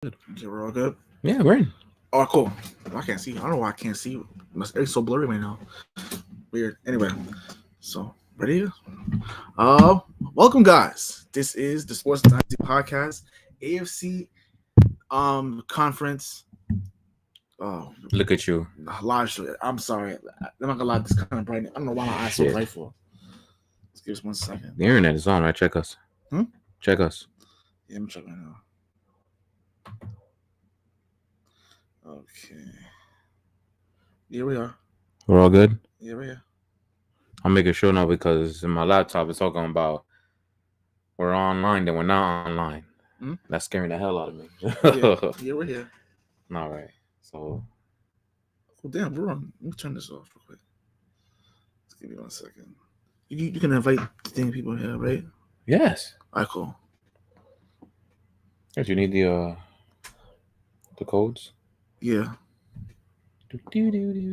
Good. Okay, we're all good. Yeah, we're in. Oh, cool. I can't see. I don't know why I can't see. It's so blurry right now. Weird. Anyway, so ready? Uh, Welcome, guys. This is the Sports Dynasty Podcast, AFC conference. Oh, Look at you. large. I'm sorry. I'm not gonna lie. This kind of bright. I don't know why my eyes so Shit. bright for. Let's give us 1 second. The internet is on, right? Check us. Hmm? Check us. Yeah, I'm checking right now. Okay. Here we are. We're all good. Here we are. I'm making sure now because in my laptop it's talking about we're online, then we're not online. Hmm? That's scaring the hell out of me. Yeah, we're here. All right. So Oh, damn, we're on. Let me turn this off real quick. Just give me 1 second. You can invite the thing people here, right? yes. All right, cool. Yes, you need the codes. Yeah. P3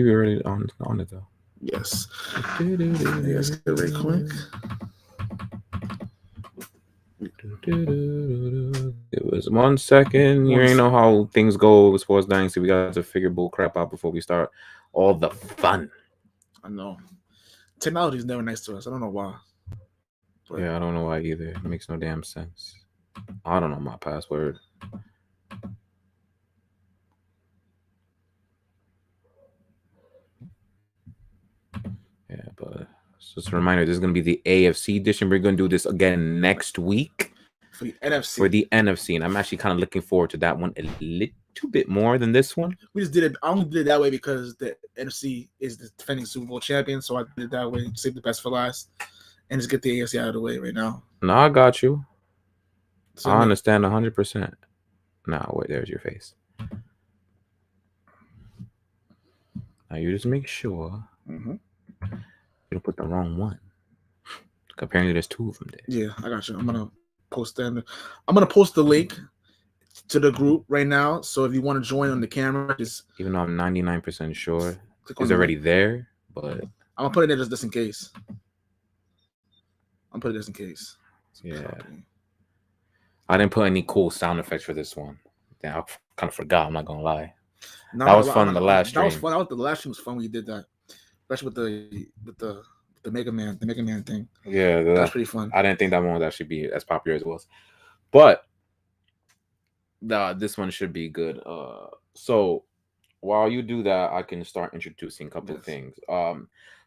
already on it though. Yes. Let's get it right quick. It was 1 second. You ain't know how things go with Sports Dynasty. We got to figure bull crap out before we start all the fun. I know. Technology is never nice to us. I don't know why. But Yeah, I don't know why either. It makes no damn sense. I don't know my password. Yeah, but just a reminder, this is going to be the AFC edition. We're going to do this again next week for the NFC. for the NFC. And I'm actually kind of looking forward to that one a little bit more than this one. We just did it. I only did it that way because the NFC is the defending Super Bowl champion. So I did it that way. Save the best for last. And just get the AFC out of the way right now. No, I got you. So I understand 100%. No, wait, there's your face. Now you just make sure you don't put the wrong one. Apparently, there's two of them there. Yeah, I got you. I'm gonna post them. I'm gonna post the link to the group right now. So if you want to join on the camera, just even though I'm 99% sure it's already there, but I'm gonna put it in just in case. I'm putting this in case. Yeah. I didn't put any cool sound effects for this one. Damn, I kind of forgot. I'm not gonna lie. No, that was fun. The last stream. That was fun. That was the last stream was fun when you did that, especially with the Mega Man thing. Yeah, that was pretty fun. I didn't think that one would actually be as popular as it was, but this one should be good. So while you do that, I can start introducing a couple of things.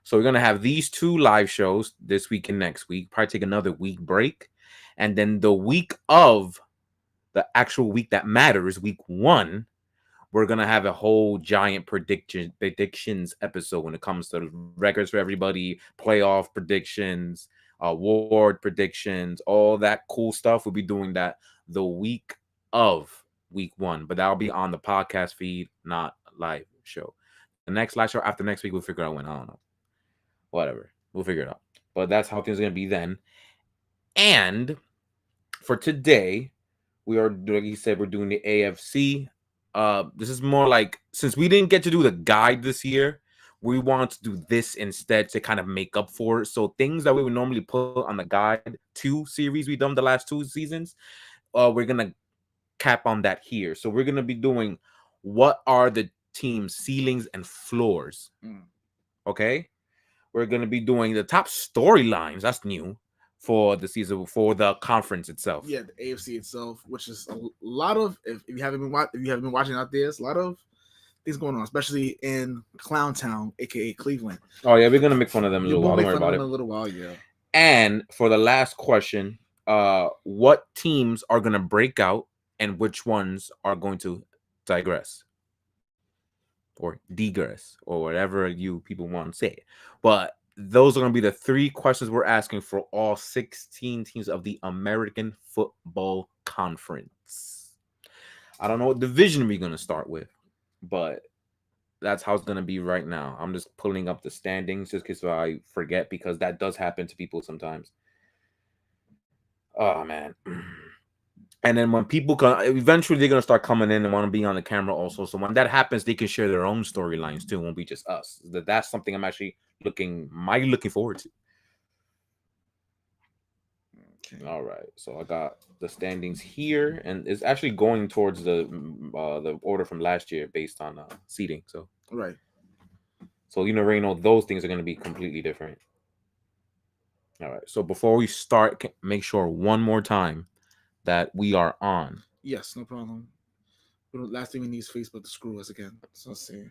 So we're gonna have these two live shows this week and next week. Probably take another week break, and then the week of the actual week that matters, week 1, we're gonna have a whole giant predictions episode when it comes to records for everybody, playoff predictions, award predictions, all that cool stuff. We'll be doing that the week of week 1, but that'll be on the podcast feed, not live show. The next live show after next week, we'll figure out when. I don't know. Whatever. We'll figure it out. But that's how things are going to be then. And for today, we are, like you said, we're doing the AFC. This is more like, since we didn't get to do the guide this year, we want to do this instead to kind of make up for it. So things that we would normally put on the guide 2 series we've done the last 2 seasons, we're going to cap on that here. So we're going to be doing what are the team's ceilings and floors. Okay? We're going to be doing the top storylines. That's new for the season, for the conference itself. Yeah, the AFC itself, which is a lot of, if you haven't been watching out there, it's a lot of things going on, especially in Clown Town, aka Cleveland. Oh yeah, we're gonna make fun of them a little while. Don't worry about it. A little while, yeah. And for the last question, what teams are gonna break out and which ones are going to digress or degress or whatever you people want to say? But those are going to be the 3 questions we're asking for all 16 teams of the American Football Conference. I don't know what division we're going to start with, but that's how it's going to be right now. I'm just pulling up the standings just because I forget, because that does happen to people sometimes. Oh, man. And then when people come, eventually they're going to start coming in and want to be on the camera also. So when that happens, they can share their own storylines too. It won't be just us. That's something I'm actually looking forward to. Okay. All right. So I got the standings here, and it's actually going towards the order from last year based on seating. So Right. you already know those things are going to be completely different. All right. So before we start, make sure one more time that we are on. Yes, no problem. Last thing we need is Facebook to screw us again. So let's see.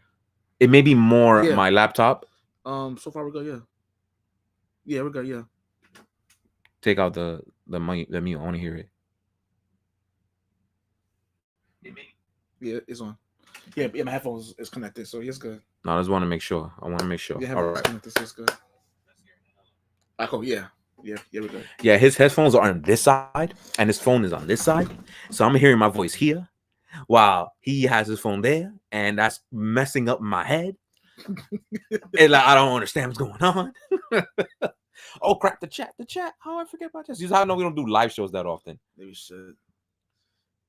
It may be more Yeah. my laptop. So far we're good. Yeah. Yeah, we're good. Yeah. Take out the mute. I want to hear it. Yeah, it's on. Yeah, my headphones is connected, so it's good. No, I just want to make sure. Yeah, All right. connected, so it's good. Cool. Yeah, we're good. Yeah, his headphones are on this side, and his phone is on this side. So I'm hearing my voice here, while he has his phone there, and that's messing up my head. And like, I don't understand what's going on. Oh crap! The chat. Oh, I forget about this. You know, we don't do live shows that often. Maybe we should.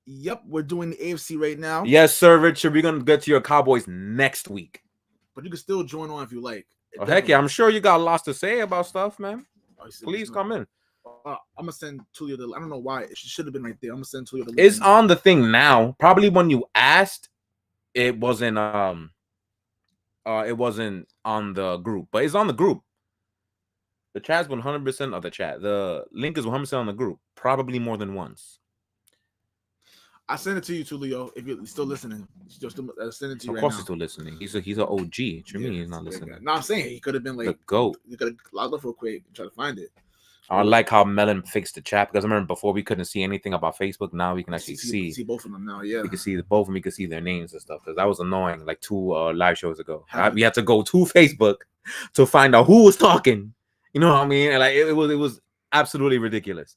Yep, we're doing the AFC right now. Yes, sir, Richard. We're gonna get to your Cowboys next week. But you can still join on if you like. Oh, heck yeah! I'm sure you got lots to say about stuff, man. Please come in. I'm gonna send Tulio the. I don't know why it should have been right there. I'm gonna send Tulio the. It's on the thing now. Probably when you asked, it wasn't on the group, but it's on the group. The chat's 100% of the chat. The link is 100% on the group. Probably more than once. I send it to you, Tulio. If you're still listening, just send it to you. Of course, he's still listening. He's an OG. What you mean he's not listening? No, I'm saying he could have been like the GOAT. You could have logged up real quick and try to find it. I like how Melon fixed the chat, because I remember before we couldn't see anything about Facebook. Now we can actually see both of them now. Yeah, we can see both of them. We can see their names and stuff, because that was annoying. Like 2 live shows ago, we had to go to Facebook to find out who was talking. You know what I mean? And like it was absolutely ridiculous.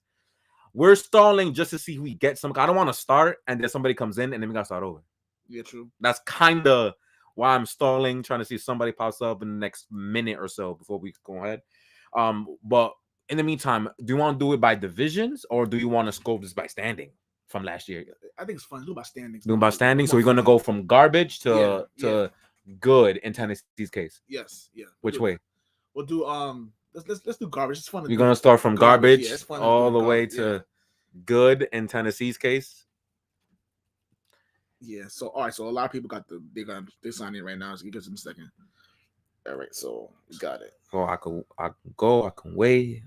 We're stalling just to see if we get some. I don't want to start and then somebody comes in and then we gotta start over. Yeah, true. That's kind of why I'm stalling, trying to see if somebody pops up in the next minute or so before we go ahead. But in the meantime, do you want to do it by divisions or do you want to scope this by standing from last year? I think it's fun. Do it by standing. Do it by standing. So we're gonna go from garbage to good in Tennessee's case. Yes. Yeah. Which way? We'll do Let's do garbage. It's fun. You're gonna start from garbage fun all the way to good in Tennessee's case. Yeah. So all right. So a lot of people they're signing right now. So you give them a second. All right. So we got it. Oh, I can wait.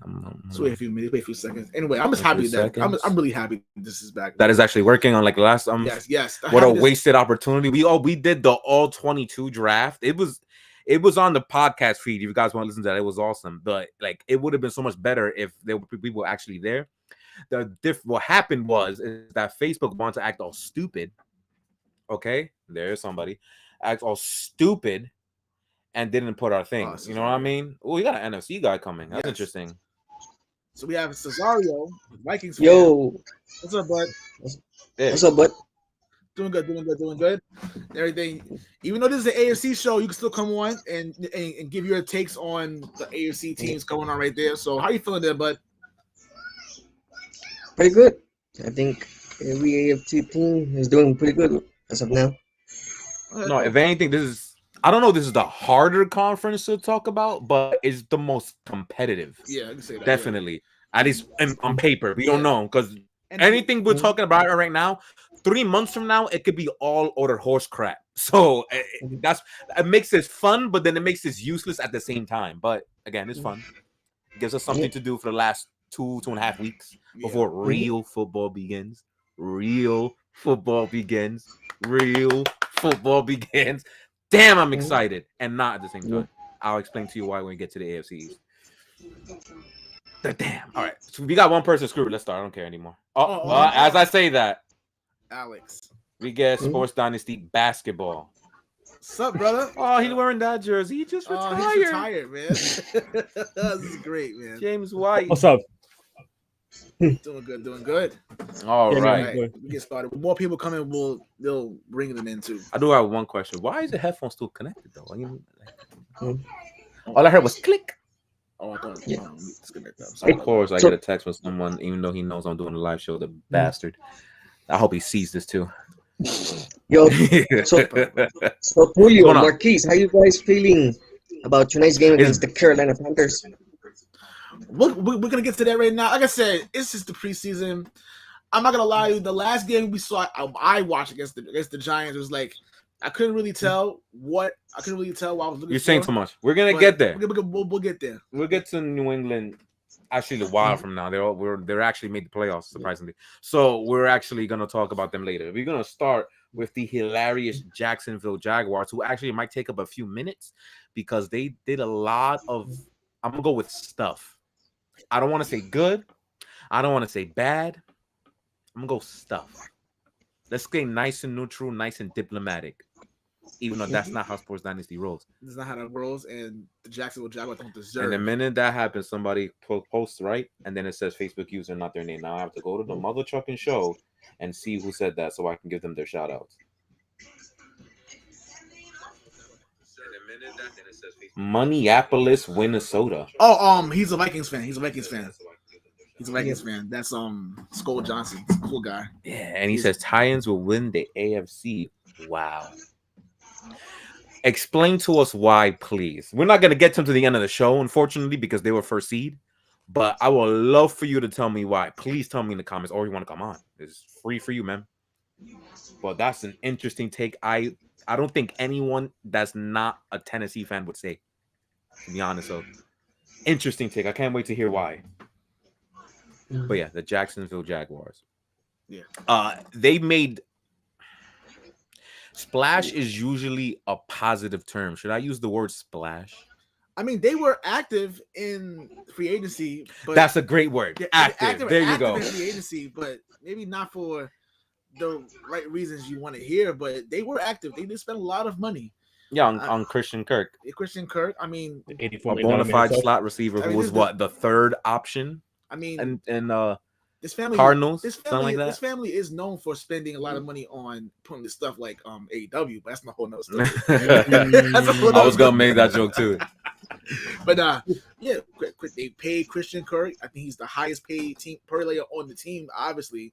So wait a few seconds. Anyway, I'm just happy that I'm really happy this is back. That is actually working on like last Yes. What a wasted opportunity. We did the all 22 draft. It was on the podcast feed. If you guys want to listen to that, it was awesome. But like, it would have been so much better if there were people actually there. What happened is that Facebook wanted to act all stupid. Okay, there's somebody act all stupid and didn't put our thing. You know what I mean? Oh, we got an NFC guy coming. That's interesting. So we have Cesario, Vikings. Yo, what's up, bud? What's up, bud? Doing good. Everything. Even though this is an AFC show, you can still come on and give your takes on the AFC teams going on right there. So how are you feeling there, bud? Pretty good. I think every AFC team is doing pretty good as of now. No, if anything, I don't know if this is the harder conference to talk about, but it's the most competitive. Yeah, I can say that. Definitely. Yeah. At least on paper. We don't know, because anything we're talking about right now, 3 months from now, it could be all utter horse crap. So it makes it fun, but then it makes it useless at the same time. But again, it's fun. It gives us something to do for the last 2.5 weeks before real football begins. Real football begins. Damn, I'm excited, and not at the same time. I'll explain to you why when we get to the AFC East. Damn. All right. So we got one person screwed. Let's start. I don't care anymore. As I say that, Alex, we get Sports Dynasty basketball. What's up, brother? Oh, he's wearing that jersey. He just retired. He's retired, man. This is great, man. James White. What's up? Doing good. All right. We get started. With more people coming, they'll bring them in too. I do have one question. Why is the headphone still connected though? All I heard was click. Oh, I thought disconnect that. Of course, I get a text from someone, even though he knows I'm doing a live show. The bastard. I hope he sees this too. Yo, so Julio, Marquise, how you guys feeling about tonight's game against the Carolina Panthers? we're gonna get to that right now. Like I said, it's just the preseason. I'm not gonna lie to you. The last game we saw, I watched against the Giants, it was like I couldn't really tell what I was looking for. You're saying too much. We're gonna get there. We'll get there. We'll get to New England actually a while from now. They're actually made the playoffs, surprisingly. So we're actually gonna talk about them later. We're gonna start with the hilarious Jacksonville Jaguars, who actually might take up a few minutes because they did a lot of. I'm gonna go with stuff. I don't want to say good. I don't want to say bad. I'm gonna go stuff. Let's stay nice and neutral, nice and diplomatic. Even though that's not how Sports Dynasty rolls. That's not how that rolls, and the Jacksonville Jaguars don't deserve. And the minute that happens, somebody posts right, and then it says Facebook user, not their name. Now I have to go to the Mother Trucking Show and see who said that, so I can give them their shout outs. Minneapolis, Minnesota. Oh, he's a Vikings fan. He's a Vikings fan. That's Skull Johnson, cool guy. Yeah, and he says Titans will win the AFC. Wow. Explain to us why, please. We're not gonna get to the end of the show, unfortunately, because they were first seed. But I would love for you to tell me why. Please tell me in the comments, or you want to come on. It's free for you, man. But that's an interesting take. I don't think anyone that's not a Tennessee fan would say, to be honest. So interesting take. I can't wait to hear why. But yeah, the Jacksonville Jaguars. Yeah. They made splash is usually a positive term. Should I use the word splash? I mean, they were active in free agency. But that's a great word. Active. There you go. In free agency, but maybe not for the right reasons you want to hear. But they were active. They did spend a lot of money. Yeah, on Christian Kirk. Christian Kirk. I mean, a bona fide slot receiver who was the third option. I mean, and this family, Cardinals, something like that. This family is known for spending a lot of money on putting this stuff like AEW, but that's not a whole nother story. I was gonna make that joke too. But yeah, they paid Christian Kirk. I think he's the highest paid team per player on the team. Obviously,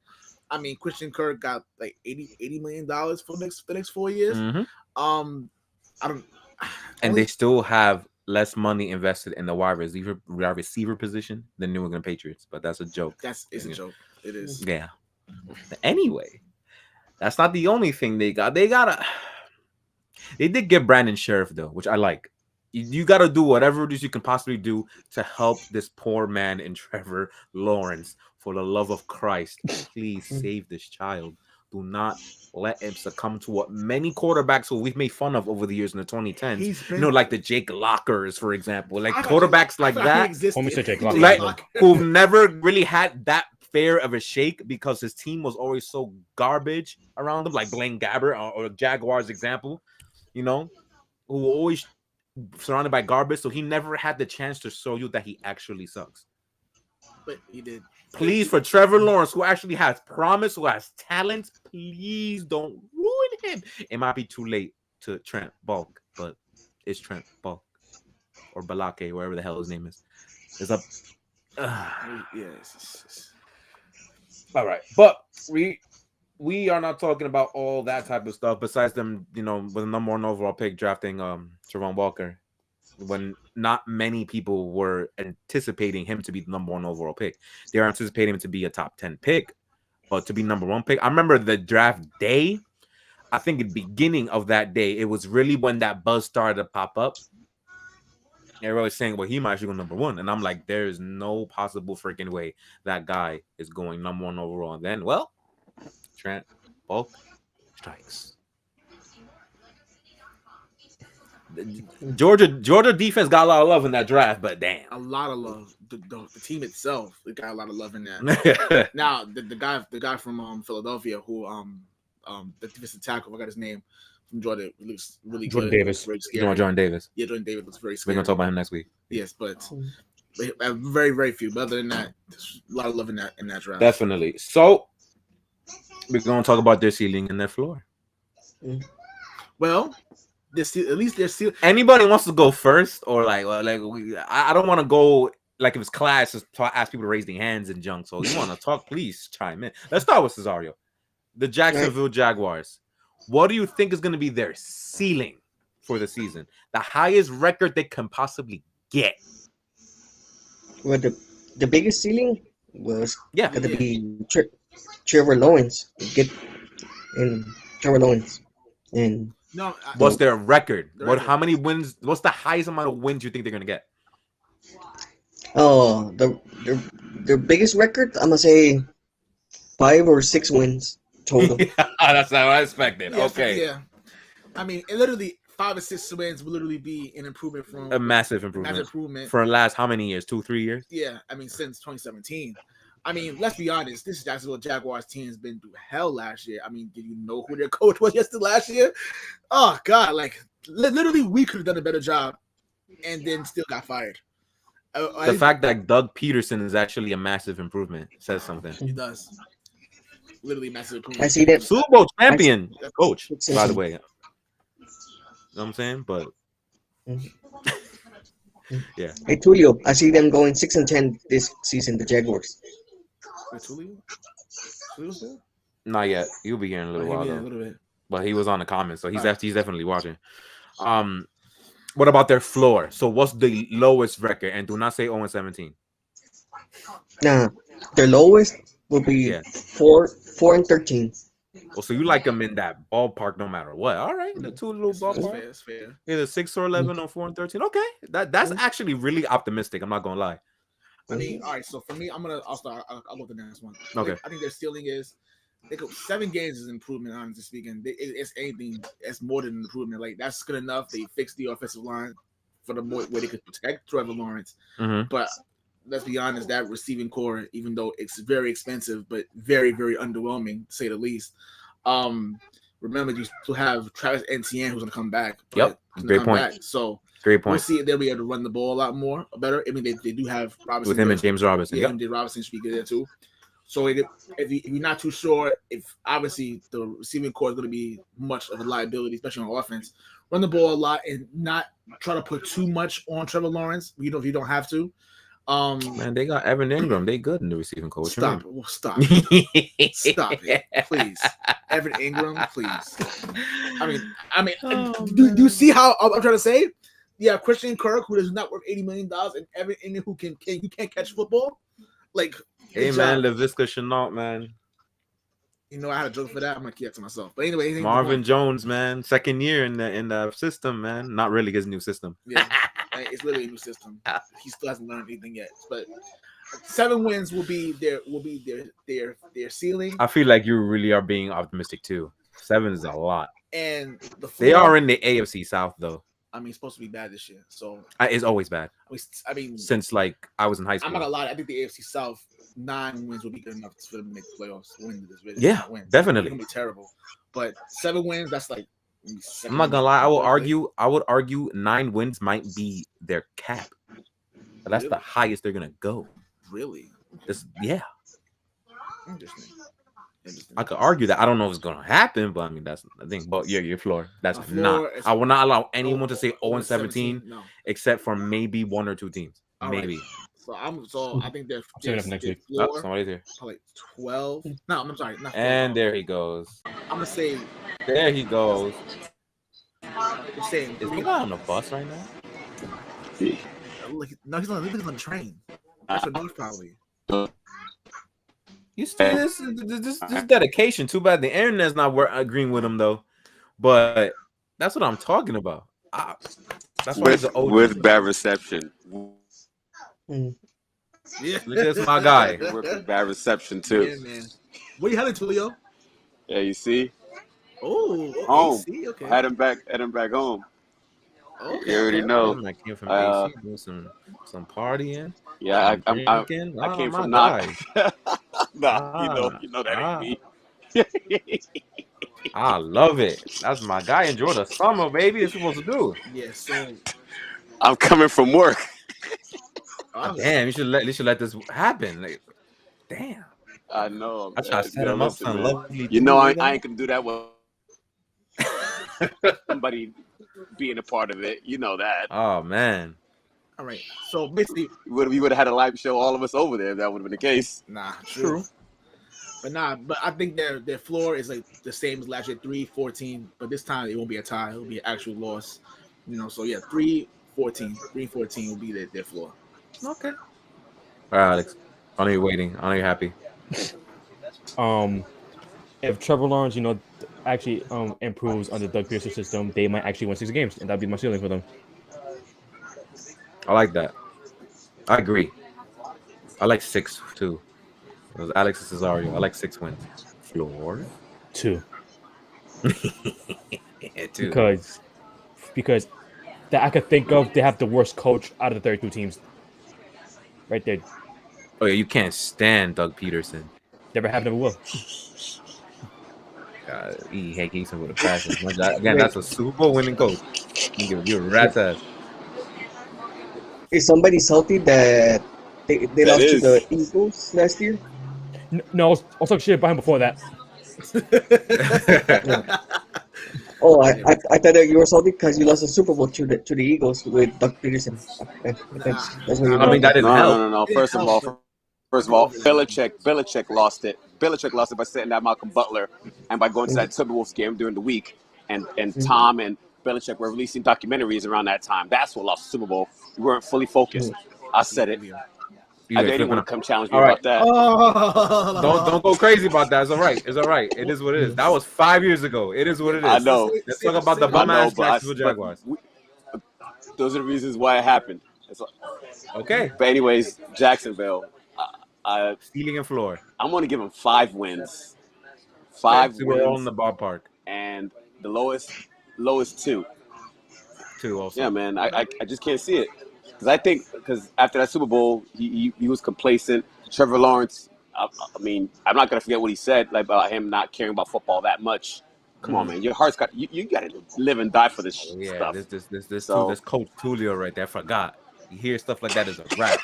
I mean Christian Kirk got like $80 million for the next 4 years. Mm-hmm. I don't. And they still have less money invested in the wide receiver position than New England Patriots, but that's a joke. It's a joke. It is. Yeah. Anyway, that's not the only thing they got. They did get Brandon Sheriff though, which I like. You got to do whatever it is you can possibly do to help this poor man in Trevor Lawrence. For the love of Christ, please save this child. Do not let him succumb to what many quarterbacks who we've made fun of over the years in the 2010s. Like the Jake Lockers, for example. Like quarterbacks like that. Like who've never really had that fair of a shake because his team was always so garbage around him, like Blaine Gabbert or Jaguars example, who were always surrounded by garbage. So he never had the chance to show you that he actually sucks. But he did. Please, for Trevor Lawrence, who actually has promise, who has talent, please don't ruin him. It might be too late to Trent Bulk, but it's Trent Bulk or Balake, wherever the hell his name is. It's up. Yes. All right, but we are not talking about all that type of stuff. Besides them, with the number one overall pick drafting Trevon Walker, when not many people were anticipating him to be the number one overall pick. They were anticipating him to be a top 10 pick, but to be number one pick. I remember the draft day. I think at the beginning of that day, it was really when that buzz started to pop up. Everybody was saying, well, he might actually go number one. And I'm like, there is no possible freaking way that guy is going number one overall. And then, well, Trent Bulk strikes. Georgia defense got a lot of love in that draft, but damn, a lot of love. The team itself, it got a lot of love in that. Now the guy from Philadelphia who the defensive tackle, I forgot his name from Georgia, looks really Jordan good. Davis. Jordan Davis. Yeah, Jordan Davis looks very We're scary. gonna talk about him next week. Yes, but very, very few. But other than that, there's a lot of love in that draft. Definitely. So we're gonna talk about their ceiling and their floor. Well, at least they're still. Anybody wants to go first, or I don't want to go like if it's class, just ask people to raise their hands and junk. So you want to talk, please chime in. Let's start with Cesario. The Jacksonville Jaguars. What do you think is going to be their ceiling for the season? The highest record they can possibly get. Well, the biggest ceiling was Yeah. gonna be Trevor Lawrence. Get and Trevor Lawrence and No, What's their record? The What? record. How many wins? What's the highest amount of wins you think they're gonna get? oh their biggest record. I'm gonna say 5 or 6 wins total. That's how I expected. yeah, Okay. yeah. I mean, it literally 5 or 6 wins will literally be an improvement from A massive improvement. massive improvement. For the last how many years? 2-3 years? Yeah, I mean, since 2017. I mean, let's be honest. This Jacksonville Jaguars team has been through hell last year. I mean, did you know who their coach was yesterday last year? Oh God, like literally, we could have done a better job, and then still got fired. The fact that Doug Peterson is actually a massive improvement says something. He does. Literally massive improvement. I see that. Super Bowl champion coach, I see- by the way. You know what I'm saying? But yeah. Hey Tulio, I see them going 6-10 this season. The Jaguars. Wait, Tulio? Tulio's there? Not yet. He'll be here in a little while Yeah, a though. little bit. But he was on the comments, so he's Alright. he's definitely watching. What about their floor? So what's the lowest record? And do not say 0-17. Nah, their lowest will be Yeah. 4-13. Oh, so you like them in that ballpark no matter what. All right, the two little That's ballpark. fair. That's fair. Either 6 or 11 or 4-13. Okay. That's actually really optimistic. I'm not gonna lie. I mean, all right. So for me, I'll start. I'll go with the next one. Okay. I think their ceiling is they go 7 games is improvement. Honestly speaking, it's anything. It's more than an improvement. Like that's good enough. They fixed the offensive line for the more where they could protect Trevor Lawrence. Mm-hmm. But let's be honest, that receiving core, even though it's very expensive, but very very underwhelming to say the least. Remember you still have Travis Etienne who's gonna come back. Yep. Great point. So Great we'll point. see if they'll be able to run the ball a lot more better. I mean, they do have Robinson With him there. and James Robinson. Yeah, Yep. and Did Robinson should be good there too. So if you're not too sure if obviously the receiving core is going to be much of a liability, especially on offense, run the ball a lot and not try to put too much on Trevor Lawrence. You know, if you don't have to. Man, they got Evan Ingram. They good in the receiving coach. Stop it, stop it, please, Evan Ingram, please. I mean, do you see how I'm trying to say? Yeah, Christian Kirk, who does not worth $80 million, and Evan Ingram, who can't catch football. Like, Hey man, LaVisca Chenault, man. You know, I had a joke for that. I'm gonna keep that to myself. But anyway, Marvin Jones, man, second year in the system, man. Not really his new system. Yeah, it's literally a new system. He still hasn't learned anything yet. But 7 wins will be their ceiling. I feel like you really are being optimistic too. 7 is a lot. And they are in the AFC South though. I mean, it's supposed to be bad this year, so it's always bad. I mean, since like I was in high school. I'm not gonna lie. I think the AFC South 9 wins will be good enough for them to make the playoffs. Win this really. Yeah, definitely. It's gonna be terrible, but 7 wins. That's like. I'm not gonna lie. I would argue 9 wins might be their cap. But that's the highest they're gonna go. Really? Yeah. Interesting. I could argue that. I don't know if it's gonna happen, but I mean that's the thing. But yeah, your floor. That's floor not. I will not allow anyone to say 0-17 no. except for maybe 1 or 2 teams. All maybe. Right. So I think they're next week. Oh, somebody's here. Like 12. No, I'm sorry. Not 12. And there he goes. I'm gonna say. There he goes. I'm saying. Is he not on the bus right now? No, he's on the train. That's what knows probably. You see this dedication. Too bad the internet's not agreeing with him though. But that's what I'm talking about. That's why with bad reception. Yeah, look at this, my guy. With bad reception too. Yeah, man. What are you having, Tulio? Yeah, you see. Oh, okay, home. See? Okay. Had him back home. Okay. You already know. I came from AC, doing some partying. Yeah, I came from not. You know that ain't me. I love it. That's my guy. Enjoy the summer, baby. That's what you're supposed to do. Yeah, so I'm coming from work. Damn, you should let this happen. Like, damn. I know. I try to set him up some lovely. You know, I ain't gonna do that with somebody being a part of it. You know that. Oh man. All right. So basically, we would have had a live show, all of us over there. If that would have been the case. Nah, true. But I think their floor is like the same as last year, 3-14. But this time it won't be a tie; it'll be an actual loss. You know, so yeah, 3-14 will be their floor. Okay. All right, Alex. I know you're waiting. I know you're happy. If Trevor Lawrence, actually improves under Doug Peterson's system, they might actually win 6 games, and that'd be my ceiling for them. I like that. I agree. I like 6 too. It was Alex and Cesario. I like 6 wins. Floor 2, yeah, 2. because that I could think of, they have the worst coach out of the 32 teams. Right there. Oh yeah, you can't stand Doug Peterson. Never have, never will. He hates him with a passion. Again, that's a Super Bowl winning coach. You a rat's ass. If somebody's healthy that they That lost to is. the Eagles last year. No, I was talking shit about him before that. Oh, I thought that you were salty because you lost the Super Bowl to the Eagles with Doug Peterson. That's what you're I mean, that didn't help. No. First of all, Belichick lost it. Belichick lost it by setting down Malcolm Butler and by going to that Timberwolves game during the week. And Tom and Belichick were releasing documentaries around that time. That's what lost the Super Bowl. We weren't fully focused. I said it. I didn't want to come challenge me about that. Don't go crazy about that. It's all right. It's all right. It is what it is. That was 5 years ago. It is what it is. I know. Let's talk about the bum ass Jacksonville Jaguars. Those are the reasons why it happened. Okay. But anyways, Jacksonville. Ceiling and floor. I'm going to give them 5 wins. 5 We're all in wins. the ballpark. And the lowest 2. 2 also. Yeah, man. I just can't see it. Because after that Super Bowl, he was complacent. Trevor Lawrence, I mean, I'm not going to forget what he said about him not caring about football that much. Come on, man. Your heart's got you got to live and die for this stuff. This Coach Tulio right there. I forgot. You hear stuff like that as a rap.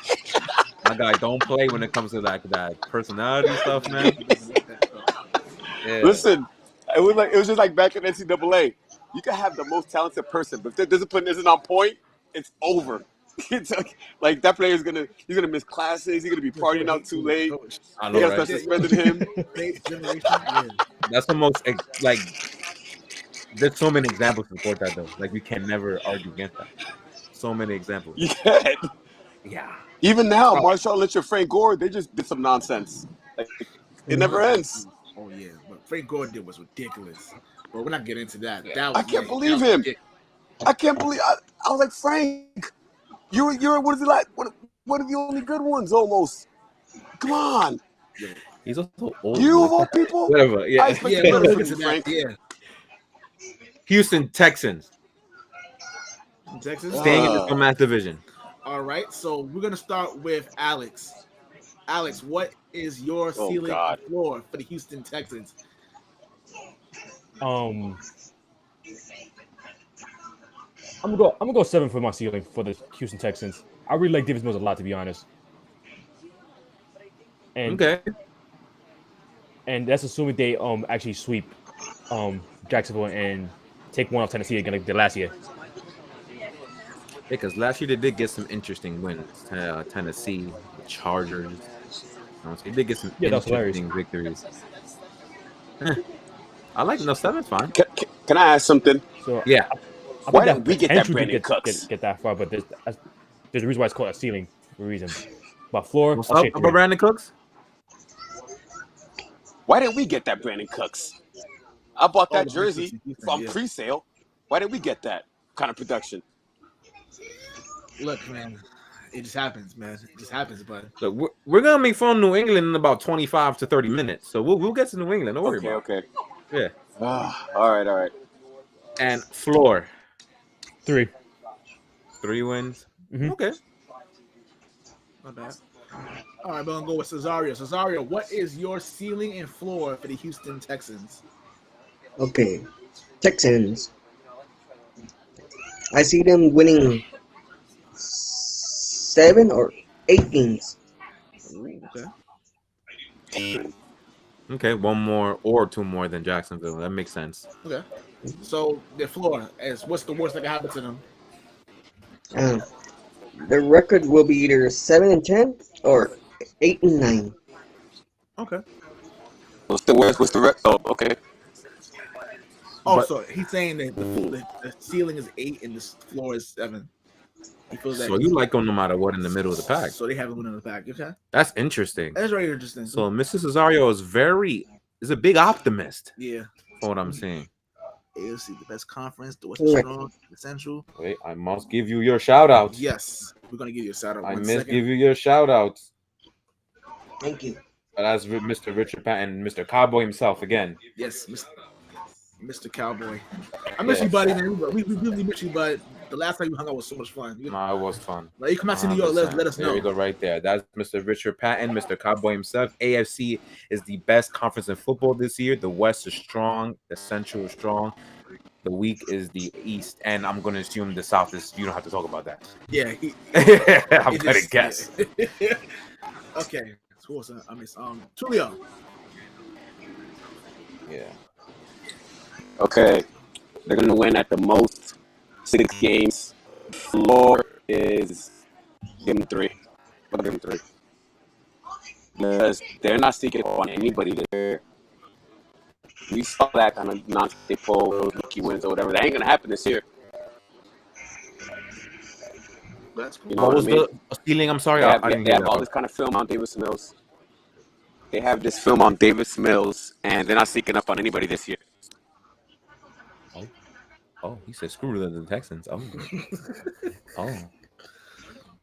My guy don't play when it comes to like that personality stuff, man. Yeah. Listen, it was just like back in NCAA. You can have the most talented person, but if their discipline isn't on point, it's over. It's like that player he's gonna miss classes. He's gonna be partying out too late. I They know, gotta right? start suspending him. That's the most like. There's so many examples to support that though. Like we can never argue against that. So many examples. You can't. Yeah. Even now, Marshawn Lynch and Frank Gore, they just did some nonsense. Like, it never ends. Oh yeah, what Frank Gore did was ridiculous. But we're not getting into that. I can't believe him. I can't believe. I was like, Frank, you're what is it like? One of the only good ones, almost. Come on. He's also old. You of all people. Whatever. Yeah. I expect better from you, Frank. Yeah. Houston Texans Texas. staying in the dumbass division. All right, so we're gonna start with Alex. Alex, what is your ceiling and floor for the Houston Texans? I'm gonna go 7 for my ceiling for the Houston Texans. I really like Davis Mills a lot, to be honest. And and that's assuming they actually sweep Jacksonville and take one off Tennessee again like they did last year. Because last year they did get some interesting wins. Tennessee, the Chargers. They did get some interesting victories. I like 7's fine. Can I ask something? So yeah. Why didn't we get that Brandon Cooks? Get that far, but there's a reason why it's called a ceiling for a reason. But floor, what's up about Brandon Cooks? Why didn't we get that Brandon Cooks? I bought that jersey from pre-sale. Why didn't we get that kind of production? Look, man, it just happens, man. It just happens, bud. Look, we're gonna make fun of New England in about 25 to 30 minutes, so we'll get to New England. Don't worry about it. Okay. Yeah. All right. And floor. 3. 3 wins. Mm-hmm. Okay. Not bad. All right, we're gonna go with Cesario. Cesario, what is your ceiling and floor for the Houston Texans? Okay, Texans. I see them winning 7 or 8 games. Okay, 1 more or 2 more than Jacksonville. That makes sense. Okay. So the floor is what's the worst that can happen to them? The record will be either 7-10 or 8-9. Okay. What's the worst? What's the record? Oh, okay. Oh, so he's saying that the ceiling is 8 and the floor is 7. He feels So you like them no matter what in the middle of the pack. So they have him in the pack. Okay, that's interesting. That's very interesting. So Mr. Cesario is a big optimist. Yeah, for what I'm saying. AFC, the best conference, the West is strong, the Central. Wait, I must give you your shout outs. Yes, we're gonna give you a shout out. I must give you your shout outs. Thank you. That's Mr. Richard Patton, Mr. Cowboy himself again. Yes, Mr. Cowboy. I miss you, buddy. Man. We really miss you, but the last time you hung out was so much fun. Nah, it was fun. Like, you come out to New York, let us know. There you go, right there. That's Mr. Richard Patton, Mr. Cowboy himself. AFC is the best conference in football this year. The West is strong. The Central is strong. The weak is the East, and I'm going to assume the South is. You don't have to talk about that. Yeah, I'm gonna guess. Yeah. Okay, so what's that? I miss Tulio. Yeah. Okay, they're gonna win at the most 6 games. Floor is give them 3. I'll give them 3 because they're not seeking on anybody there. We saw that kind of non-state poll, those rookie wins or whatever. That ain't gonna happen this year. That's cool. You know What was I mean? the ceiling? I'm sorry, They I have, didn't they get have that. all this kind of film on Davis Mills. They have this film on Davis Mills, and they're not seeking up on anybody this year. Oh, he said screw the Texans. Oh, oh,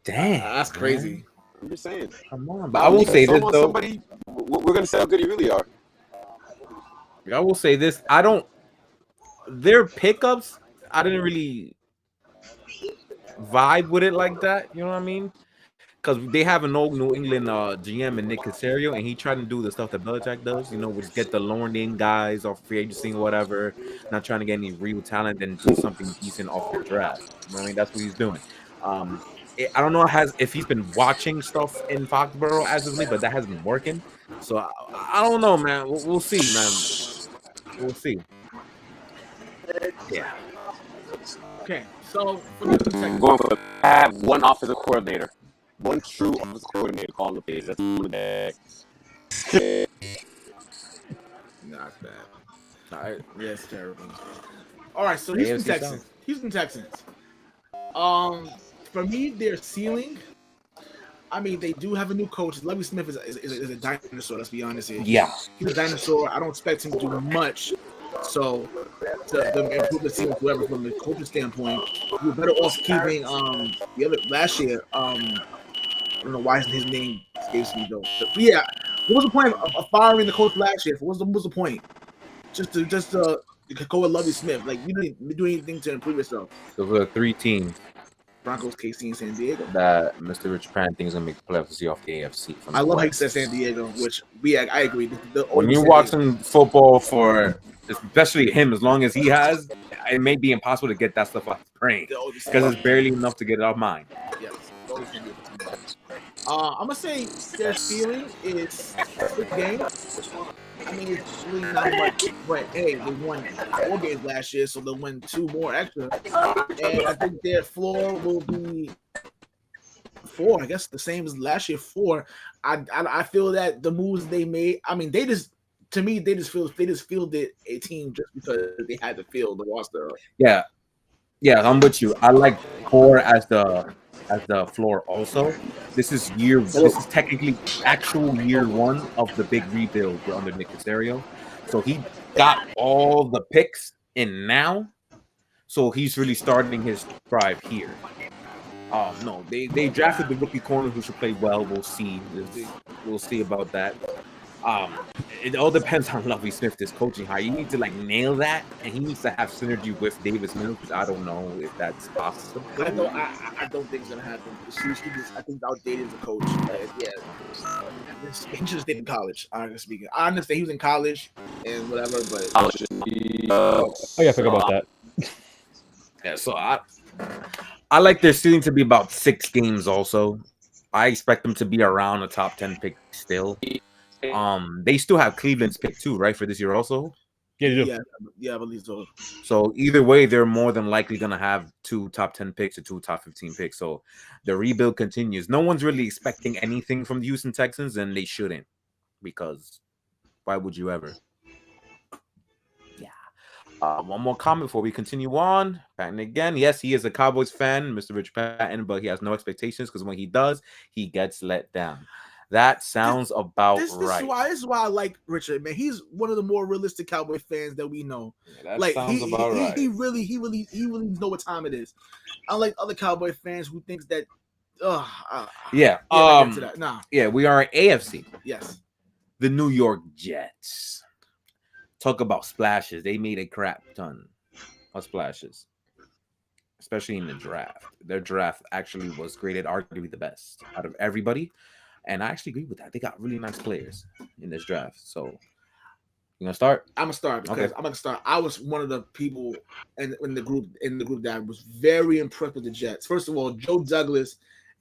dang, That's crazy. I'm just saying. Come on, but I will say this though. Somebody, we're gonna say how good you really are. I will say this. Their pickups, I didn't really vibe with it like that. You know what I mean? Because they have an old New England GM and Nick Caserio, and he tried to do the stuff that Belichick does. You know, which get the loaned in guys off free agency or whatever, not trying to get any real talent and do something decent off the draft. You know what I mean? That's what he's doing. I don't know if he's been watching stuff in Foxborough as of late, but that hasn't been working. So I don't know, man. We'll see, man. We'll see. Yeah. Okay, so for the Texans, Going for have one offensive coordinator, one true offensive coordinator calling the plays. That's the bag. not bad. All right, yeah, it's terrible. All right, so AFC Houston Texans. For me, their ceiling. I mean, they do have a new coach. Lovie Smith is a dinosaur. Let's be honest here. Yeah. He's a dinosaur. I don't expect him to do much. So to improve the team, whoever from the coaching standpoint, you're better off keeping the other last year. I don't know why his name escapes me though. But yeah, what was the point of firing the coach last year? What was the point? Just to go with Lovie Smith. Like, you didn't do anything to improve yourself. So there are 3 teams Broncos, KC, and San Diego. that Mr. Rich Pan thinks gonna make the playoffs to see off the AFC. From I the love how you West. said San Diego, which I agree. When you're watching football for, especially him, as long as he has, it may be impossible to get that stuff off his brain because it's barely enough to get it off mine. Yes. I'm gonna say their ceiling is 6 games. I mean, it's really not much, but hey, they won 4 games last year, so they'll win 2 more extra. And I think their floor will be 4. I guess the same as last year, 4. I feel that the moves they made. I mean, they just fielded a team just because they had to field the roster. Yeah, I'm with you. I like core as the floor also. This is technically actual year 1 of the big rebuild under Nick Caserio. So he got all the picks in now. So he's really starting his drive here. No, they drafted the rookie corner who should play well. We'll see. We'll see about that. It all depends on Lovie Smith, this coaching hire. You need to nail that, and he needs to have synergy with Davis Mills, which I don't know if that's possible. I don't think it's gonna happen. I think outdated as a coach. He should have stayed in college. Honestly speaking, I understand he was in college and whatever, but Oh yeah, I forgot about that. Yeah, so I like their ceiling to be about 6 games. Also, I expect them to be around a top 10 pick still. They still have Cleveland's pick too, right, for this year also. Yeah, they do. Yeah, I believe so. So either way, they're more than likely gonna have 2 top 10 picks or 2 top 15 picks. So the rebuild continues. No one's really expecting anything from the Houston Texans, and they shouldn't, because why would you ever? Yeah. One more comment before we continue on. Patton again. Yes, he is a Cowboys fan, Mr. Rich Patton, but he has no expectations because when he does, he gets let down. That sounds about This right. is why I like Richard, man. He's one of the more realistic Cowboy fans that we know. Yeah, that Like sounds about right. he really know what time it is. Unlike other Cowboy fans who thinks that yeah, not get to that. Nah. Yeah, we are AFC. Yes. The New York Jets. Talk about splashes. They made a crap ton of splashes, especially in the draft. Their draft actually was graded arguably the best out of everybody. And I actually agree with that. They got really nice players in this draft. So you gonna start? I'm gonna start because Okay. I'm gonna start. I was one of the people in the group that was very impressed with the Jets. First of all, Joe Douglas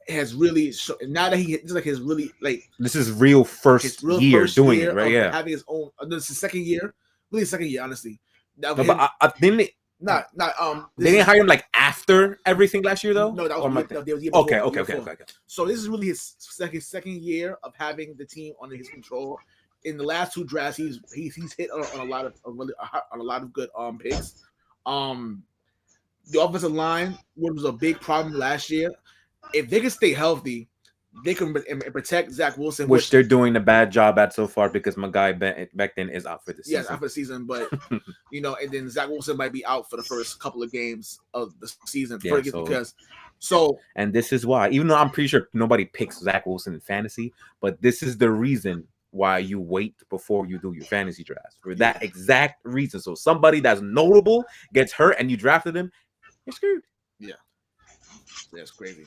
has really now that it's like his really like this is real first year doing it, right? Yeah, having his own. This is his second year, really second year, honestly. No, but I didn't. They didn't hire him like after everything last year, though. No, that was the year okay. before. So this is really his second year of having the team under his control. In the last two drafts, he's hit on a lot of good picks. The offensive line was a big problem last year. If they can stay healthy, they can protect Zach Wilson, which they're doing a bad job at so far because my guy back then is out for the season. Yes, out for the season, but and then Zach Wilson might be out for the first couple of games of the season and this is why, even though I'm pretty sure nobody picks Zach Wilson in fantasy, but this is the reason why you wait before you do your fantasy drafts for that exact reason. So somebody that's notable gets hurt and you drafted him, you're screwed. Yeah, that's crazy.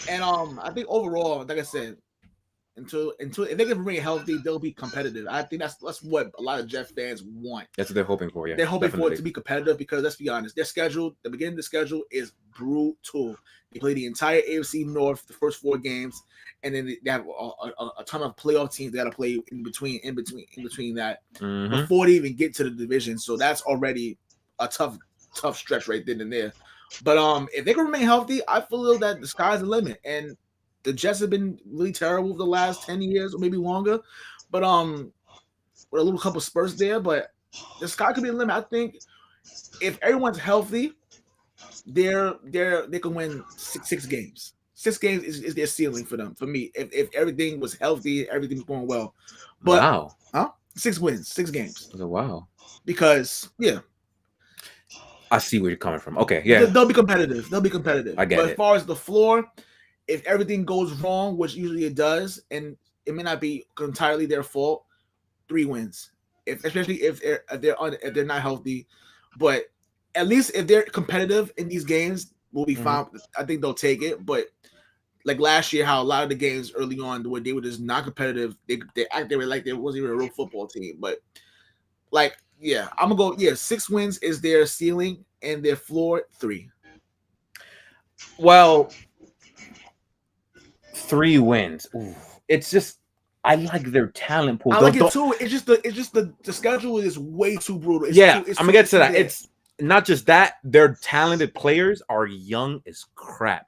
And I think overall, like I said, until if they can bring it healthy, they'll be competitive. I think that's what a lot of Jet fans want. That's what they're hoping for. Yeah, they're hoping for it to be competitive because let's be honest, the beginning of the schedule is brutal. They play the entire AFC North, the first 4 games, and then they have a ton of playoff teams they got to play in between that before they even get to the division. So that's already a tough stretch right then and there. But if they can remain healthy, I feel that the sky's the limit. And the Jets have been really terrible for the last 10 years or maybe longer. But with a little couple spurts there, but the sky could be the limit. I think if everyone's healthy, they can win six games. 6 games is their ceiling for them. For me, if everything was healthy, everything's going well. But wow. 6 wins, 6 games. Wow. Because I see where you're coming from. Okay, yeah. They'll be competitive. I get it. As far as the floor, if everything goes wrong, which usually it does, and it may not be entirely their fault, 3 wins. Especially if they're not healthy, but at least if they're competitive in these games, we'll be fine. I think they'll take it. But like last year, how a lot of the games early on where they were just not competitive, they were like they wasn't even a real football team. But I'm gonna go. 6 wins is their ceiling and their floor 3. Well, 3 wins. Ooh, it's just I like their talent pool. I like it too. It's just the schedule is way too brutal. I'm gonna get to that. It's not just that their talented players are young as crap,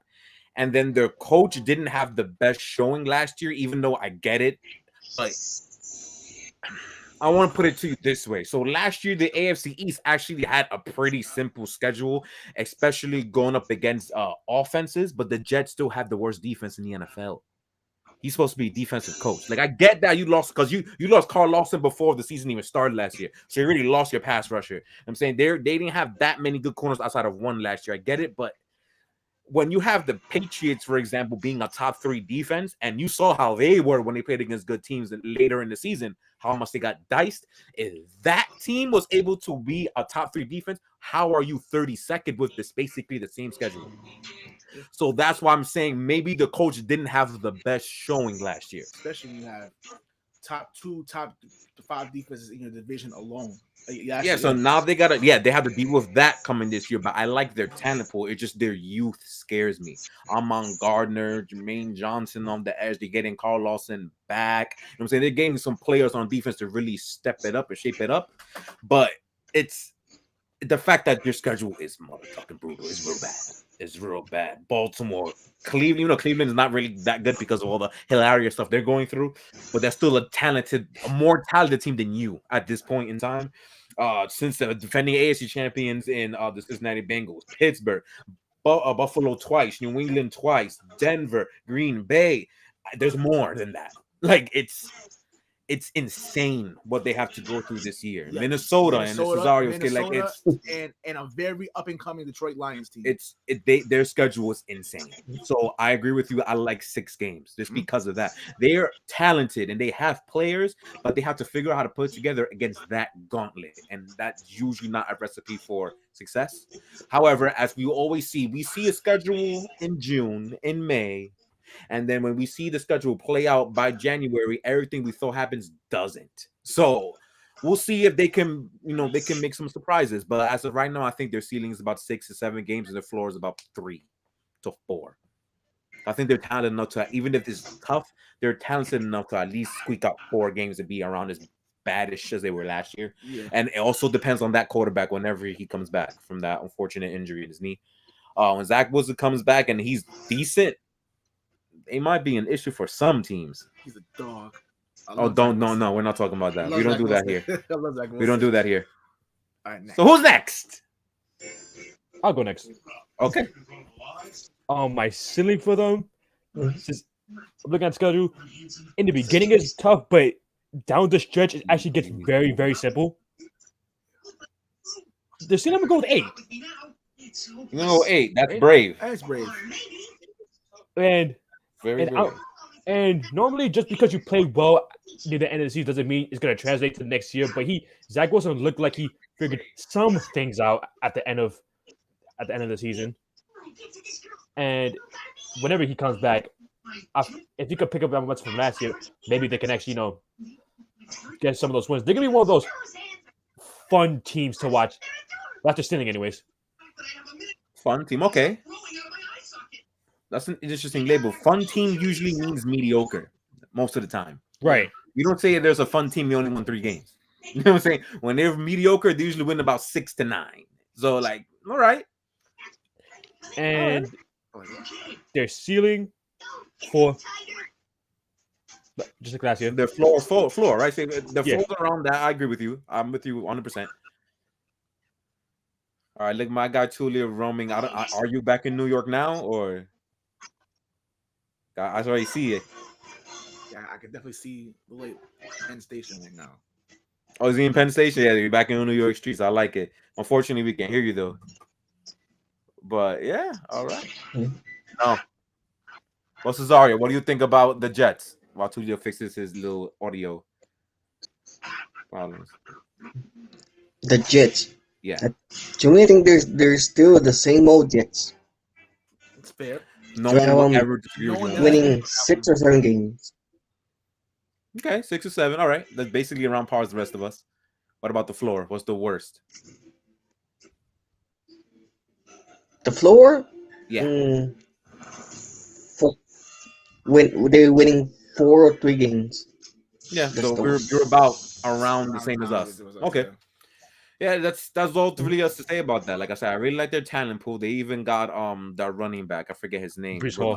and then their coach didn't have the best showing last year. Even though I get it, but I want to put it to you this way. So last year, the AFC East actually had a pretty simple schedule, especially going up against offenses, but the Jets still have the worst defense in the NFL. He's supposed to be a defensive coach. Like, I get that you lost because you lost Carl Lawson before the season even started last year. So you really lost your pass rusher. I'm saying they didn't have that many good corners outside of one last year. I get it, but when you have the Patriots, for example, being a top 3 defense, and you saw how they were when they played against good teams later in the season, how much they got diced. If that team was able to be a top 3 defense, how are you 32nd with this basically the same schedule? So that's why I'm saying maybe the coach didn't have the best showing last year. Especially when you have top 5 defenses in your division alone. So now they they have to deal with that coming this year. But I like their talent pool. It's just their youth scares me. Amon Gardner, Jermaine Johnson on the edge. They're getting Carl Lawson back. You know what I'm saying? They're getting some players on defense to really step it up and shape it up. But it's the fact that your schedule is motherfucking brutal. It's real bad. It's real bad. Baltimore, Cleveland. Cleveland is not really that good because of all the hilarious stuff they're going through, but they're still a more talented team than you at this point in time. Since the defending AFC champions in the Cincinnati Bengals, Pittsburgh, Buffalo twice, New England twice, Denver, Green Bay. There's more than that. Like it's insane what they have to go through this year. Yeah. Minnesota and the Cesario's kid, like it's and a very up and coming Detroit Lions team. Their schedule is insane. So I agree with you. I like 6 games just because of that. They're talented and they have players, but they have to figure out how to put it together against that gauntlet, and that's usually not a recipe for success. However, as we always see, we see a schedule in June, in May. And then when we see the schedule play out by January, everything we thought happens doesn't. So we'll see if they can, they can make some surprises. But as of right now, I think their ceiling is about 6 to 7 games, and their floor is about 3 to 4. I think they're talented enough to, even if it's tough, they're talented enough to at least squeak out 4 games and be around as bad-ish as they were last year. Yeah. And it also depends on that quarterback whenever he comes back from that unfortunate injury in his knee. When Zach Wilson comes back and he's decent, it might be an issue for some teams. He's a dog. No, we're not talking about that. We don't do that here. We don't do that here. All right, next. So who's next? I'll go next. Okay. My ceiling for them, since I'm looking at the schedule, in the beginning it's tough, but down the stretch it actually gets very, very simple. The ceiling I'm gonna go with 8. You're gonna go 8. That's brave. That's brave. And very brave. And normally, just because you play well near the end of the season doesn't mean it's going to translate to the next year. But Zach Wilson looked like he figured some things out at the end of the season. And whenever he comes back, if he could pick up that much from last year, maybe they can actually, get some of those wins. They're going to be one of those fun teams to watch. After stealing, anyways. Fun team, okay. That's an interesting label. Fun team usually means mediocre most of the time. Right. You don't say there's a fun team, you only won 3 games. You know what I'm saying? When they're mediocre, they usually win about 6 to 9. So, all right. And their ceiling for just like last year. Their floor, right? So the floor around that, I agree with you. I'm with you 100%. All right, look, my guy Tulia roaming. Are you back in New York now, or? I already see it. Yeah, I can definitely see the late Penn Station right now. Oh, is he in Penn Station? Yeah, you're back in New York streets. I like it. Unfortunately, we can't hear you though. But yeah, all right. No. Well, Cesario, what do you think about the Jets? While Tulio fixes his little audio problems. The Jets. Yeah. To me, I think there's still the same old Jets. It's fair. No one will ever disagree with you. Winning 6 or 7 games. Okay, 6 or 7. All right. That's basically around par as the rest of us. What about the floor? What's the worst? The floor? Yeah. They're winning 4 or 3 games. Yeah, so you're about around the same as us. Okay. Yeah, that's all really us to say about that. Like I said, I really like their talent pool. They even got that running back. I forget his name. Breece Hall.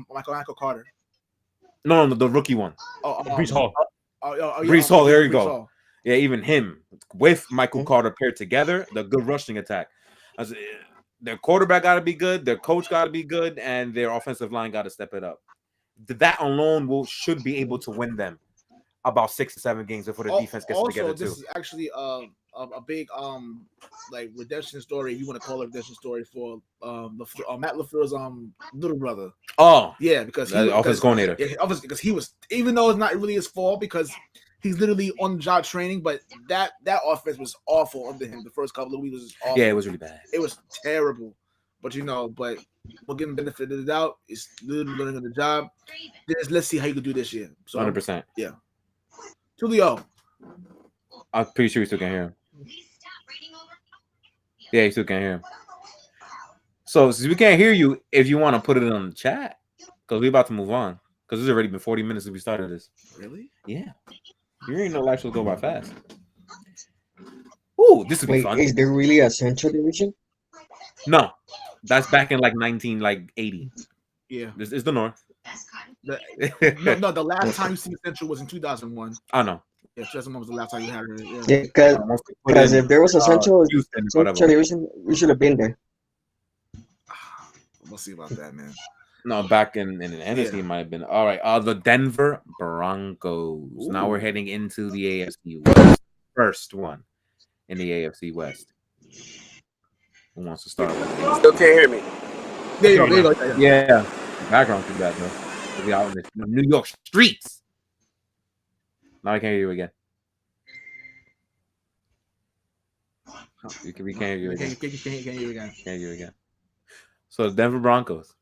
Michael Carter. No, the rookie one. Breece Hall. Breece Hall. There you go. Hall. Yeah, even him with Michael Carter paired together, the good rushing attack. Their quarterback got to be good. Their coach got to be good, and their offensive line got to step it up. That alone should be able to win them about 6 to 7 games before the defense gets together too. This is actually a big redemption story, if you want to call it a redemption story, for Matt LaFleur's little brother. Oh yeah, because offensive coordinator. Yeah, obviously because he was, even though it's not really his fault because he's literally on the job training, but that offense was awful under him. The first couple of weeks was awful. Yeah, it was really bad. It was terrible. But we'll give him the benefit of the doubt. It's literally learning on the job. Let's see how you can do this year. So 100%. Yeah. Tulio. I'm pretty sure you still can't hear him. Yeah, you still can't hear him. So since we can't hear you, if you want to put it on the chat, because we're about to move on. Because it's already been 40 minutes since we started this. Really? Yeah. You already know life will go by fast. Ooh, this will be fun. Is there really a Central Division? No. That's back in 1980. Yeah. This is the North. The last time you seen Central was in 2001. I know. Yeah, 2001 was the last time you had her. Yeah. Yeah, because if there was a Central Houston, whatever. Division, we should have been there. We'll see about that, man. No, back in the NFC might have been all right. The Denver Broncos. Ooh. Now we're heading into the AFC West. First one in the AFC West. Who wants to start with it? Still can't hear me. There you go. Yeah. Background too bad, though. We'll be out in the New York streets. Now I can't hear you again. We can't hear you again. Can't hear you again. Can't hear you again. So the Denver Broncos.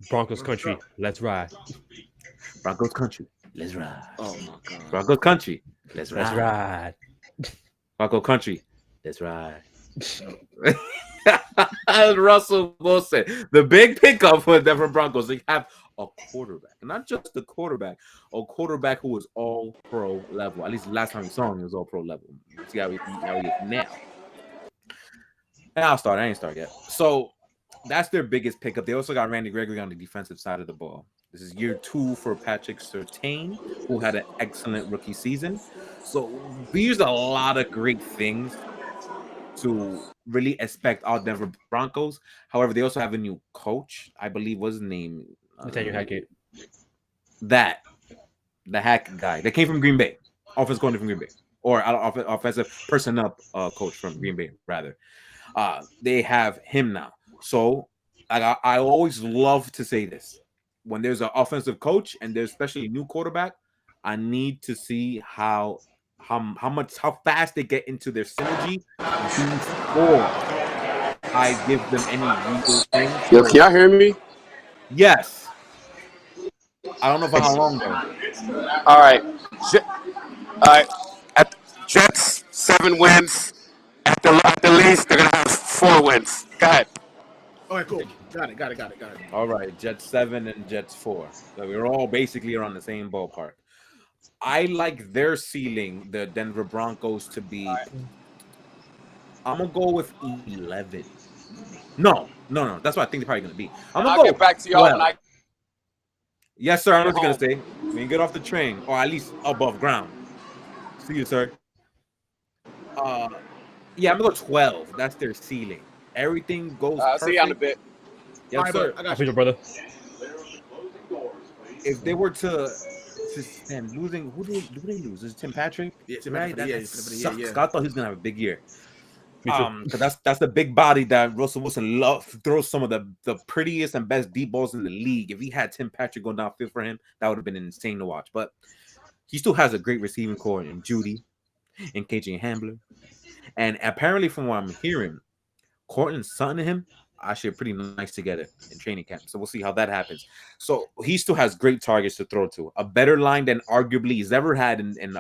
Broncos country, let's ride. Broncos country, let's ride. Oh my god. Broncos country, let's ride. Let's ride. Broncos country, let's ride. As Russell Wilson, the big pickup for the Denver Broncos. They have a quarterback, not just a quarterback who was all pro level. At least the last time we saw him, he was all pro level. See how he is now. And I'll start. I ain't start yet. So that's their biggest pickup. They also got Randy Gregory on the defensive side of the ball. This is year 2 for Patrick Surtain, who had an excellent rookie season. So we used a lot of great things to really expect our Denver Broncos. However, they also have a new coach. I believe was his name. Nathaniel Hackett. The Hack guy. That came from Green Bay. Offensive coordinator from Green Bay. Or offensive personnel coach from Green Bay, rather. They have him now. So I always love to say this. When there's an offensive coach and there's especially a new quarterback, I need to see how fast they get into their synergy before I give them any legal things. Yo, can y'all hear me? Yes. I don't know for how long though. All right. At Jets 7 wins. At the least, they're gonna have 4 wins. Go ahead. All right, cool. Got it. All right, Jets 7 and Jets 4. So we're all basically around the same ballpark. I like their ceiling, the Denver Broncos, to be. I'm gonna go with 11. No. That's what I think they're probably gonna be. I'll get back to y'all when I. Yes, sir. I know what you're gonna say. When you get off the train, or at least above ground. See you, sir. Yeah, I'm gonna go 12. That's their ceiling. Everything goes. I'll see you in a bit. Yes, right, sir. I got you, brother. If they were to stand losing, who do they lose? Is it Tim Patrick? Yeah, Tim Right? Patrick, That yeah, sucks. yeah. I thought he was gonna have a big year. Me too. Because that's the big body that Russell Wilson throws some of the prettiest and best deep balls in the league. If he had Tim Patrick go downfield for him, that would have been insane to watch. But he still has a great receiving core in Judy and KJ Hamler. And apparently, from what I'm hearing, Courtland Sutton and him actually are pretty nice together in training camp. So we'll see how that happens. So he still has great targets to throw to. A better line than arguably he's ever had in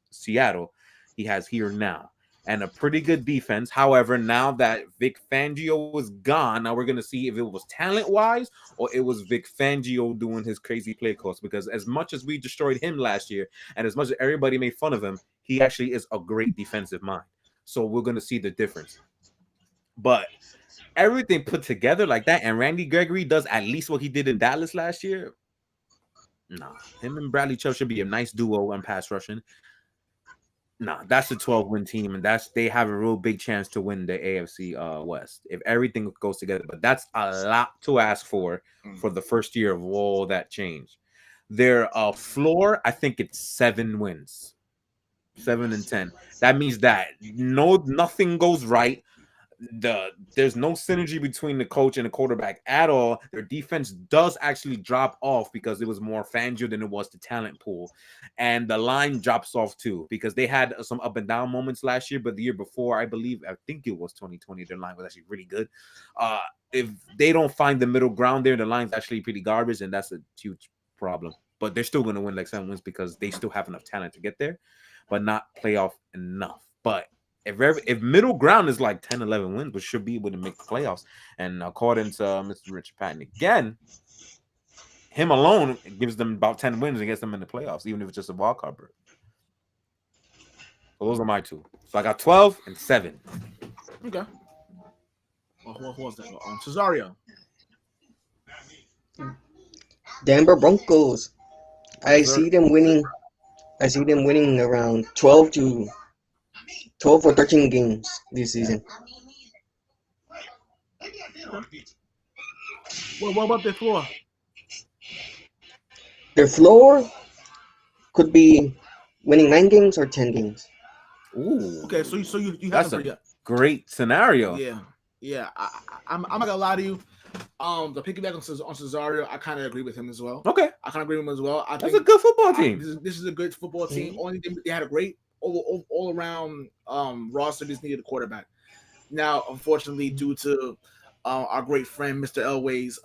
Seattle. He has here now. And a pretty good defense. However, now that Vic Fangio was gone, now we're going to see if it was talent-wise or it was Vic Fangio doing his crazy play calls. Because as much as we destroyed him last year and as much as everybody made fun of him, he actually is a great defensive mind. So we're going to see the difference. But everything put together like that, and Randy Gregory does at least what he did in Dallas last year. Nah, him and Bradley Chubb should be a nice duo on pass rushing. Nah, that's a 12-win team, and they have a real big chance to win the AFC West if everything goes together. But that's a lot to ask for the first year of all that change. Their floor, I think it's 7 wins, 7 and 10. That means that nothing goes right. There's no synergy between the coach and the quarterback at all. Their defense does actually drop off because it was more Fangio than it was the talent pool, and the line drops off too because they had some up and down moments last year. But the year before, I think it was 2020, their line was actually really good. If they don't find the middle ground there, the line's actually pretty garbage, and that's a huge problem. But they're still going to win like 7 wins because they still have enough talent to get there, but not playoff enough. But if middle ground is like 10, 11 wins, which should be able to make the playoffs. And according to Mr. Richard Patton again, him alone gives them about 10 wins and gets them in the playoffs, even if it's just a wild card berth. So those are my 2. So I got 12 and 7. Okay. Well, who was that? Cesario. Denver Broncos. I see them winning I see them winning around 12 or 13 games this season. Well, what about their floor? Their floor could be winning 9 games or 10 games. Ooh. Okay, so you have That's them a pretty up. great scenario. Yeah. I'm not gonna lie to you. The piggyback on Cesario, I kind of agree with him as well. Okay. I kind of agree with him as well. I That's think a good football team. This is a good football team. Only thing, they had a great all around roster. Just needed a quarterback. Now, unfortunately, due to our great friend Mr. Elway's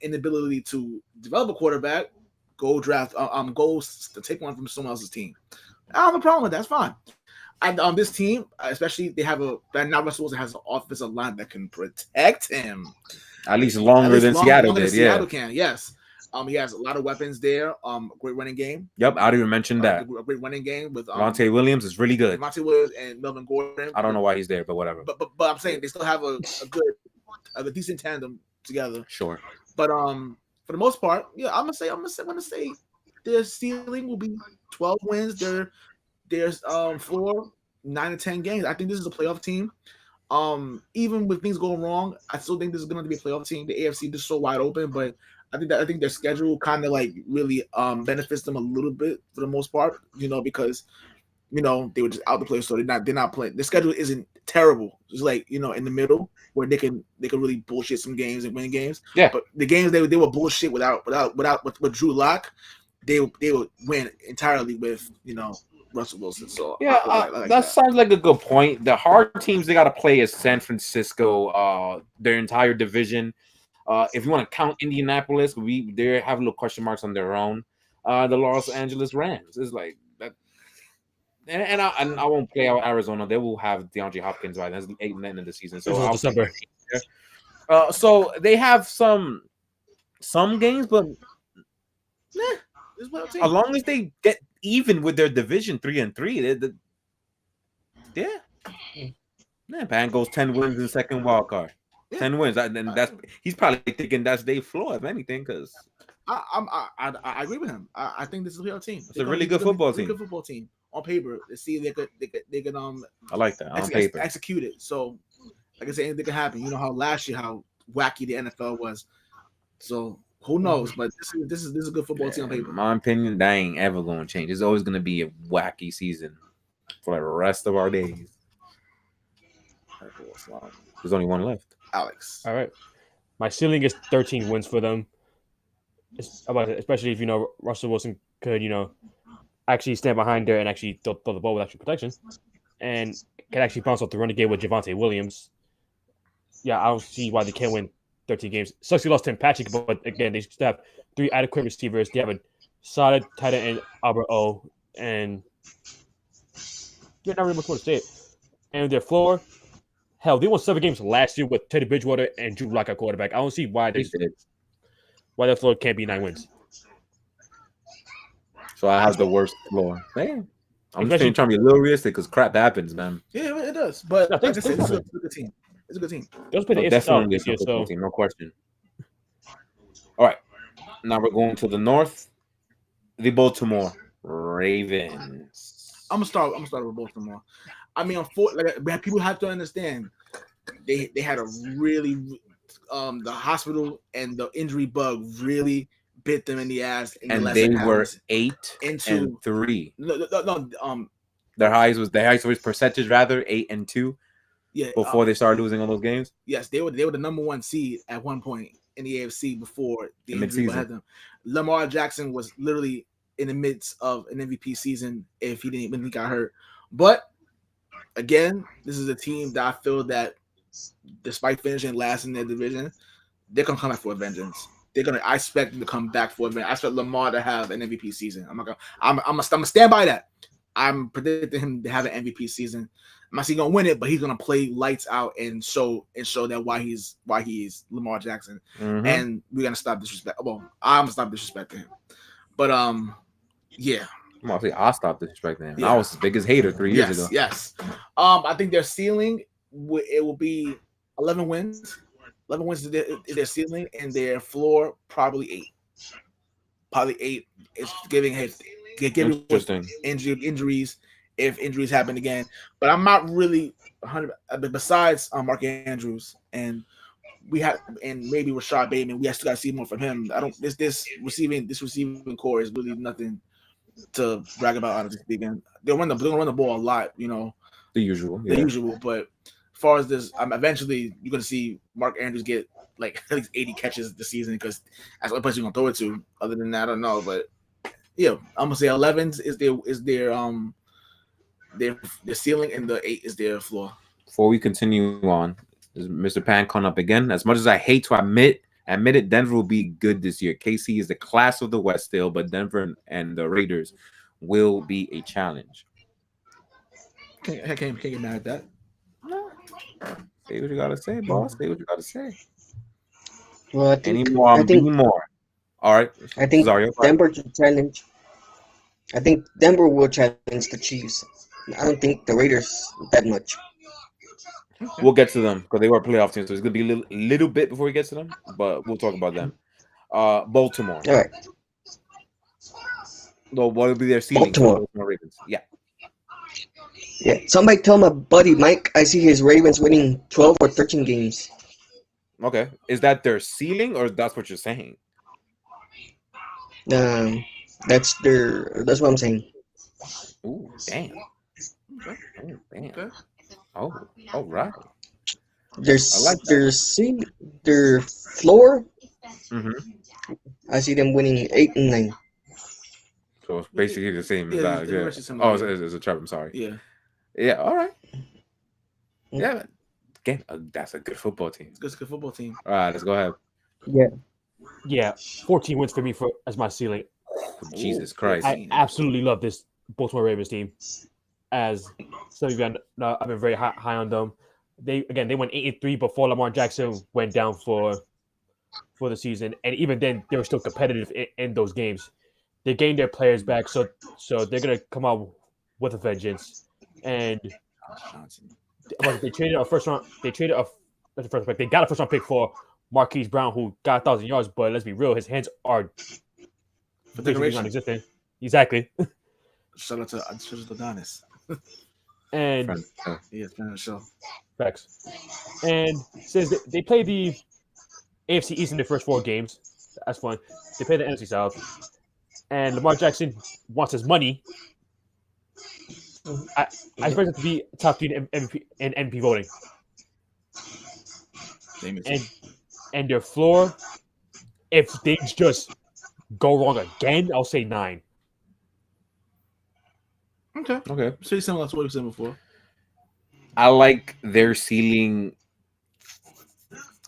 inability to develop a quarterback, go draft goes to take one from someone else's team. I don't have a problem with that. That's fine. And this team, especially, they have now Russell Wilson has an offensive line that can protect him At least longer than Seattle did. Seattle can. Yes. He has a lot of weapons there. Great running game. Yep, I didn't even mention that. A great running game with Monte Williams is really good. Monte Williams and Melvin Gordon. I don't know why he's there, but whatever. But I'm saying they still have a decent tandem together. Sure. But for the most part, yeah, I'm gonna say their ceiling will be 12 wins. There's floor 9 to 10 games. I think this is a playoff team. Even with things going wrong, I still think this is going to be a playoff team. The AFC is so wide open, but I think their schedule kind of like really benefits them a little bit for the most part. Because they were just out the play, so they're not playing. The schedule isn't terrible. It's like in the middle where they can really bullshit some games and win games. Yeah. But the games they were bullshit with Drew Lock, they would win entirely with Russell Wilson. So yeah, that sounds like a good point. The hard teams they got to play is San Francisco, their entire division. If you want to count Indianapolis, they have little question marks on their own. The Los Angeles Rams is like that, and I won't play out Arizona. They will have DeAndre Hopkins by the end of the season. So December. So they have some games, but as long as they get even with their division 3-3, Bengals 10 wins in second wild card. 10 wins. And he's probably thinking that's their floor, if anything, because I agree with him. I think this is a real team. It's a really good football team. Good football team on paper. To see they could I like that on paper execute it. So like I said, anything could happen. You know how last year how wacky the NFL was. So who knows? But this is a good football team on paper. In my opinion, that ain't ever going to change. It's always going to be a wacky season for the rest of our days. There's only one left. Alex. All right. My ceiling is 13 wins for them. Especially if Russell Wilson could actually stand behind there and actually throw the ball with actual protection, and can actually bounce off the running game with Javonte Williams. Yeah, I don't see why they can't win 13 games. Sucks they lost Tim Patrick, but again, they still have 3 adequate receivers. They have a solid tight end, Albert O, and not really much more to say it. And their floor, hell, they won 7 games last year with Teddy Bridgewater and Drew Lock at quarterback. I don't see why their floor can't be 9 wins. So I have the worst floor. Man, I'm just trying to be a little realistic because crap happens, man. Yeah, it does. But like I said, it's a good team. It's a good team. They'll play the definitely this year, so team, no question. All right, now we're going to the north. The Baltimore Ravens. I'm gonna start with Baltimore. I mean, people have to understand they had a really the hospital and the injury bug really bit them in the ass. And they were 8-3. No. Their highest was percentage rather 8-2. Yeah. Before they started losing all those games. Yes, they were the number 1 seed at one point in the AFC before the injury had them. Lamar Jackson was literally in the midst of an MVP season when he got hurt. But again, this is a team that I feel that despite finishing last in their division, they're gonna come back for a vengeance. I expect them to come back for a vengeance. I expect Lamar to have an MVP season. I'm gonna stand by that. I'm predicting him to have an MVP season. I'm not saying he's gonna win it, but he's gonna play lights out and show that why he's Lamar Jackson. Mm-hmm. And we're gonna stop disrespect. Well, I'm gonna stop disrespecting him. But yeah. I'll stop disrespecting him. Yeah. I was his biggest hater 3 years ago. Yes. I think their ceiling it will be 11 wins. 11 wins is their ceiling, and their floor probably 8. Probably 8. It's giving given Interesting. injuries, if injuries happen again. But I'm not really 100. Besides Mark Andrews and maybe Rashad Bateman, we still got to see more from him. I don't. This receiving core is really nothing to brag about. Honestly speaking, they're gonna run the ball a lot. The usual. The usual. But as far as this, eventually you're gonna see Mark Andrews get like at least 80 catches this season because that's the only place you're gonna throw it to. Other than that, I don't know. But yeah, I'm gonna say 11s is their ceiling and the 8 is their floor. Before we continue on, is Mr. Pan coming up again? As much as I hate to admit it, Denver will be good this year. KC is the class of the West still, but Denver and the Raiders will be a challenge. I can't get mad at that. Say what you gotta say, boss. Say what you gotta say. Well, I think, Any more? More. All right. I think Zario, Denver should challenge. I think Denver will challenge the Chiefs. I don't think the Raiders that much. We'll get to them because they were a playoff team, so it's gonna be a little bit before we get to them, but we'll talk about them. Baltimore. All right. No, what will be their ceiling? Baltimore Ravens. Yeah. Yeah. Somebody tell my buddy Mike I see his Ravens winning 12 or 13 games. Okay. Is that their ceiling or that's what you're saying? That's what I'm saying. Ooh, damn. Oh, damn. Okay. Oh, all right. Their floor. Mm-hmm. I see them winning 8 and 9. So it's basically the same as that. they're Yeah. actually similar. Oh, it's a trap. I'm sorry. Yeah. Yeah. All right. Yeah. Again, that's a good football team. It's a good football team. All right, let's go ahead. Yeah, 14 wins for me as my ceiling. Jesus Christ. I absolutely love this Baltimore Ravens team. As some of you know, I've been very high on them. They went 8-3 before Lamar Jackson went down for the season, and even then they were still competitive in those games. They gained their players back, so they're gonna come out with a vengeance. And they traded a first round. They traded that's the first pick. They got a first round pick for Marquise Brown, who got 1,000 yards, but let's be real, his hands are basically non-existent. Exactly. Shout out to Adonis. And yeah, friend of the show. Facts. And since they play the AFC East in the first 4 games, that's fun. They play the NFC South, and Lamar Jackson wants his money. I expect it to be top 3 in MVP voting. And their floor, if they just go wrong again, I'll say 9. Okay. Pretty similar to what we said before. I like their ceiling.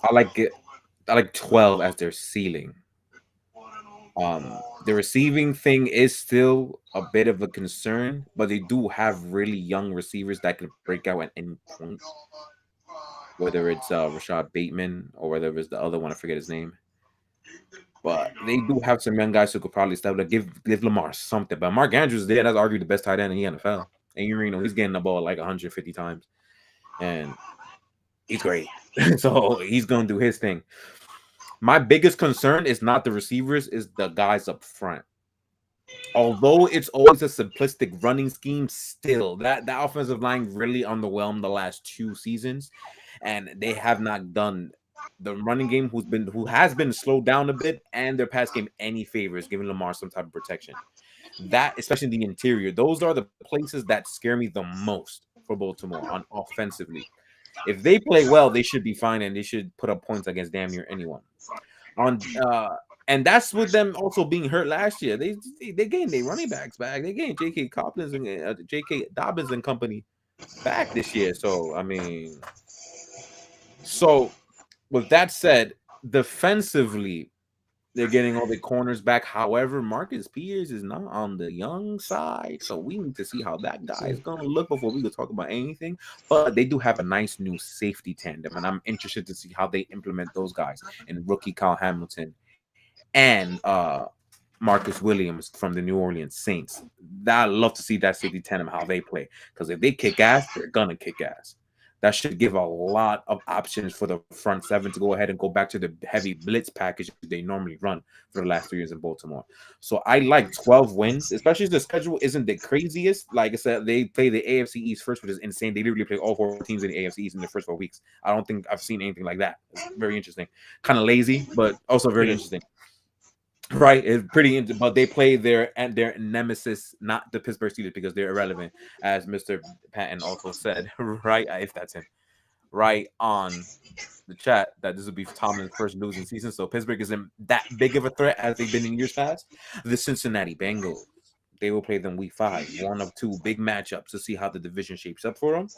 I like 12 as their ceiling. The receiving thing is still a bit of a concern, but they do have really young receivers that can break out at any point. Whether it's Rashad Bateman or whether it's the other one, I forget his name. But they do have some young guys who could probably step up, give Lamar something. But Mark Andrews there, that's arguably the best tight end in the NFL. And he's getting the ball like 150 times. And he's great. So he's going to do his thing. My biggest concern is not the receivers, is the guys up front. Although it's always a simplistic running scheme, still, that offensive line really underwhelmed the last 2 seasons. And they have not done the running game who has been slowed down a bit, and their pass game any favors, giving Lamar some type of protection. That, especially in the interior, those are the places that scare me the most for Baltimore on offensively. If they play well, they should be fine, and they should put up points against damn near anyone. And that's with them also being hurt last year. They gained their running backs back. They gained J.K. Dobbins and company back this year. So I mean, with that said, defensively, they're getting all the corners back. However, Marcus Peters is not on the young side, so we need to see how that guy is going to look before we can talk about anything. But they do have a nice new safety tandem, and I'm interested to see how they implement those guys and rookie Kyle Hamilton and Marcus Williams from the New Orleans Saints. I'd love to see that safety tandem, how they play, because if they kick ass, they're gonna kick ass. That should give a lot of options for the front seven to go ahead and go back to the heavy blitz package they normally run for the last 3 years in Baltimore. So I like 12 wins, especially if the schedule isn't the craziest. Like I said, they play the AFC East first, which is insane. They literally play all 4 teams in the AFC East in the first 4 weeks. I don't think I've seen anything like that. It's very interesting. Kind of lazy, but also very interesting. Right, it's pretty interesting, but they play their nemesis, not the Pittsburgh Steelers, because they're irrelevant, as Mr. Patton also said. Right, if that's him, right on the chat that this will be Tomlin's first losing season, so Pittsburgh isn't that big of a threat as they've been in years past. The Cincinnati Bengals, they will play them week 5, one of 2 big matchups to see how the division shapes up for them.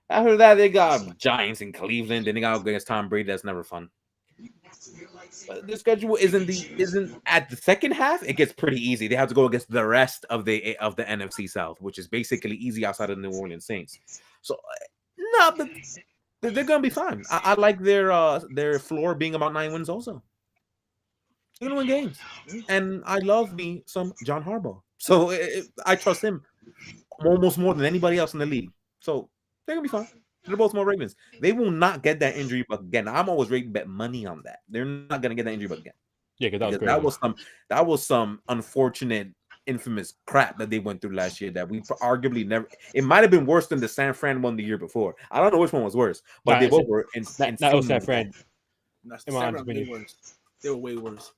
After that, they got Giants in Cleveland, then they got against Tom Brady. That's never fun. But the schedule isn't at the second half. It gets pretty easy. They have to go against the rest of the NFC South, which is basically easy outside of the New Orleans Saints. So no, but they're gonna be fine. I like their floor being about 9 wins. Also, they're gonna win games, and I love me some John Harbaugh. So I trust him almost more than anybody else in the league. So they're gonna be fine. They're Baltimore Ravens. They will not get that injury bug again. I'm always ready to bet money on that. They're not gonna get that injury bug again. Yeah, because that was some unfortunate, infamous crap that they went through last year that we arguably never. It might have been worse than the San Fran one the year before. I don't know which one was worse, but they both were. That was San Fran. They were way worse.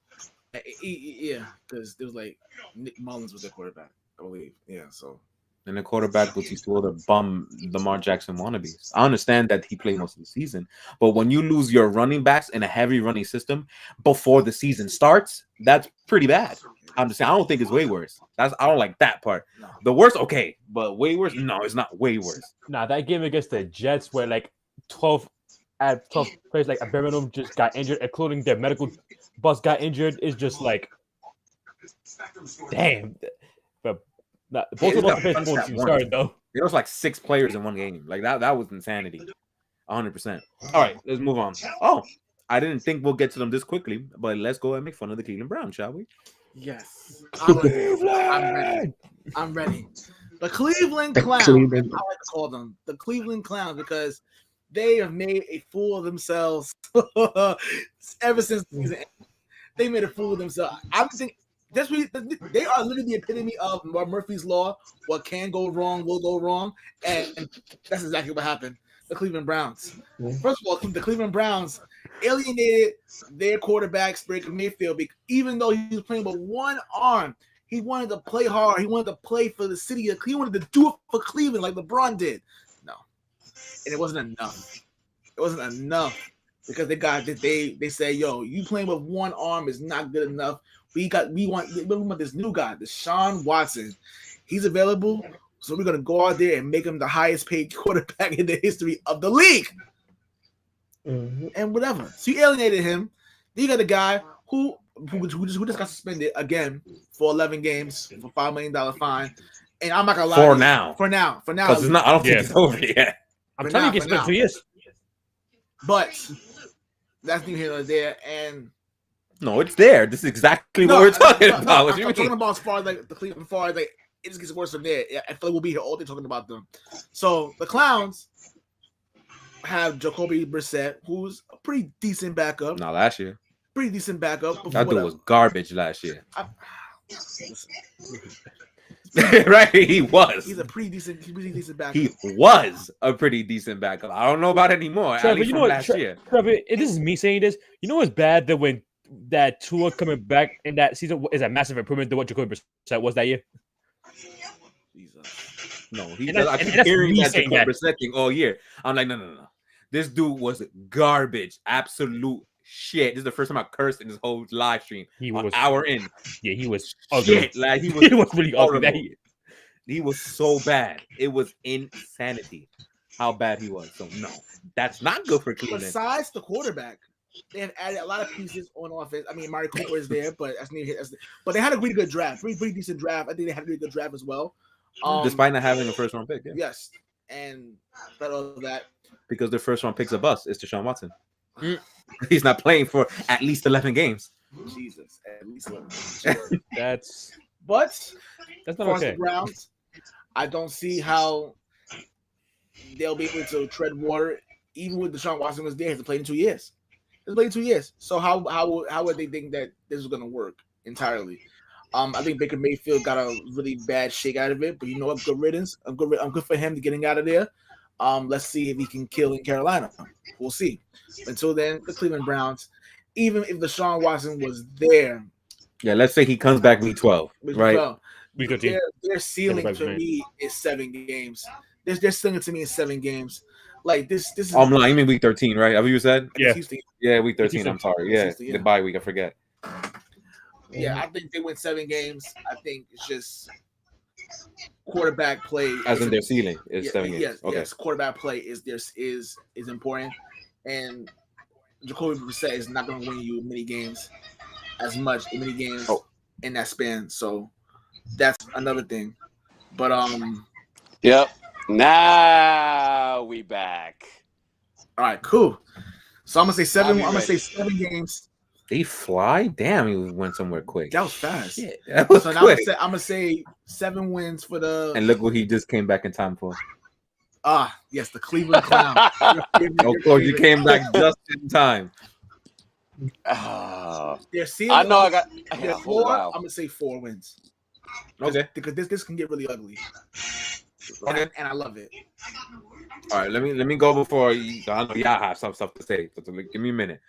Yeah, because there was like Nick Mullins was their quarterback, I believe. Yeah, so. And the quarterback was two other bum Lamar Jackson wannabes. I understand that he played most of the season, but when you lose your running backs in a heavy running system before the season starts, that's pretty bad. I'm just saying, I don't think it's way worse. I don't like that part. No. The worst, okay, but way worse? No, it's not way worse. Nah, that game against the Jets where like 12 players like a bare minimum just got injured, including their medical bus got injured, is just like, damn. But both of us started though. There was like 6 players in one game. Like that was insanity. 100%. All right, let's move on. Oh, I didn't think we'll get to them this quickly, but let's go and make fun of the Cleveland Browns, shall we? Yes. I'm ready. The Cleveland Clowns. I like to call them the Cleveland Clowns because they have made a fool of themselves ever since the season. They made a fool of themselves. I'm thinking they are literally the epitome of Murphy's Law. What can go wrong will go wrong, and that's exactly what happened. The Cleveland Browns. First of all, the Cleveland Browns alienated their quarterback, Baker Mayfield, even though he was playing with one arm. He wanted to play hard. He wanted to play for the city. He wanted to do it for Cleveland like LeBron did. No, and it wasn't enough. It wasn't enough because they say, yo, you playing with one arm is not good enough. We want this new guy, Deshaun Watson. He's available, so we're gonna go out there and make him the highest paid quarterback in the history of the league. Mm-hmm. And whatever. So you alienated him. Then you got a guy who just got suspended again for 11 games for $5 million fine. And I'm not gonna lie. For now. Because it's not. I don't think it's over yet. I'm telling you, it's been 2 years. But that's neither here nor there. And no, it's there. This is exactly what we're talking about. I'm talking about as far as like the Cleveland, it just gets worse from there. I feel like we'll be here all day talking about them. So the Clowns have Jacoby Brissett, who's a pretty decent backup. Not last year. Pretty decent backup. That dude was garbage last year. Right? He was. He's a pretty decent backup. He was a pretty decent backup. I don't know about it anymore. Trevor, at least from last year. Trevor, this is me saying this. You know what's bad that when that Tua coming back in that season is a massive improvement than what Jacoby Brissett was that year? Jesus. No, I keep hearing that Jacoby Brissett thing all year. I'm like, no. This dude was garbage. Absolute shit. This is the first time I cursed in this whole live stream. He was an hour in. Yeah, he was ugly. Like, he was really ugly. He was so bad. It was insanity how bad he was. So no, that's not good for Cleveland. Besides the quarterback, they have added a lot of pieces on offense. I mean, Mari Cooper is there, but but they had a really good draft, pretty decent draft. I think they had a really good draft as well. Despite not having a first round pick. Yeah. Yes, and all of that. Because their first round pick's a bust. It's Deshaun Watson. He's not playing for at least 11 games. Jesus, at least 11. That's not okay. The Browns, I don't see how they'll be able to tread water. Even with Deshaun Watson was there, he hasn't played in 2 years. He's played 2 years. So how would they think that this is going to work entirely? I think Baker Mayfield got a really bad shake out of it, but you know what? Good riddance. I'm good for him to getting out of there. Let's see if he can kill in Carolina. We'll see. Until then, the Cleveland Browns, even if Deshaun Watson was there. Yeah, let's say he comes back week 12, right? Their ceiling for me is 7 games. Their ceiling to me is 7 games. Like this is. I'm lying. You mean week 13, right? Have you said? Yeah, week 13. I'm sorry. Yeah, the bye week. I forget. Yeah, I think they win 7 games. I think it's just quarterback play. As in their ceiling is 7 games. Yes, quarterback play is important, and Jacoby Brissett is not going to win you many games in that span. So that's another thing. But Yep. Now we back. All right, cool. So I'm gonna say 7. I'm gonna say 7 games. They fly. Damn, he went somewhere quick. That was fast. Yeah, that was quick. I'm gonna say 7 wins for the. And look what he just came back in time for. Yes, the Cleveland Clown. Of course, you came back just in time. Their ceiling, I know. I got. Their floor. I'm gonna say 4 wins. Okay. Because this can get really ugly. Okay. And I love it. All right, let me go before you. I know y'all have some stuff to say. So give me a minute.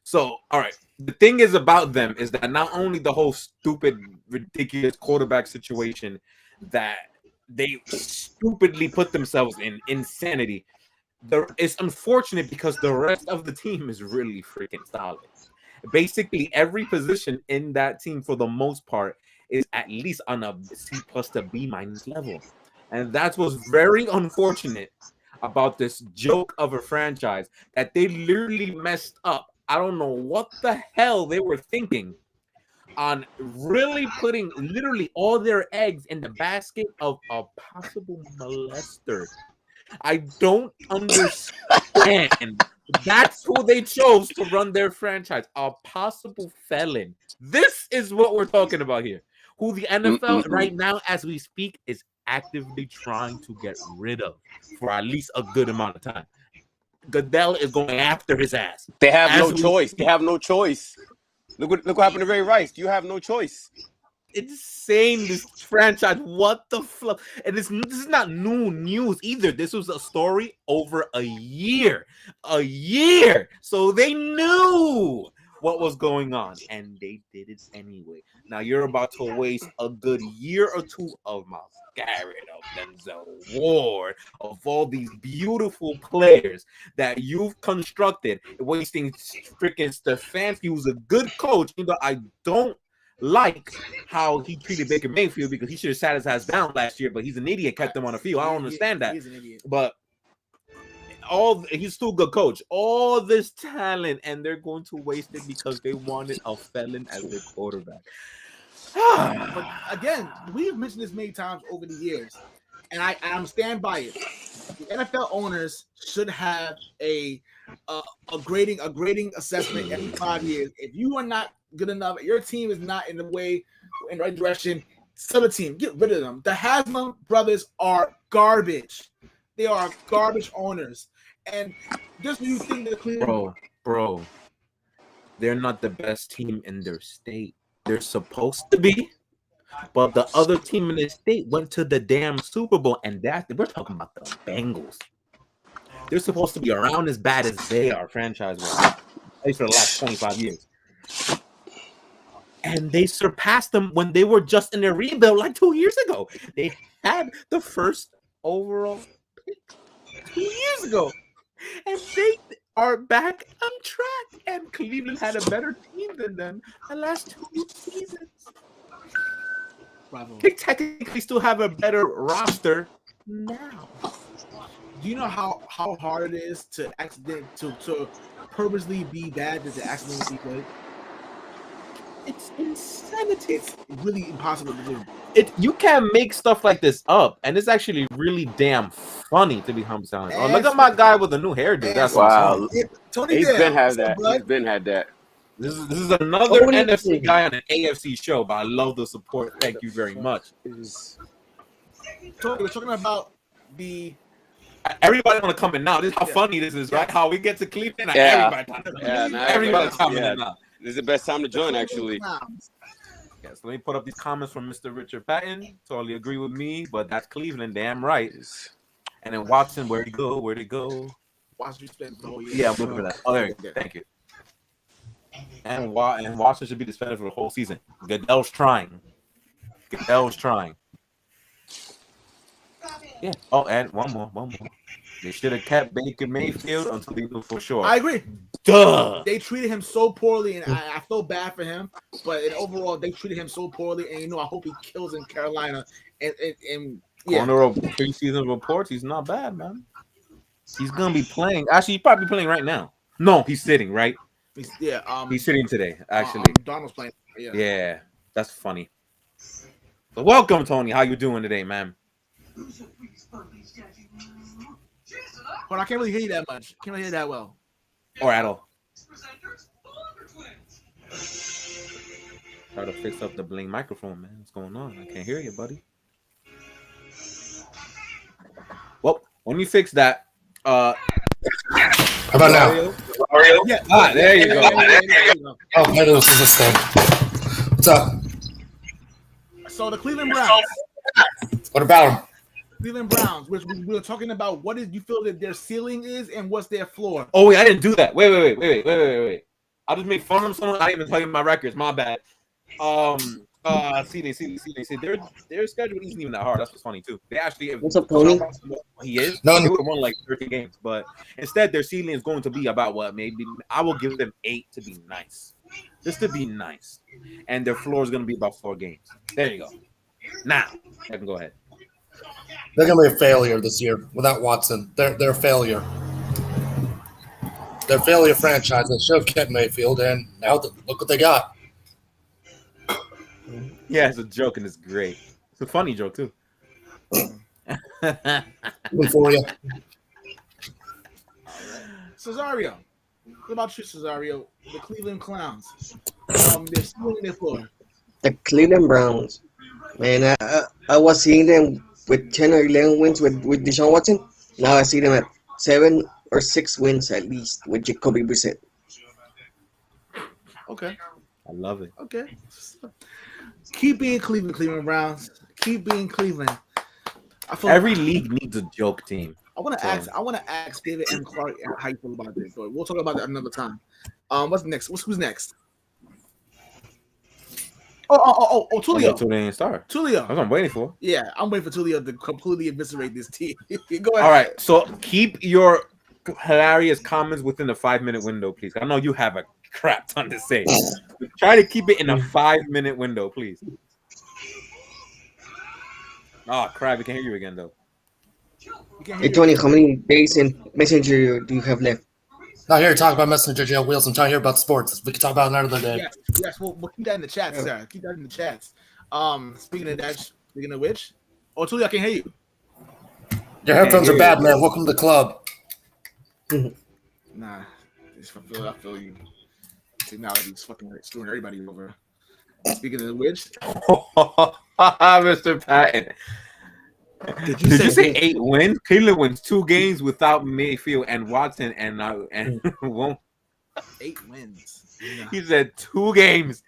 So, all right. The thing is about them is that not only the whole stupid, ridiculous quarterback situation that they stupidly put themselves in, insanity. It's unfortunate because the rest of the team is really freaking solid. Basically, every position in that team, for the most part, is at least on a C+ to B- level. And that's what's very unfortunate about this joke of a franchise that they literally messed up. I don't know what the hell they were thinking on really putting literally all their eggs in the basket of a possible molester. I don't understand. That's who they chose to run their franchise, a possible felon. This is what we're talking about here. Who the NFL right now, as we speak, is actively trying to get rid of for at least a good amount of time. Goodell is going after his ass. They have no choice. They have no choice. Look what happened to Ray Rice. You have no choice. Insane, this franchise. What the fuck? And this is not new news either. This was a story over a year. So they knew what was going on, and they did it anyway. Now you're about to waste a good year or 2 of Myles Garrett, of Denzel Ward, of all these beautiful players that you've constructed, wasting freaking Stefanski, who's a good coach. You know, I don't like how he treated Baker Mayfield because he should have sat his ass down last year, but he's an idiot, kept him on the field. I don't understand that. He's an idiot. But he's still a good coach. All this talent, and they're going to waste it because they wanted a felon as their quarterback. But again, we've mentioned this many times over the years, and I'm stand by it. The NFL owners should have a grading assessment every 5 years. If you are not good enough, your team is not in the right direction, sell the team, get rid of them. The Haslam brothers are garbage. They are garbage owners. And just when you think that Cleveland, bro, they're not the best team in their state. They're supposed to be, but the other team in the state went to the damn Super Bowl, and we're talking about the Bengals. They're supposed to be around as bad as they are, franchise-wise, at least for the last 25 years. And they surpassed them when they were just in their rebuild like 2 years ago. They had the first overall pick 2 years ago, and they are back on track. And Cleveland had a better team than them the last 2 seasons. Bravo. They technically still have a better roster now. Do you know how hard it is to purposely be bad than to accidentally be good? It's insanity. It's really impossible to do. You can't make stuff like this up, and it's actually really damn funny to be honest. Oh, look at my guy with the new hairdo. That's wow. Tony, He's been had that. He's been had that. This is another NFC guy on an AFC show, but I love the support. Thank you very much. Tony, we're talking about the Everybody want to come in now. This is how Yeah. funny this is, right? How we get to Cleveland. Yeah. Everybody's Everybody's coming yeah. in now. This is the best time to join, actually. Yes, let me put up these comments from Mr. Richard Patton. Totally agree with me, but that's Cleveland, damn right. And then Watson, where'd he go? Where'd he go? Watson spent the whole year. Yeah, I'm looking for that. Oh, there you go. Thank you. And Watson should be suspended for the whole season. Goodell's trying. Yeah. Oh, and one more. They should have kept Baker Mayfield until they knew for sure. I agree. Duh. They treated him so poorly, and I feel bad for him. But overall, they treated him so poorly, and I hope he kills in Carolina. And yeah, On the preseason reports, he's not bad, man. He's gonna be playing. Actually, he's probably playing right now. No, he's sitting, right? he's sitting today, actually. Donald's playing. Yeah. Yeah, that's funny. So welcome, Tony. How you doing today, man? But I can't really hear you that much. Can't really hear that well. Or at all. Try to fix up the bling microphone, man. What's going on? I can't hear you, buddy. Well, when you fix that, how about now? Yeah. There you go. Oh, maybe this is this thing. What's up? So the Cleveland Browns. What about them? Cleveland Browns, which we were talking about. What did you feel that their ceiling is, and what's their floor? Oh wait, I didn't do that. Wait. I just made fun of someone. I didn't even tell you my records. My bad. See, their schedule isn't even that hard. That's what's funny too. They actually, What's up, Tony? He is. No. They would have won like 13 games, but instead their ceiling is going to be about what? Maybe I will give them 8 to be nice, just to be nice, and their floor is going to be about 4 games. There you go. Now I can go ahead. They're gonna be a failure this year without Watson. They're a failure. They're a failure franchise. They should have kept Mayfield, and now look what they got. Yeah, it's a joke and it's great. It's a funny joke too. Good for you. Cesario. What about you, Cesario? The Cleveland Clowns. They're still in their floor. The Cleveland Browns. Man, I was seeing them with 10 or 11 wins with Deshaun Watson. Now I see them at 7 or 6 wins at least with Jacoby Brissett. Okay. I love it. Okay. Keep being Cleveland Browns. Keep being Cleveland. I feel Every league needs a joke team. I want to ask David M. Clark how you feel about this. So we'll talk about that another time. What's next? Who's next? Oh, Tulio. Tulio Star. Tulio. That's what I'm waiting for. Yeah, I'm waiting for Tulio to completely eviscerate this team. Go ahead. All right, so keep your hilarious comments within the 5-minute window, please. I know you have a crap ton to say. Try to keep it in a 5-minute window, please. Oh, crap, we can't hear you again, though. Hey, Tony, how many days in Messenger do you have left? Not here to talk about Messenger Jail Wheels. I'm trying to hear about sports. We can talk about it another day. Yes, we'll keep that in the chat, sir. Keep that in the chats. Speaking of which, Tulio, I can hear you. Your headphones are bad, man. Welcome to the club. Nah, I feel you. Technology's fucking screwing everybody over. Speaking of which, Mr. Patton. Did you say 8 wins? Cleveland wins 2 games without Mayfield and Watson, and won't 8 wins. Yeah. He said 2 games.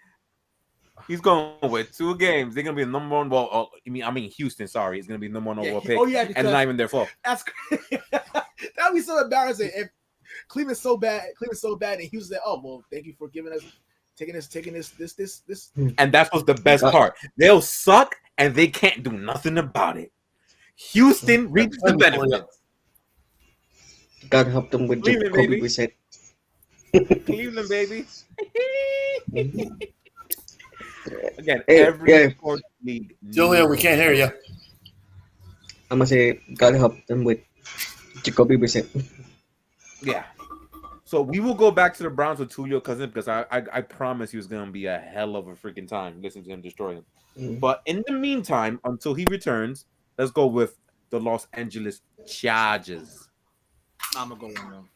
He's going with 2 games. They're gonna be the number one. Well, I mean Houston. Sorry, it's gonna be the number 1 overall pick. Oh yeah, and it's not even their fault. That's that'd be so embarrassing if Cleveland's so bad, and Houston said, "Oh well, thank you for giving us, taking this." And that's what's the best part. They'll suck, and they can't do nothing about it. Houston reaps the benefits. God help them with Cleveland, Jacoby baby. Brissett. Cleveland, baby. Again, Hey, every sports league. Julia, we can't hear you. I'm going to say God help them with Jacoby Brissett. Yeah. So we will go back to the Browns with Tulio Cousin because I promise he was going to be a hell of a freaking time listening to him destroy him. But in the meantime, until he returns, let's go with the Los Angeles Chargers. I'm gonna go with them.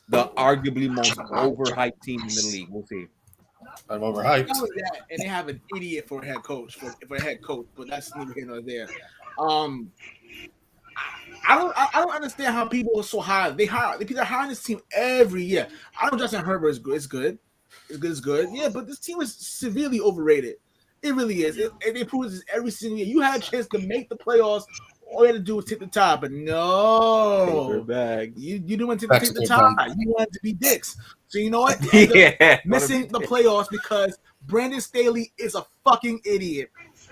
The arguably most overhyped team in the league. We'll see. I'm overhyped. Not only that, and they have an idiot for a head coach, but that's neither here nor there. I don't understand how people are so high. People are high on this team every year. I know Justin Herbert is good. It's good. It's good. Yeah, but this team is severely overrated. It really is. It improves this every single year. You had a chance to make the playoffs. All you had to do was take the tie, but no. You didn't want to take the tie. You wanted to be dicks. So you know what? Missing the playoffs because Brandon Staley is a fucking idiot.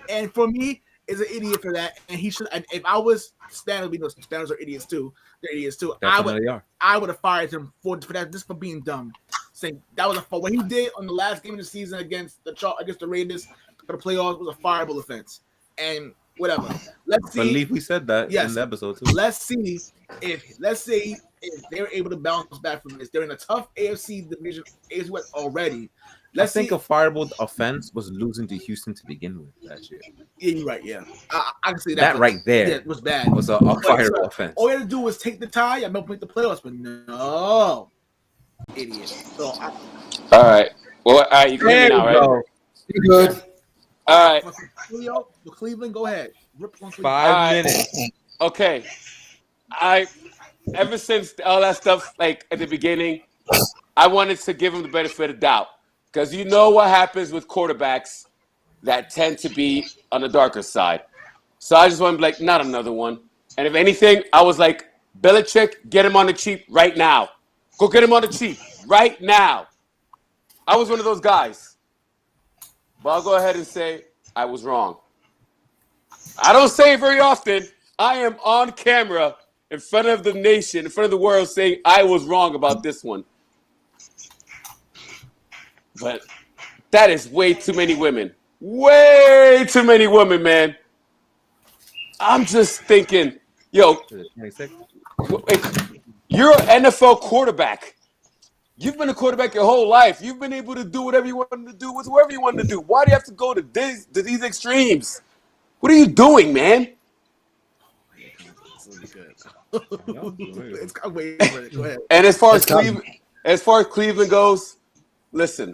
And for me, is an idiot for that. And he should. If I was Stanley, we know Spaniards are idiots too. They're idiots too. I would have fired him for that just for being dumb. Saying that was what he did on the last game of the season against the Raiders for the playoffs was a fireable offense. And whatever. Let's see. I believe we said that in the episode too. Let's see if they're able to bounce back from this. They're in a tough AFC division, AFC West already. I think a fireable offense was losing to Houston to begin with last year. Yeah, you're right. Yeah, I can see that right there. Yeah, it was bad. Was a fireable offense. All you had to do was take the tie and make the playoffs, but no, idiot. So, all right. Well, all right. You can hear me now, right? You're good. All right. Cleveland, go ahead. 5 minutes. Okay. Ever since all that stuff, like at the beginning, I wanted to give him the benefit of doubt. Because you know what happens with quarterbacks that tend to be on the darker side. So I just want to be like, not another one. And if anything, I was like, Belichick, get him on the cheap right now. Go get him on the cheap right now. I was one of those guys. But I'll go ahead and say I was wrong. I don't say it very often. I am on camera in front of the nation, in front of the world, saying I was wrong about this one. But that is way too many women. Way too many women, man. I'm just thinking, yo, you're an NFL quarterback. You've been a quarterback your whole life. You've been able to do whatever you wanted to do with whoever you wanted to do. Why do you have to go to these extremes? What are you doing, man? Go ahead. And as far as Cleveland goes, listen.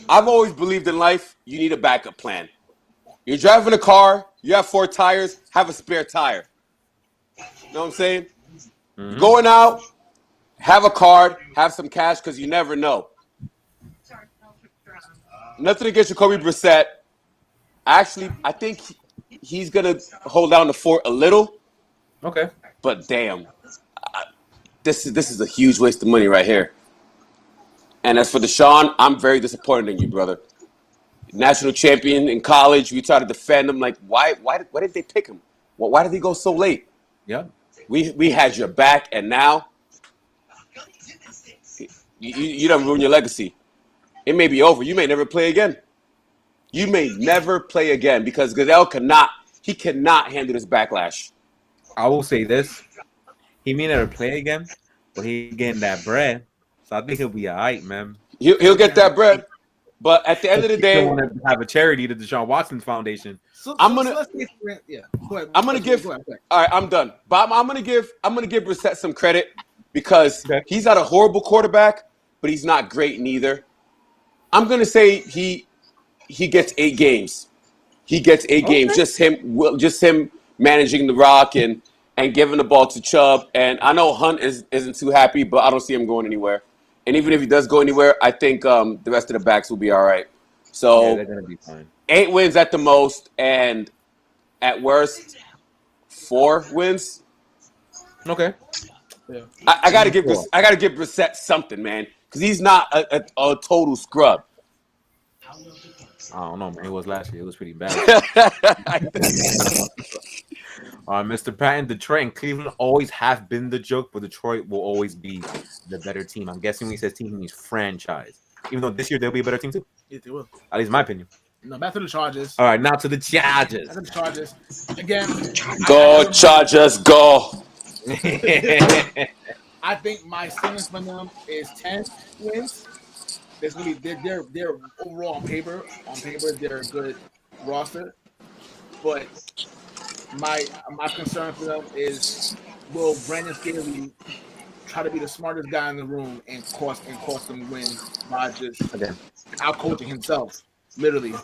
I've always believed in life, you need a backup plan. You're driving a car, you have 4 tires, have a spare tire. You know what I'm saying? Mm-hmm. Going out, have a card, have some cash because you never know. Nothing against Jacoby Brissett. Actually, I think he's going to hold down the fort a little. Okay. But damn, this is a huge waste of money right here. And as for Deshaun, I'm very disappointed in you, brother. National champion in college, we try to defend him. Like, why did they pick him? Well, why did he go so late? Yeah. We had your back, and now you done ruined your legacy. It may be over. You may never play again. You may never play again because Goodell cannot handle this backlash. I will say this. He may never play again, but he's getting that bread. So I think he'll be all right, man. He'll get that bread. But at the end of the day, want to have a charity to Deshaun Watson Foundation. I'm gonna give. All right, I'm done. But I'm gonna give Brissett some credit because he's not a horrible quarterback, but he's not great neither. I'm gonna say he gets 8 games. He gets 8 games. Just him managing the rock and giving the ball to Chubb. And I know Hunt isn't too happy, but I don't see him going anywhere. And even if he does go anywhere, I think the rest of the backs will be all right. So they're gonna be fine. 8 wins at the most, and at worst, 4 wins. Okay. Yeah. I gotta give Brissett something, man, because he's not a total scrub. I don't know, man. It was last year. It was pretty bad. Mr. Patton, Detroit and Cleveland always have been the joke, but Detroit will always be the better team. I'm guessing when he says team, he means franchise. Even though this year they'll be a better team too. Yeah, they will. At least my opinion. No, back to the Chargers. All right, now to the Chargers. Back to the Chargers. Again. Go Chargers, go. I think my ceilings for them is 10 wins. There's gonna be they're overall on paper they're a good roster, but my concern for them is will Brandon Staley try to be the smartest guy in the room and cost them wins by just out coaching himself, literally.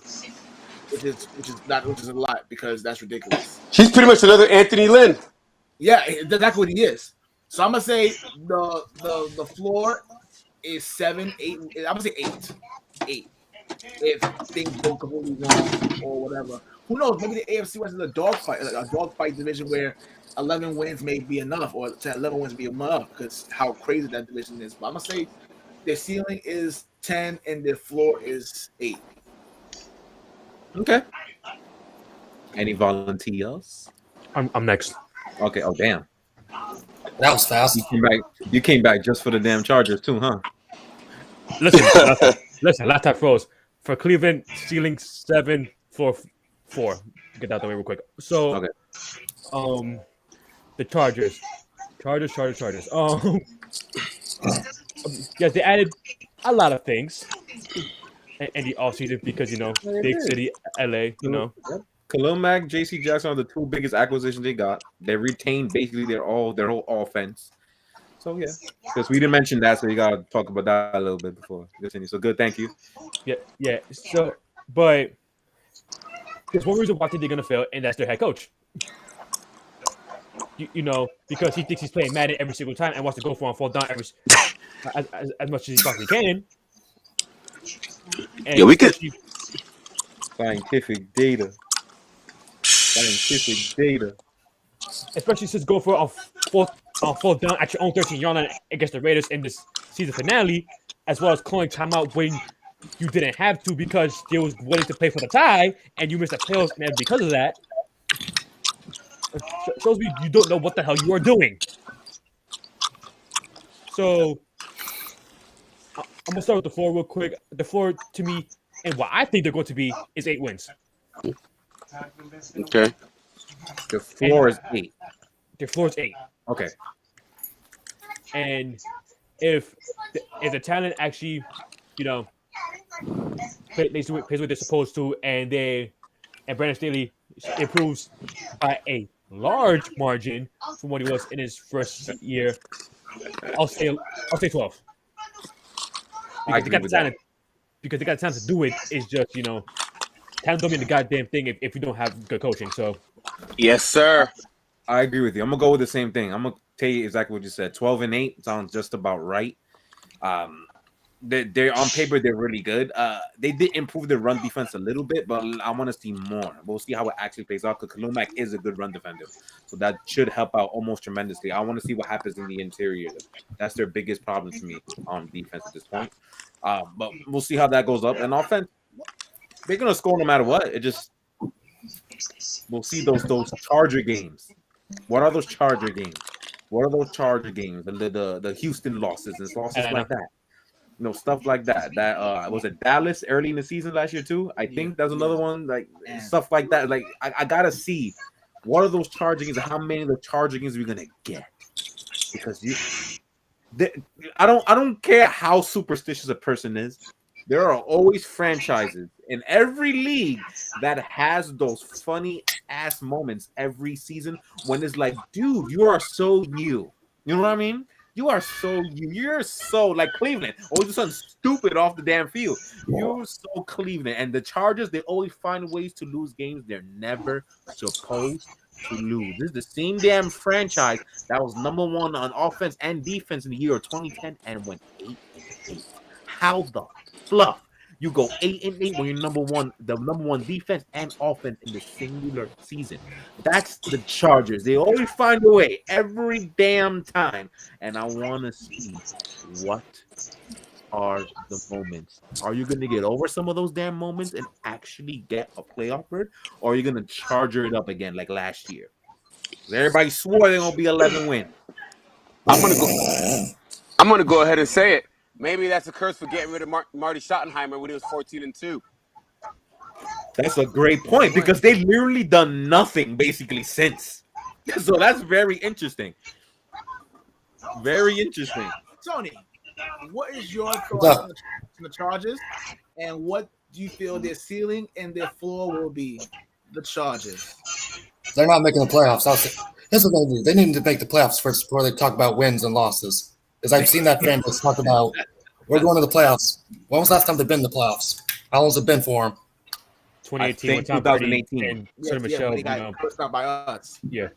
which is a lot because that's ridiculous. He's pretty much another Anthony Lynn. Yeah, that's what he is. So I'm gonna say the floor is 7, 8. I'm gonna say 8. If things go completely wrong or whatever, who knows? Maybe the AFC West is a dogfight division where 11 wins may be enough, or 11 wins be enough because how crazy that division is. But I'm gonna say their ceiling is 10 and their floor is 8. Okay. Any volunteers? I'm next. Okay. Oh damn. That was fast. You came back just for the damn Chargers too, huh? Listen. Last time froze for Cleveland. Ceiling 7, floor 4. Get that the way real quick. So, okay. The Chargers. Yes, they added a lot of things in the offseason because big city LA. Khalil Mack, J.C. Jackson are the two biggest acquisitions they got. They retained basically their whole offense. So yeah, because we didn't mention that, so you gotta talk about that a little bit before listening. So good, thank you. Yeah. So, but there's one reason why I think they're gonna fail, and that's their head coach. Because he thinks he's playing Madden every single time and wants to go for and fall down as much as he possibly can. And yeah, we could. Scientific data. Especially since go for a fall down at your own 13-yard line against the Raiders in this season finale, as well as calling timeout when you didn't have to because they was willing to play for the tie and you missed the playoffs, and because of that, it shows me you don't know what the hell you are doing. So I'm gonna start with the floor real quick. The floor to me, and what I think they're going to be, is 8 wins. Okay. The floor is 8. Their floor is 8. Okay. And if the talent actually, plays what they're supposed to, and Brandon Staley improves by a large margin from what he was in his first year, I'll say 12. Because they got the talent. Because they got the talent to do it. It's just talent don't mean the goddamn thing if you don't have good coaching. So, yes, sir. I agree with you. I'm gonna go with the same thing. I'm gonna tell you exactly what you said. 12 and 8 sounds just about right. They're on paper, they're really good. They did improve their run defense a little bit, but I want to see more. We'll see how it actually plays out because Khalil Mack is a good run defender, so that should help out almost tremendously. I want to see what happens in the interior. That's their biggest problem to me on defense at this point. But we'll see how that goes up. And offense, they're gonna score no matter what. We'll see those Charger games. What are those Charger games? The Houston losses and losses like that. Stuff like that. That was it Dallas early in the season last year too. I think that's another one. Like stuff like that. Like I gotta see what are those Charger games and how many of the Charger games are we gonna get? Because I don't care how superstitious a person is. There are always franchises in every league that has those funny ass moments every season when it's like, dude, you are so you. You know what I mean? You are so you. You're so like Cleveland. Always something stupid off the damn field. You're so Cleveland. And the Chargers, they always find ways to lose games they're never supposed to lose. This is the same damn franchise that was number 1 on offense and defense in the year of 2010 and went 8-8. How the fluff you go 8-8 when you're the number one defense and offense in the singular season? That's the Chargers. They always find a way every damn time, and I want to see what are the moments. Are you going to get over some of those damn moments and actually get a playoff berth, or are you going to Charger it up again like last year? Everybody swore they're going to be 11 win. I'm gonna go ahead and say it. Maybe that's a curse for getting rid of Marty Schottenheimer when he was 14-2. That's a great point because they've literally done nothing basically since. So that's very interesting. Very interesting. Tony, what is your thoughts on the Chargers, and what do you feel their ceiling and their floor will be? The Chargers. They're not making the playoffs. Here's what they do. They need to make the playoffs first before they talk about wins and losses. Because I've seen that fan base talk about we're going to the playoffs. When was the last time they've been in the playoffs? How long has it been for them? 2018 think when Tom Brady 2018. and Sonny when Michel. they got cursed out by us. Yeah.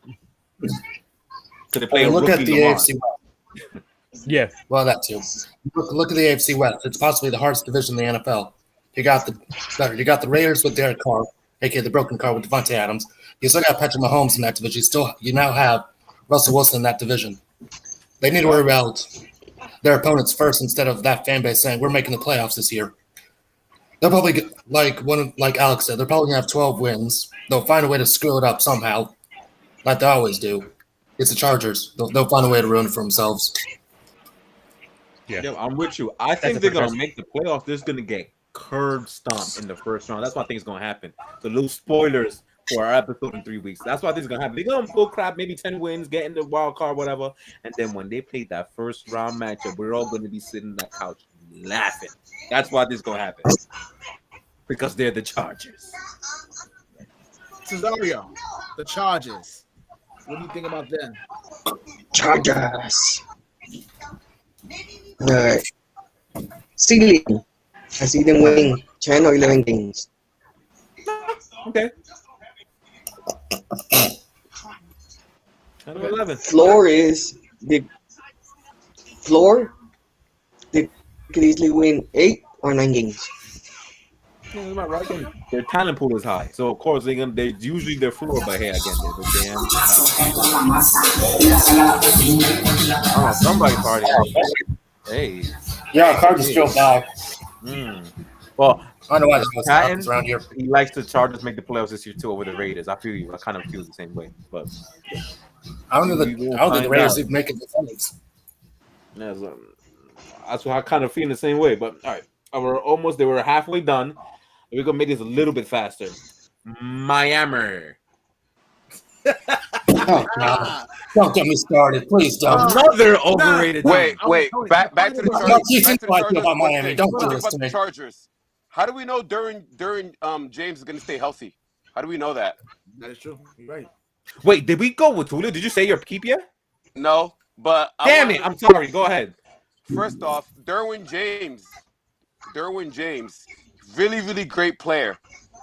So they play a Look at rookie the Lamar. AFC West. Yeah. Well, that too. Look at the AFC West. It's possibly the hardest division in the NFL. You got the Raiders with Derek Carr, aka the broken car with Devontae Adams. You still got Patrick Mahomes in that division. You now have Russell Wilson in that division. They need to worry about their opponents first instead of that fan base saying we're making the playoffs this year. They'll probably get, like Alex said, they're probably gonna have 12 wins. They'll find a way to screw it up somehow, like they always do. It's the Chargers. They'll find a way to ruin it for themselves. Yeah, I'm with you. I think they're gonna make the playoffs. They're just gonna get curb stomped in the first round. That's what I think is gonna happen. So little spoilers for our episode in 3 weeks. That's what I think is gonna happen. They're gonna full crap, maybe 10 wins, get in the wild card, whatever. And then when they play that first round matchup, we're all gonna be sitting on that couch laughing. That's why this is gonna happen. Because they're the Chargers. Cesario, the Chargers. What do you think about them? Chargers. All right. Ceiling. I see them winning 10 or 11 games. Okay. 10 or 11. Floor is the floor. They could easily win 8 or 9 games. Yeah, right. Their talent pool is high, so of course they're usually their floor. But hey, again, they're damn. Oh, somebody party. Hey. Yeah, Cards is still back. Well, I know why this happens around here. He likes the Chargers make the playoffs this year too over the Raiders. I feel you. I kind of feel the same way, but I don't think the Raiders even make it the finals. Yeah, that's what I kind of feel the same way. But all right, they were halfway done. We're gonna make this a little bit faster. Miami. Oh, God. Don't get me started, please don't. Another overrated. Wait. Back to the Chargers. You think I feel about Miami? Don't do this to me. Chargers. How do we know during James is going to stay healthy? How do we know that? That is true. You're right. Wait, did we go with Tula? Did you say your keep yet? No, but Damn it! I'm sorry. Go ahead. First off, Derwin James, really, really great player,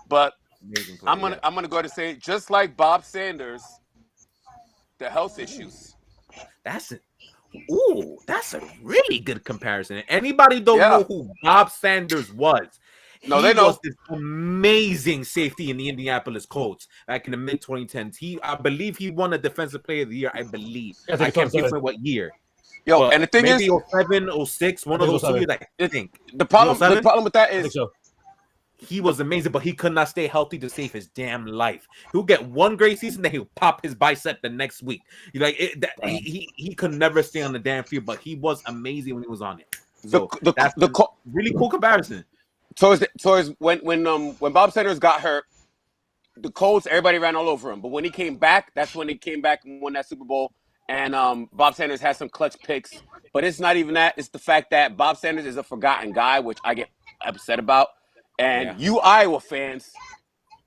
but Amazing player, I'm gonna go ahead and say, just like Bob Sanders, the health issues. That's a really good comparison. Anybody don't know who Bob Sanders was? No, he they know. Was this amazing safety in the Indianapolis Colts back in the mid 2010s. I believe he won a Defensive Player of the Year. I believe. I can't remember what year. Yo, but and the thing maybe is, 07, 06, one of those 2 years. I think the problem with that is he was amazing, but he could not stay healthy to save his damn life. He'll get one great season, then he'll pop his bicep the next week. He could never stay on the damn field, but he was amazing when he was on it. So that's the really cool comparison. Towards when Bob Sanders got hurt, the Colts, everybody ran all over him. But when he came back, that's when he came back and won that Super Bowl. And Bob Sanders had some clutch picks. But it's not even that. It's the fact that Bob Sanders is a forgotten guy, which I get upset about. And you Iowa fans,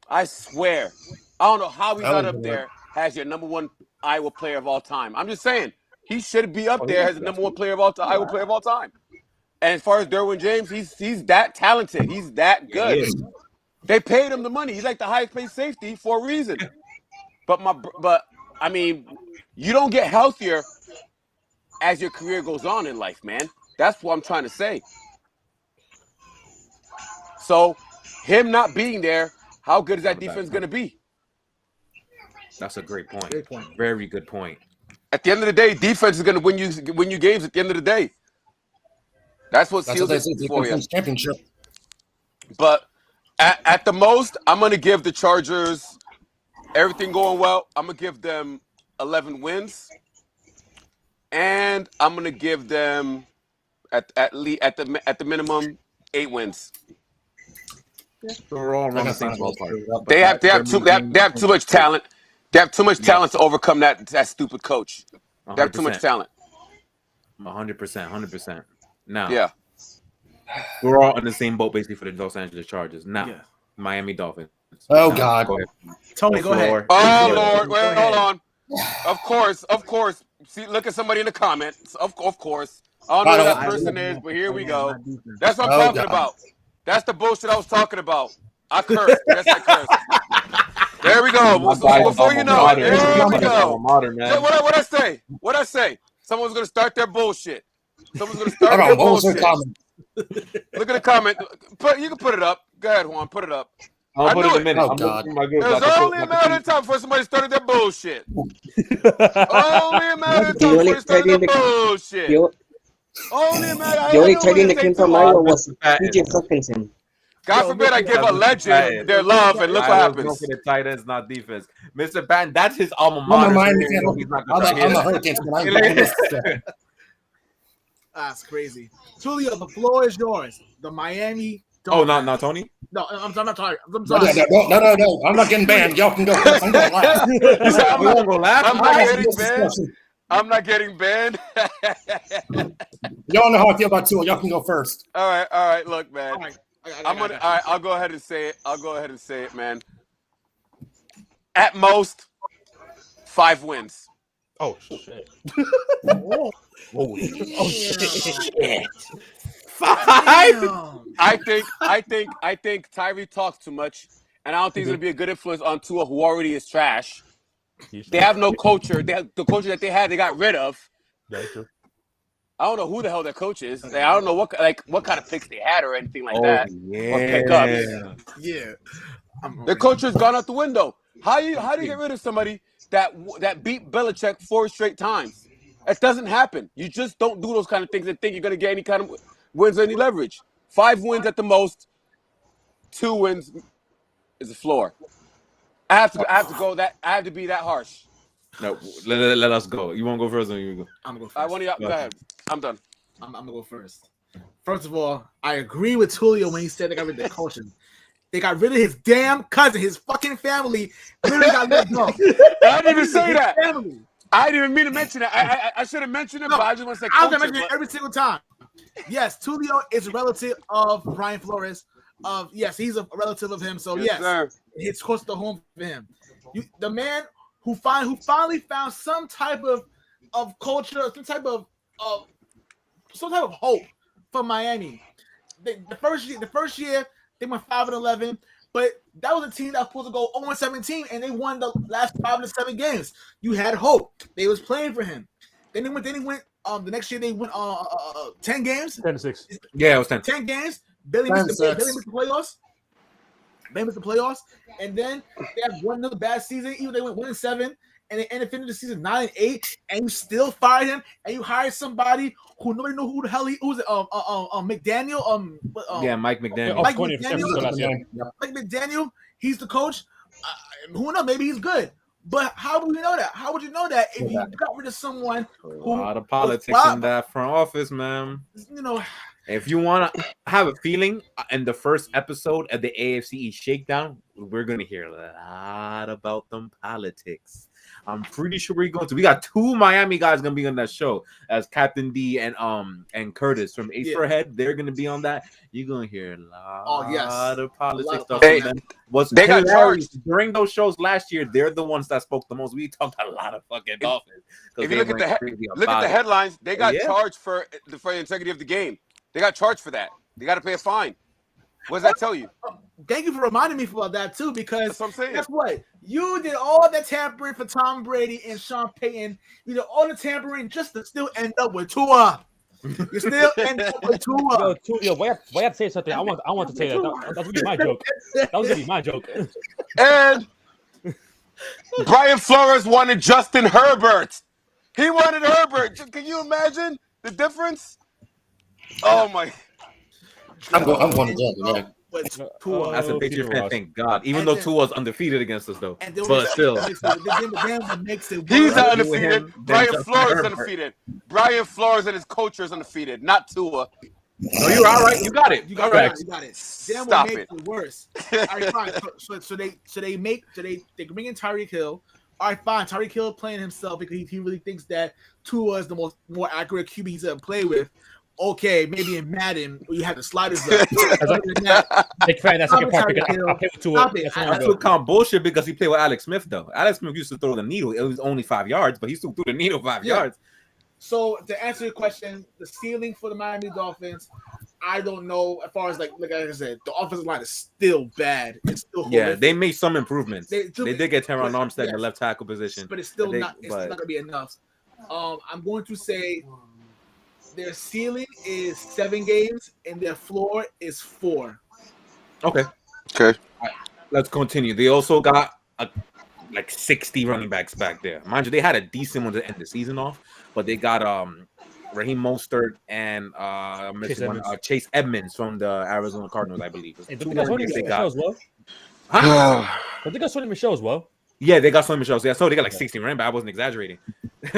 I swear, I don't know how he's not up there as your #1 Iowa player of all time. I'm just saying, he should be up there as the #1 player of all time, Iowa player of all time. And as far as Derwin James, he's that talented. He's that good. They paid him the money. He's like the highest paid safety for a reason. But I mean, you don't get healthier as your career goes on in life, man. That's what I'm trying to say. So him not being there, how good is that defense going to be? That's a great point. Very good point. At the end of the day, defense is going to win you games. At the end of the day, that's what seals it for you. Championship. But at the most, I'm going to give the Chargers, everything going well, I'm going to give them 11 wins, and I'm going to give them at the minimum 8 wins. So we're all around the same ballpark. They have too much talent. They have too much talent to overcome that stupid coach. They have too much talent. 100%. Now, we're all in the same boat basically for the Los Angeles Chargers. Now, Miami Dolphins. Oh, God. Tony, go ahead. Oh, Lord. Wait, hold on. Of course. See, look at somebody in the comments. Of course. I don't know who that person is, but here we go. That's what I'm talking about. That's the bullshit I was talking about. I cursed. Yes, I cursed. There we go. Before you know it, there we go. What I say? What I say? Someone's gonna start their bullshit. Someone's gonna start their bullshit. Look at the comment. You can put it up. Go ahead, Juan. Put it up. I'll put it in a minute. Oh, God. There's only a matter of time before somebody started their bullshit. Only a matter of time before they started their bullshit. Only a matter. The only trading that came from Iowa was PJ Hawkinson. God forbid I give a legend their love, and look what happens. For the tight ends, not defense. Mr. Batten, that's his alma mater. I'm the Hurricanes. That's crazy. Tulio, the floor is yours. The Miami. Oh, not Tony? No, I'm not talking. I'm sorry. No. I'm not getting banned. Y'all can go first. I'm going last. I'm not getting banned. I'm not getting banned. Y'all know how I feel about Tua. Y'all can go first. All right. Look, man. All right. All right. I'll go ahead and say it. Man. At most, 5 wins. Oh shit! Holy shit! 5. I think Tyree talks too much, and I don't think he's gonna be a good influence on Tua, who already is trash. They have no culture. They have the culture that they had. They got rid of. That's true. I don't know who the hell their coach is. I don't know what kind of picks they had or anything like that. Yeah. Or pickups. Yeah. Their culture's gone out the window. How do you get rid of somebody that beat Belichick 4 straight times? It doesn't happen. You just don't do those kind of things and think you're gonna get any kind of wins or any leverage. 5 wins at the most. 2 wins is the floor. I have to go that. I have to be that harsh. No, let us go. You want to go first, or you go? I'm gonna go first. I want to go ahead. I'm done. I'm gonna go first. First of all, I agree with Tulio when he said they got rid of the culture. They got rid of his damn cousin, his fucking family. Literally got let go. I didn't even say that. Family. I didn't even mean to mention that. I should have mentioned it, but I just want to say I'm gonna mention it every single time. Yes, Tulio is a relative of Brian Flores. Yes, he's a relative of him. So yes, it's close to home for him. The man who finally found some type of culture, some type of hope for Miami. The first year they went 5-11, but that was a team that was supposed to go 0-17, and they won the last 5 to 7 games. You had hope. They was playing for him. Then they went. The next year they went 10 games. 10-6. Yeah, it was 10. 10 games. Billy missed the playoffs. They missed the playoffs, and then they had one another bad season. Even they went 1-7, and they ended the season 9-8, and you still fired him, and you hired somebody who nobody knew who the hell he was. McDaniel. Mike McDaniel. Mike McDaniel. He's the coach. Who knows? Maybe he's good. But how would we know that? How would you know that if you got rid of someone who a lot of politics in that front office, man? You know. If you want to have a feeling in the first episode of the AFC East Shakedown, we're going to hear a lot about them politics. I'm pretty sure we're going to. We got 2 Miami guys going to be on that show as Captain D and Curtis from Ace for Head. They're going to be on that. You're going to hear a lot of politics stuff. They got charged during those shows last year. They're the ones that spoke the most. We talked a lot of fucking Dolphins. If you look at the headlines, they got charged for the integrity of the game. They got charged for that. They got to pay a fine. What does that tell you? Thank you for reminding me about that too, because that's what I'm saying. Guess what? You did all the tampering for Tom Brady and Sean Payton. You did all the tampering just to still end up with Tua. You still end up with Tua. Yo, why I have to say something? I want to say that. That's gonna be my joke. That was gonna be my joke. And Brian Flores wanted Justin Herbert. He wanted Herbert. Can you imagine the difference? Oh my! I'm going to jail. But Tua, that's a Patriots fan. Thank God. Even though Tua's undefeated against us, though, but still, he's undefeated. Brian Flores is undefeated. Brian Flores and his culture is undefeated, not Tua. No, you're all right. You got it. You got it. Stop it. Worse. All right, fine. So they bring in Tyreek Hill. All right, fine. Tyreek Hill playing himself because he really thinks that Tua is the more accurate QB he's ever played with. Okay, maybe in Madden you have the sliders up. That's a good part. That's what count bullshit because he played with Alex Smith though. Alex Smith used to throw the needle. It was only 5 yards, but he still threw the needle 5 yards. So to answer your question, the ceiling for the Miami Dolphins, I don't know. As far as like I said, the offensive line is still bad. It's still horrific. they made some improvements. They still- did get Teron but- Armstead in yes. the left tackle position, but it's still But not. It's still not gonna be enough. I'm going to say their ceiling is 7 games and their floor is 4. okay. Okay. Let's continue. They also got like 60 running backs back there. Mind you, they had a decent one to end the season off, but they got Raheem Mostert and Chase Edmonds from the Arizona Cardinals, I believe. Hey, Two don't think running backs they Michelle got. as well. Huh? Don't think Sonny Michelle as well. Yeah, they got Sonny Michel. Yeah, so they got like 16 running backs. I wasn't exaggerating.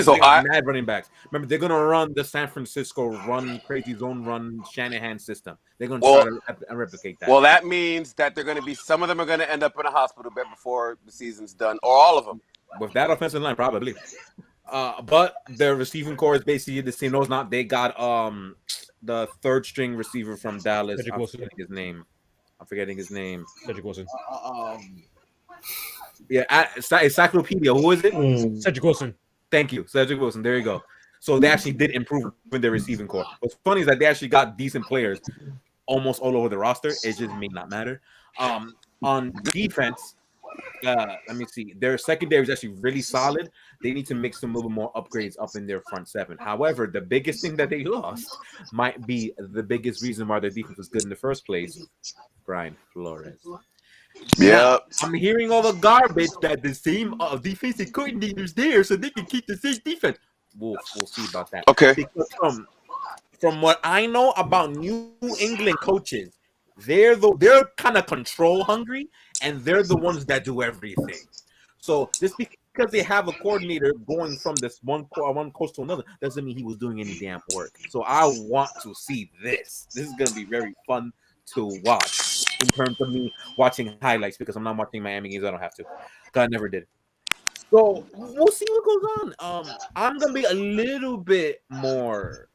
So they got mad running backs. Remember, they're gonna run the San Francisco crazy zone run Shanahan system. They're gonna try to replicate that. Well, that means that they're going to be some of them are going to end up in a hospital bed before the season's done, or all of them. With that offensive line, probably. But their receiving core is basically the same. No, it's not. They got the third string receiver from Dallas. I'm forgetting his name. Cedric Wilson. Yeah, Encyclopedia. Who is it? Cedric Wilson. Thank you, Cedric Wilson. There you go. So they actually did improve in their receiving core. What's funny is that they actually got decent players almost all over the roster. It just may not matter. On defense, let me see. Their secondary is actually really solid. They need to make some little more upgrades up in their front seven. However, the biggest thing that they lost might be the biggest reason why their defense was good in the first place. Brian Flores. Yeah, I'm hearing all the garbage that the same defensive coordinators there, so they can keep the same defense. We'll see about that. Okay. Because from what I know about New England coaches, they're kind of control hungry, and they're the ones that do everything. So just because they have a coordinator going from this one coach to another doesn't mean he was doing any damn work. So I want to see this. This is gonna be very fun to watch in terms of me watching highlights, because I'm not watching Miami games. I don't have to. I never did. So we'll see what goes on. I'm gonna be a little bit more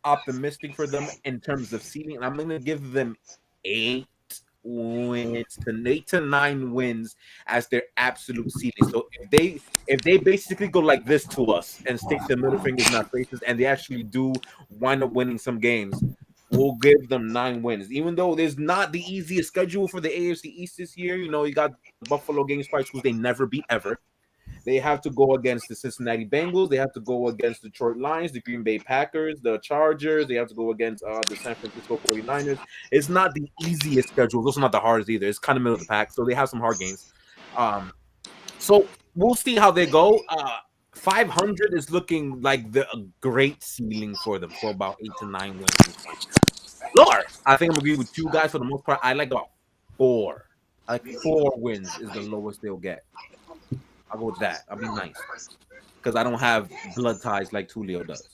optimistic for them in terms of seeding. I'm gonna give them 8 to 9 wins as their absolute seeding. So if they basically go like this to us and stick their middle fingers in our faces, and they actually do wind up winning some games, we'll give them 9 wins. Even though there's not the easiest schedule for the AFC East this year. You know, you got the Buffalo Games Price, who they never beat ever. They have to go against the Cincinnati Bengals. They have to go against the Detroit Lions, the Green Bay Packers, the Chargers. They have to go against the San Francisco 49ers. It's not the easiest schedule. It's also not the hardest either. It's kind of middle of the pack, so they have some hard games. So we'll see how they go. 500 is looking like a great ceiling for them, for about 8 to 9 wins. Lord, I think I'm agree with you guys for the most part. I like about 4. Like 4 wins is the lowest they'll get. I'll go with that. I'll be nice, because I don't have blood ties like Tulio does.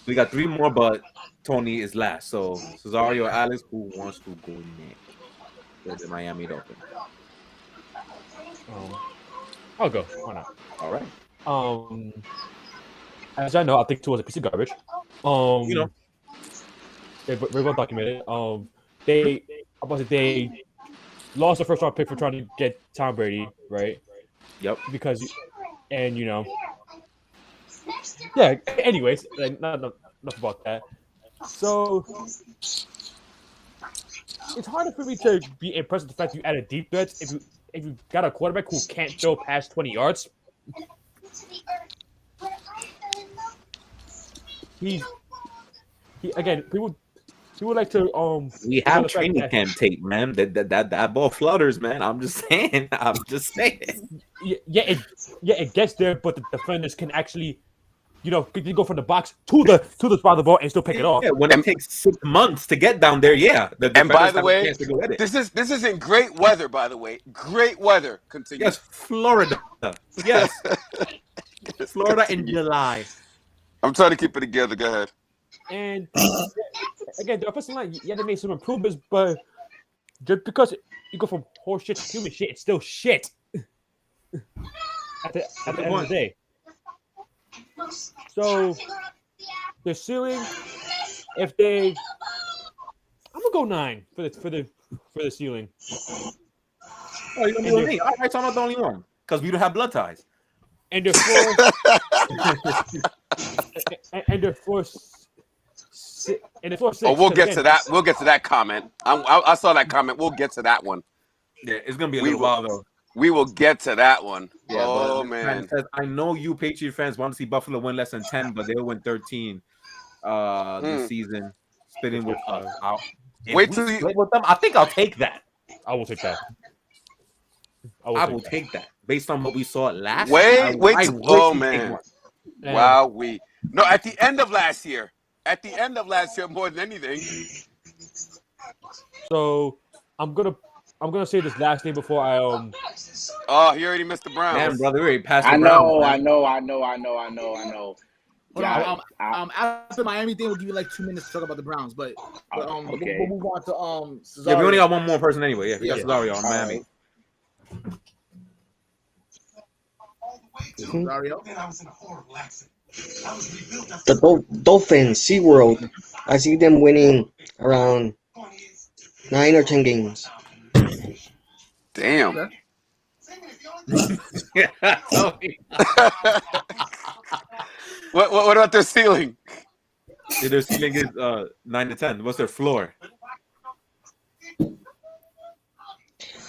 We got 3 more, but Tony is last. So Cesario, Alex, who wants to go next? For the Miami Dolphins. I'll go. Why not? All right. As I know, I think Tua is a piece of garbage. You know, we're well documented. They lost the first round pick for trying to get Tom Brady, right? Yep. Because, and you know, yeah. Anyways, like, not enough about that. So it's harder for me to be impressed with the fact you added deep threats if you got a quarterback who can't throw past 20 yards. He again, people like to we have training camp tape, man. That ball flutters, man. I'm just saying. It gets there, but the defenders can actually, you go from the box to the spot of the ball and still pick it off. Yeah, when it takes 6 months to get down there, yeah. And by the way, this isn't great weather. By the way, great weather. Continue. Yes, Florida. Yes, Florida in July. I'm trying to keep it together. Go ahead. And again, the offensive line, yeah, they made some improvements, but just because you go from horse shit to human shit, it's still shit. At the end of the day. So the ceiling, I'm gonna go 9 for the ceiling. Oh, you're gonna be with me. All right, so I'm not the only one, because we don't have blood ties. and they're fourth. and they're fourth. And they're fourth. Oh, we'll get to that. We'll get to that comment. I saw that comment. We'll get to that one. Yeah, it's gonna be a little while though. We will get to that one. Yeah, oh man! I know you Patriot fans want to see Buffalo win less than 10, but they'll win 13 this season. Splitting with wait till you split with them. I think I'll take that. I will take that. I will take that based on what we saw last. Wait! Oh man! Wow, no at the end of last year. At the end of last year, more than anything. So I'm gonna say this last name before I Oh, he already missed the Browns. Damn, brother, we already passed the I Browns. know. Yeah, after Miami thing, we'll give you like 2 minutes to talk about the Browns, but okay. we'll move on to Cesario. Yeah, we only got one more person anyway. Yeah, we got Yeah. Cesario on Miami. Cesario. The Dolphins, SeaWorld. I see them winning around 9 or 10 games. Damn. What about their ceiling? Yeah, their ceiling is 9 to 10. What's their floor?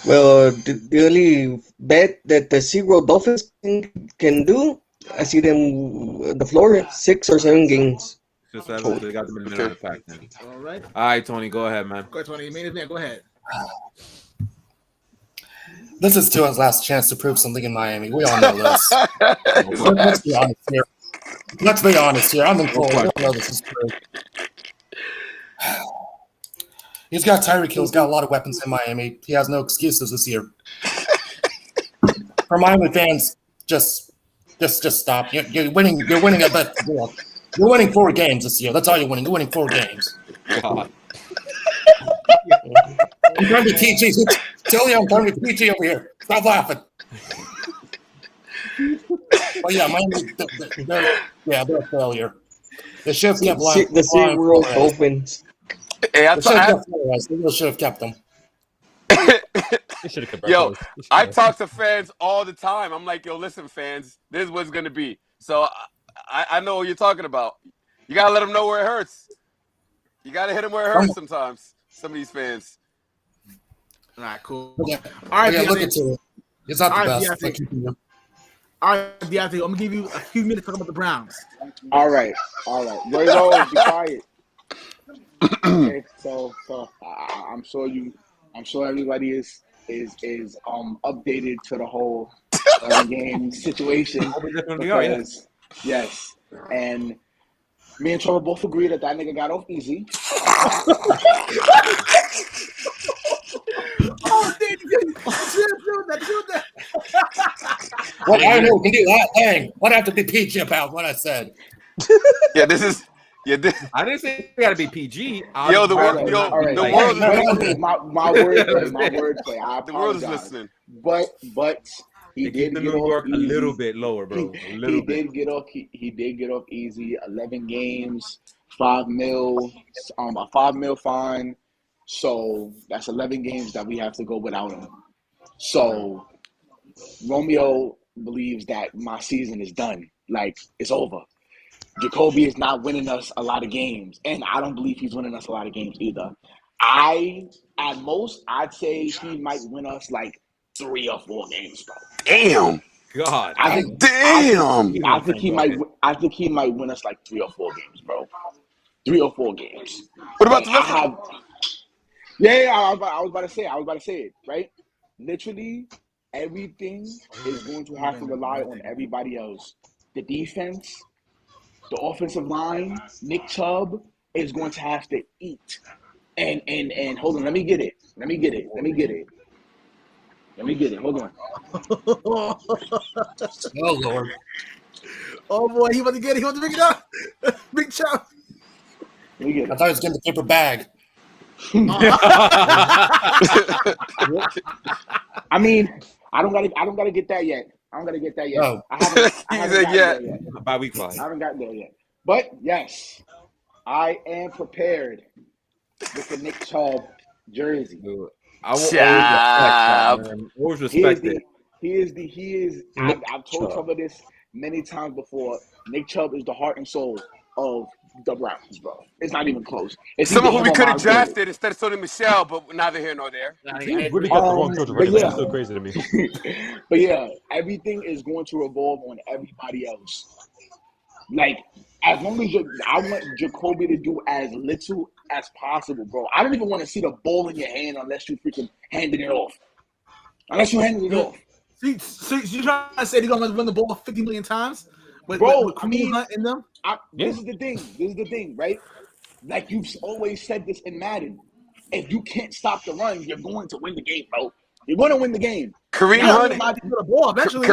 Well, the only bet that the SeaWorld Dolphins can do, I see them the floor 6 or 7 games. Just they got them in the middle of the pack. Then. All right. All right, Tony, go ahead, man. Go ahead, Tony. Main event. Go ahead. This is Tua's last chance to prove something in Miami. We all know this. Let's be honest here. I'm in full. We all know this is true. He's got Tyreek Hill. He's got a lot of weapons in Miami. He has no excuses this year. For Miami fans, just stop. You're winning. You're winning a bet. You're winning 4 games this year. That's all you're winning. You're winning 4 games. God. I'm trying to teach you. Tell you I'm trying to teach you over here. Stop laughing. Well, yeah, Miami, they're a failure. The shift kept lying. The SeaWorld Dolphins. Hey, they should have kept them. Yo, I talk to fans all the time. I'm like, yo, listen, fans, this is what's gonna be. So I know what you're talking about. You gotta let them know where it hurts. You gotta hit them where it hurts sometimes. Some of these fans. All right, cool. Yeah. All right, look at it. It's not the All right, best. Deontay. All right, Deontay, I'm gonna give you a few minutes to talk about the Browns. All right. Roy, be quiet. Okay, so I'm sure everybody is updated to the whole game situation. Because, yes, and me and Trevor both agree that nigga got off easy. Oh, dang, Well, I know we can do that. Dang, what I have to be PG about what I said? Yeah, this is. Yeah, I didn't say it gotta be PG. Yo, the world, the world is my wordplay. I apologize. The world is listening. But he did keep get New off York easy. a little bit lower, bro. He did get off easy. 11 games, $5 million, a $5 million fine. So that's 11 games that we have to go without him. So Romeo believes that my season is done. Like, it's over. Jacoby is not winning us a lot of games, and I don't believe he's winning us a lot of games either. At most, I'd say he might win us like 3 or 4 games, bro. Damn. God. I think he might win us like 3 or 4 games, bro. 3 or 4 games. What about the rest of them? I was about to say it, right? Literally, everything is going to have to rely on everybody else. The defense, the offensive line, Nick Chubb is going to have to eat. And hold on, let me get it. Hold on. Oh, Lord. Oh boy, he want to get it. He want to pick it up. Big chop. Let me get I it. thought he was getting the paper bag. I mean, I don't gotta get that yet. No. I haven't He said gotten there yet. By week 5. I haven't gotten there yet. But yes, I am prepared with the Nick Chubb jersey. I will always respect that, man. Always respect it. I've told Trevor this many times before. Nick Chubb is the heart and soul of the Browns, bro. It's not even close. It's Someone either who we him or could have Miles Garrett. drafted instead of Sony Michelle, but neither here nor there. He really got the wrong choice already. but yeah. That's still crazy to me. But yeah, everything is going to revolve on everybody else. Like, as long as I want Jacoby to do as little as possible, bro. I don't even want to see the ball in your hand unless you freaking handed it off. Unless you handed it off. So you're trying to say they're gonna run the ball 50 million times? With Kareem Hunt in them? This is the thing, right? Like you've always said this in Madden. If you can't stop the run, you're going to win the game, bro. You're going to win the game. Kareem Hunt, the ball eventually.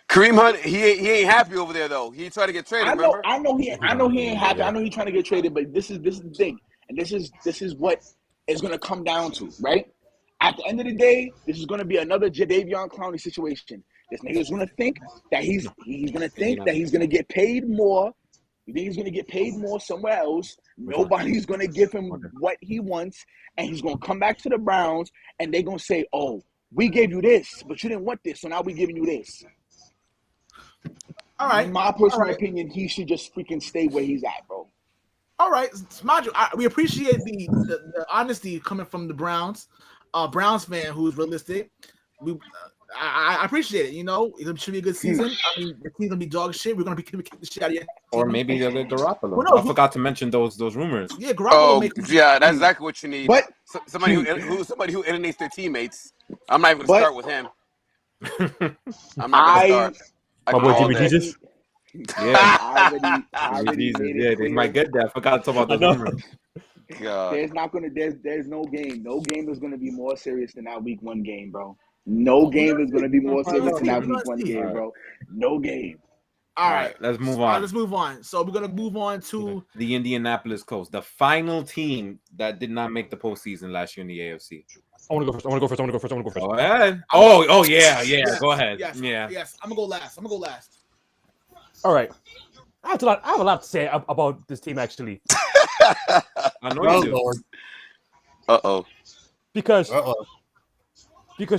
Kareem Hunt, he ain't happy over there though. He tried to get traded. Remember? I know he ain't happy. I know he's trying to get traded, but this is the thing, and this is what it's going to come down to, right? At the end of the day, this is going to be another Jadeveon Clowney situation. This nigga is going to think that he's going to think that he's going to get paid more. You think he's going to get paid more somewhere else. Nobody's going to give him what he wants, and he's going to come back to the Browns, and they're going to say, "Oh, we gave you this, but you didn't want this, so now we're giving you this." All right. In my personal opinion, he should just freaking stay where he's at, bro. All right, Smudge, we appreciate the honesty coming from the Browns. Browns fan who's realistic. I appreciate it. You know, it should be a good season. I mean, the team's gonna be dog shit. We're gonna be kicking the shit out of you. Or maybe they'll get Garoppolo. Well, no, I forgot to mention those rumors. Yeah, Garoppolo. That's exactly what you need. But somebody who alienates their teammates. I'm not even gonna start with him. I'm not gonna start. My boy Jimmy Jesus. Yeah, I already Jesus. made it Yeah, they clear. might get that. I forgot to talk about those rumors. God. There's no game. No game is gonna be more serious than that week 1 game, bro. No game is gonna be more serious than that week 1 game, bro. No game. All right, let's move on. Let's move on. So we're gonna move on to the Indianapolis Colts, the final team that did not make the postseason last year in the AFC. I want to go first. Go ahead. Oh yeah. Go ahead. Yes. I'm gonna go last. All right. I have a lot to say about this team, actually. I know you do. Lord. Uh-oh. Because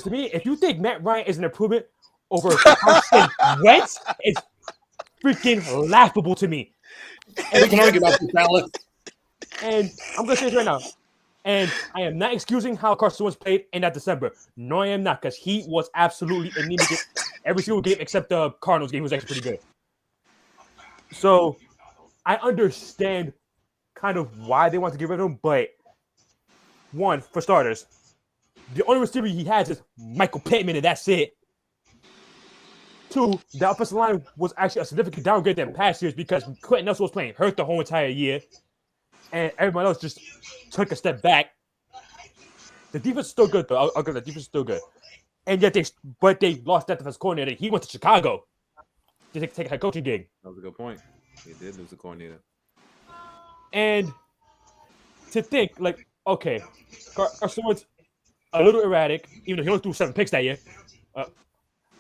to me, if you think Matt Ryan is an improvement over Carson Wentz, it's freaking laughable to me. And we can argue about this, Alex. And I'm going to say this right now. And I am not excusing how Carson Wentz played in that December. No, I am not, because he was absolutely anemic every single game except the Cardinals game. He was actually pretty good. So I understand kind of why they want to get rid of him, but one, for starters, the only receiver he has is Michael Pittman, and that's it. Two, the offensive line was actually a significant downgrade than past years because Quentin Nelson was playing hurt the whole entire year, and everyone else just took a step back. The defense is still good, though. I'll give the defense is still good. And yet they lost that defense coordinator. He went to Chicago to take a head coaching gig. That was a good point. They did lose the coordinator. And to think, like, okay, Carson Wentz, a little erratic, even though he only threw 7 picks that year. A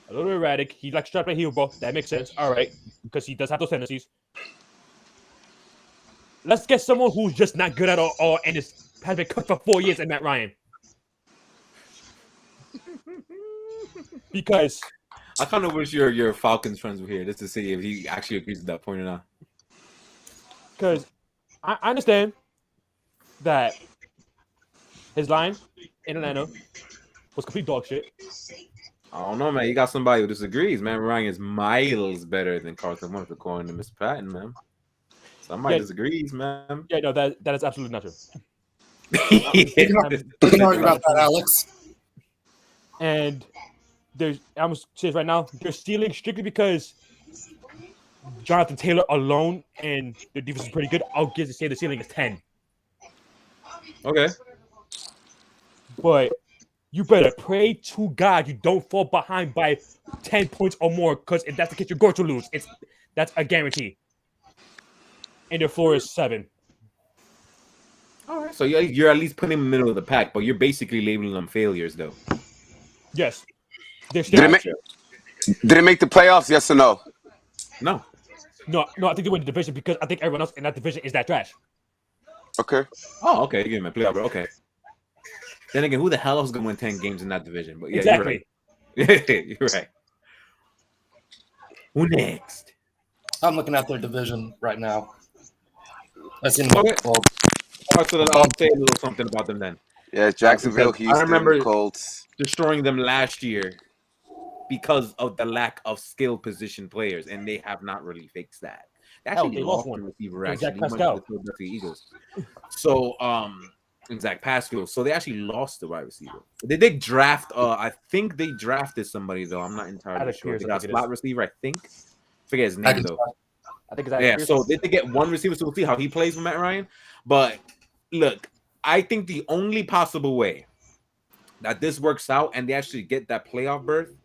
little erratic. He likes to try to play heel ball. That makes sense. All right, because he does have those tendencies. Let's get someone who's just not good at all and has been cooked for 4 years and Matt Ryan. Because I kind of wish your Falcons friends were here just to see if he actually agrees with that point or not. Because I understand that his line in Atlanta was complete dog shit. I don't know, man. You got somebody who disagrees, man. Ryan is miles better than Carson Wentz, according to Mr. Patton, man. Somebody disagrees, man. Yeah, no, that is absolutely not true. We can argue about that, Alex. And I'm going to say this right now, they're stealing strictly because Jonathan Taylor alone and the defense is pretty good. I'll give to say the ceiling is 10. Okay. But you better pray to God you don't fall behind by 10 points or more, because if that's the case, you're going to lose. That's a guarantee. And their floor is 7. All right. So you're at least putting them in the middle of the pack, but you're basically labeling them failures, though. Yes. Did it make the playoffs? Yes or no? No. No, I think they win the division because I think everyone else in that division is that trash. Okay. Oh, okay. You give him a playoff, bro. Okay. Then again, who the hell else is going to win 10 games in that division? But yeah, exactly. You're right. You're right. Who next? I'm looking at their division right now. Let's see. Okay. Well, All right, so then I'll say a little something about them then. Yeah, Jacksonville, Because I Houston, remember Colts. destroying them last year because of the lack of skill position players, and they have not really fixed that. They Hell, actually they lost lost one one. receiver To Zach actually. He went to Pascal. the Philadelphia Eagles. So Zach Pascal. So they actually lost the wide receiver. They did draft. I think they drafted somebody though. I'm not entirely Alex sure. Pierce, They I got a think it slot is. receiver. I think. Forget his I name can though. I think it's Alex Yeah. Pierce. So they did get one receiver. So we'll see how he plays with Matt Ryan. But look, I think the only possible way that this works out and they actually get that playoff berth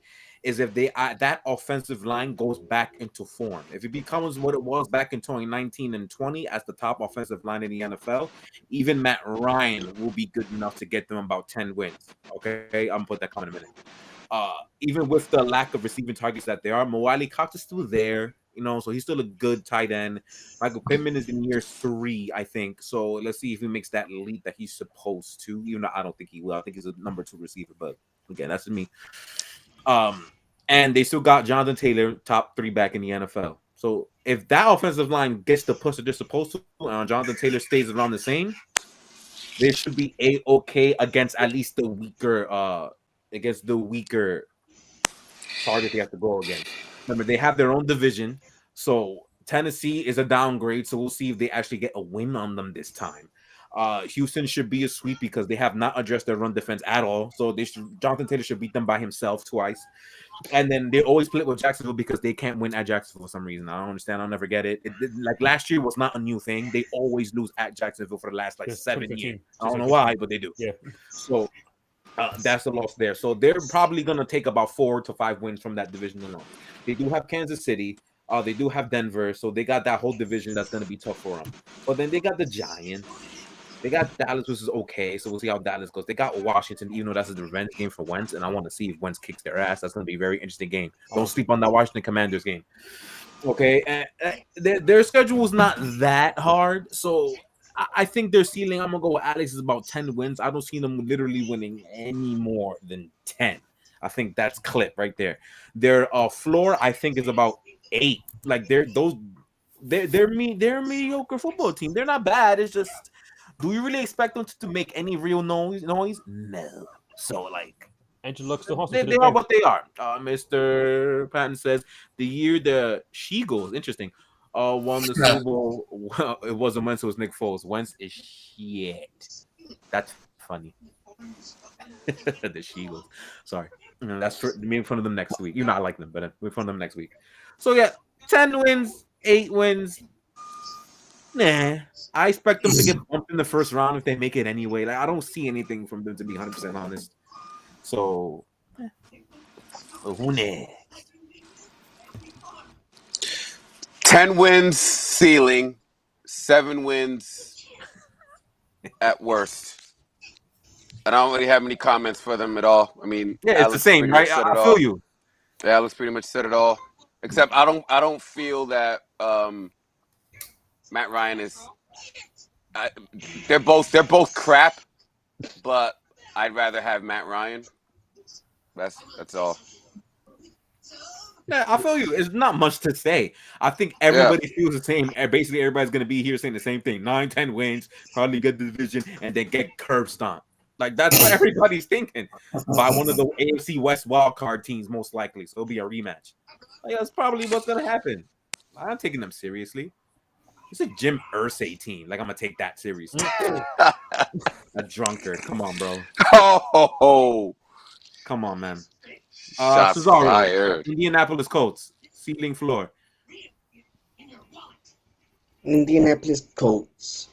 is if they that offensive line goes back into form. If it becomes what it was back in 2019 and 20 as the top offensive line in the NFL, even Matt Ryan will be good enough to get them about 10 wins. Okay, I'm gonna put that comment in a minute. Even with the lack of receiving targets that there are, Moali Cox is still there, so he's still a good tight end. Michael Pittman is in year 3, I think. So let's see if he makes that leap that he's supposed to, even though I don't think he will. I think he's a number 2 receiver, but again, that's me. And they still got Jonathan Taylor, top 3 back in the NFL. So if that offensive line gets the push that they're supposed to, and Jonathan Taylor stays around the same, they should be a-okay against at least the weaker target they have to go against. Remember, they have their own division, so Tennessee is a downgrade. So we'll see if they actually get a win on them this time. Houston should be a sweep because they have not addressed their run defense at all. So Jonathan Taylor should beat them by himself twice. And then they always split with Jacksonville because they can't win at Jacksonville for some reason. I don't understand. I'll never get it. Like last year was not a new thing. They always lose at Jacksonville for the last 7 years. I don't know why, but they do. Yeah. So that's the loss there. So they're probably going to take about 4 to 5 wins from that division alone. They do have Kansas City. They do have Denver. So they got that whole division that's going to be tough for them. But then they got the Giants. They got Dallas, which is okay. So we'll see how Dallas goes. They got Washington, even though that's a revenge game for Wentz. And I want to see if Wentz kicks their ass. That's going to be a very interesting game. Don't sleep on that Washington Commanders game. Okay. And their schedule is not that hard. So I think their ceiling, I'm going to go with Alex, is about 10 wins. I don't see them literally winning any more than 10. I think that's clip right there. Their floor, I think, is about 8. Like they're a mediocre football team. They're not bad. It's just, do we really expect them to make any real noise? No. So like, Andrew Luck still they are what they are. Mr. Patton says the year the She-Goals, interesting, won the Super Bowl. Well, it wasn't Wentz, it was Nick Foles. Wentz is shit. That's funny. The She-Goals. Sorry. That's for me in front of them next week. I like them, but we're in front of them next week. So yeah, 10 wins, 8 wins. Nah. I expect them to get bumped in the first round if they make it anyway. Like, I don't see anything from them, to be 100% honest. So, who next? 10 wins ceiling, 7 wins at worst. I don't really have any comments for them at all. I mean, yeah, it's the same, right? I feel you. Yeah, Alex pretty much said it all. Except I don't feel that Matt Ryan is. They're both crap, but I'd rather have Matt Ryan. That's all. Yeah, I feel you. It's not much to say. I think everybody feels the same. Basically, everybody's going to be here saying the same thing. 9, 10 wins, probably get the division, and then get curb stomped. Like, that's what everybody's thinking by one of the AFC West wildcard teams, most likely. So it'll be a rematch. Like, that's probably what's going to happen. I'm taking them seriously. It's a Jim Irsay team. Like, I'm going to take that seriously. A drunkard. Come on, bro. Oh. Come on, man. Shots fired. Indianapolis Colts. Ceiling floor. Indianapolis Colts.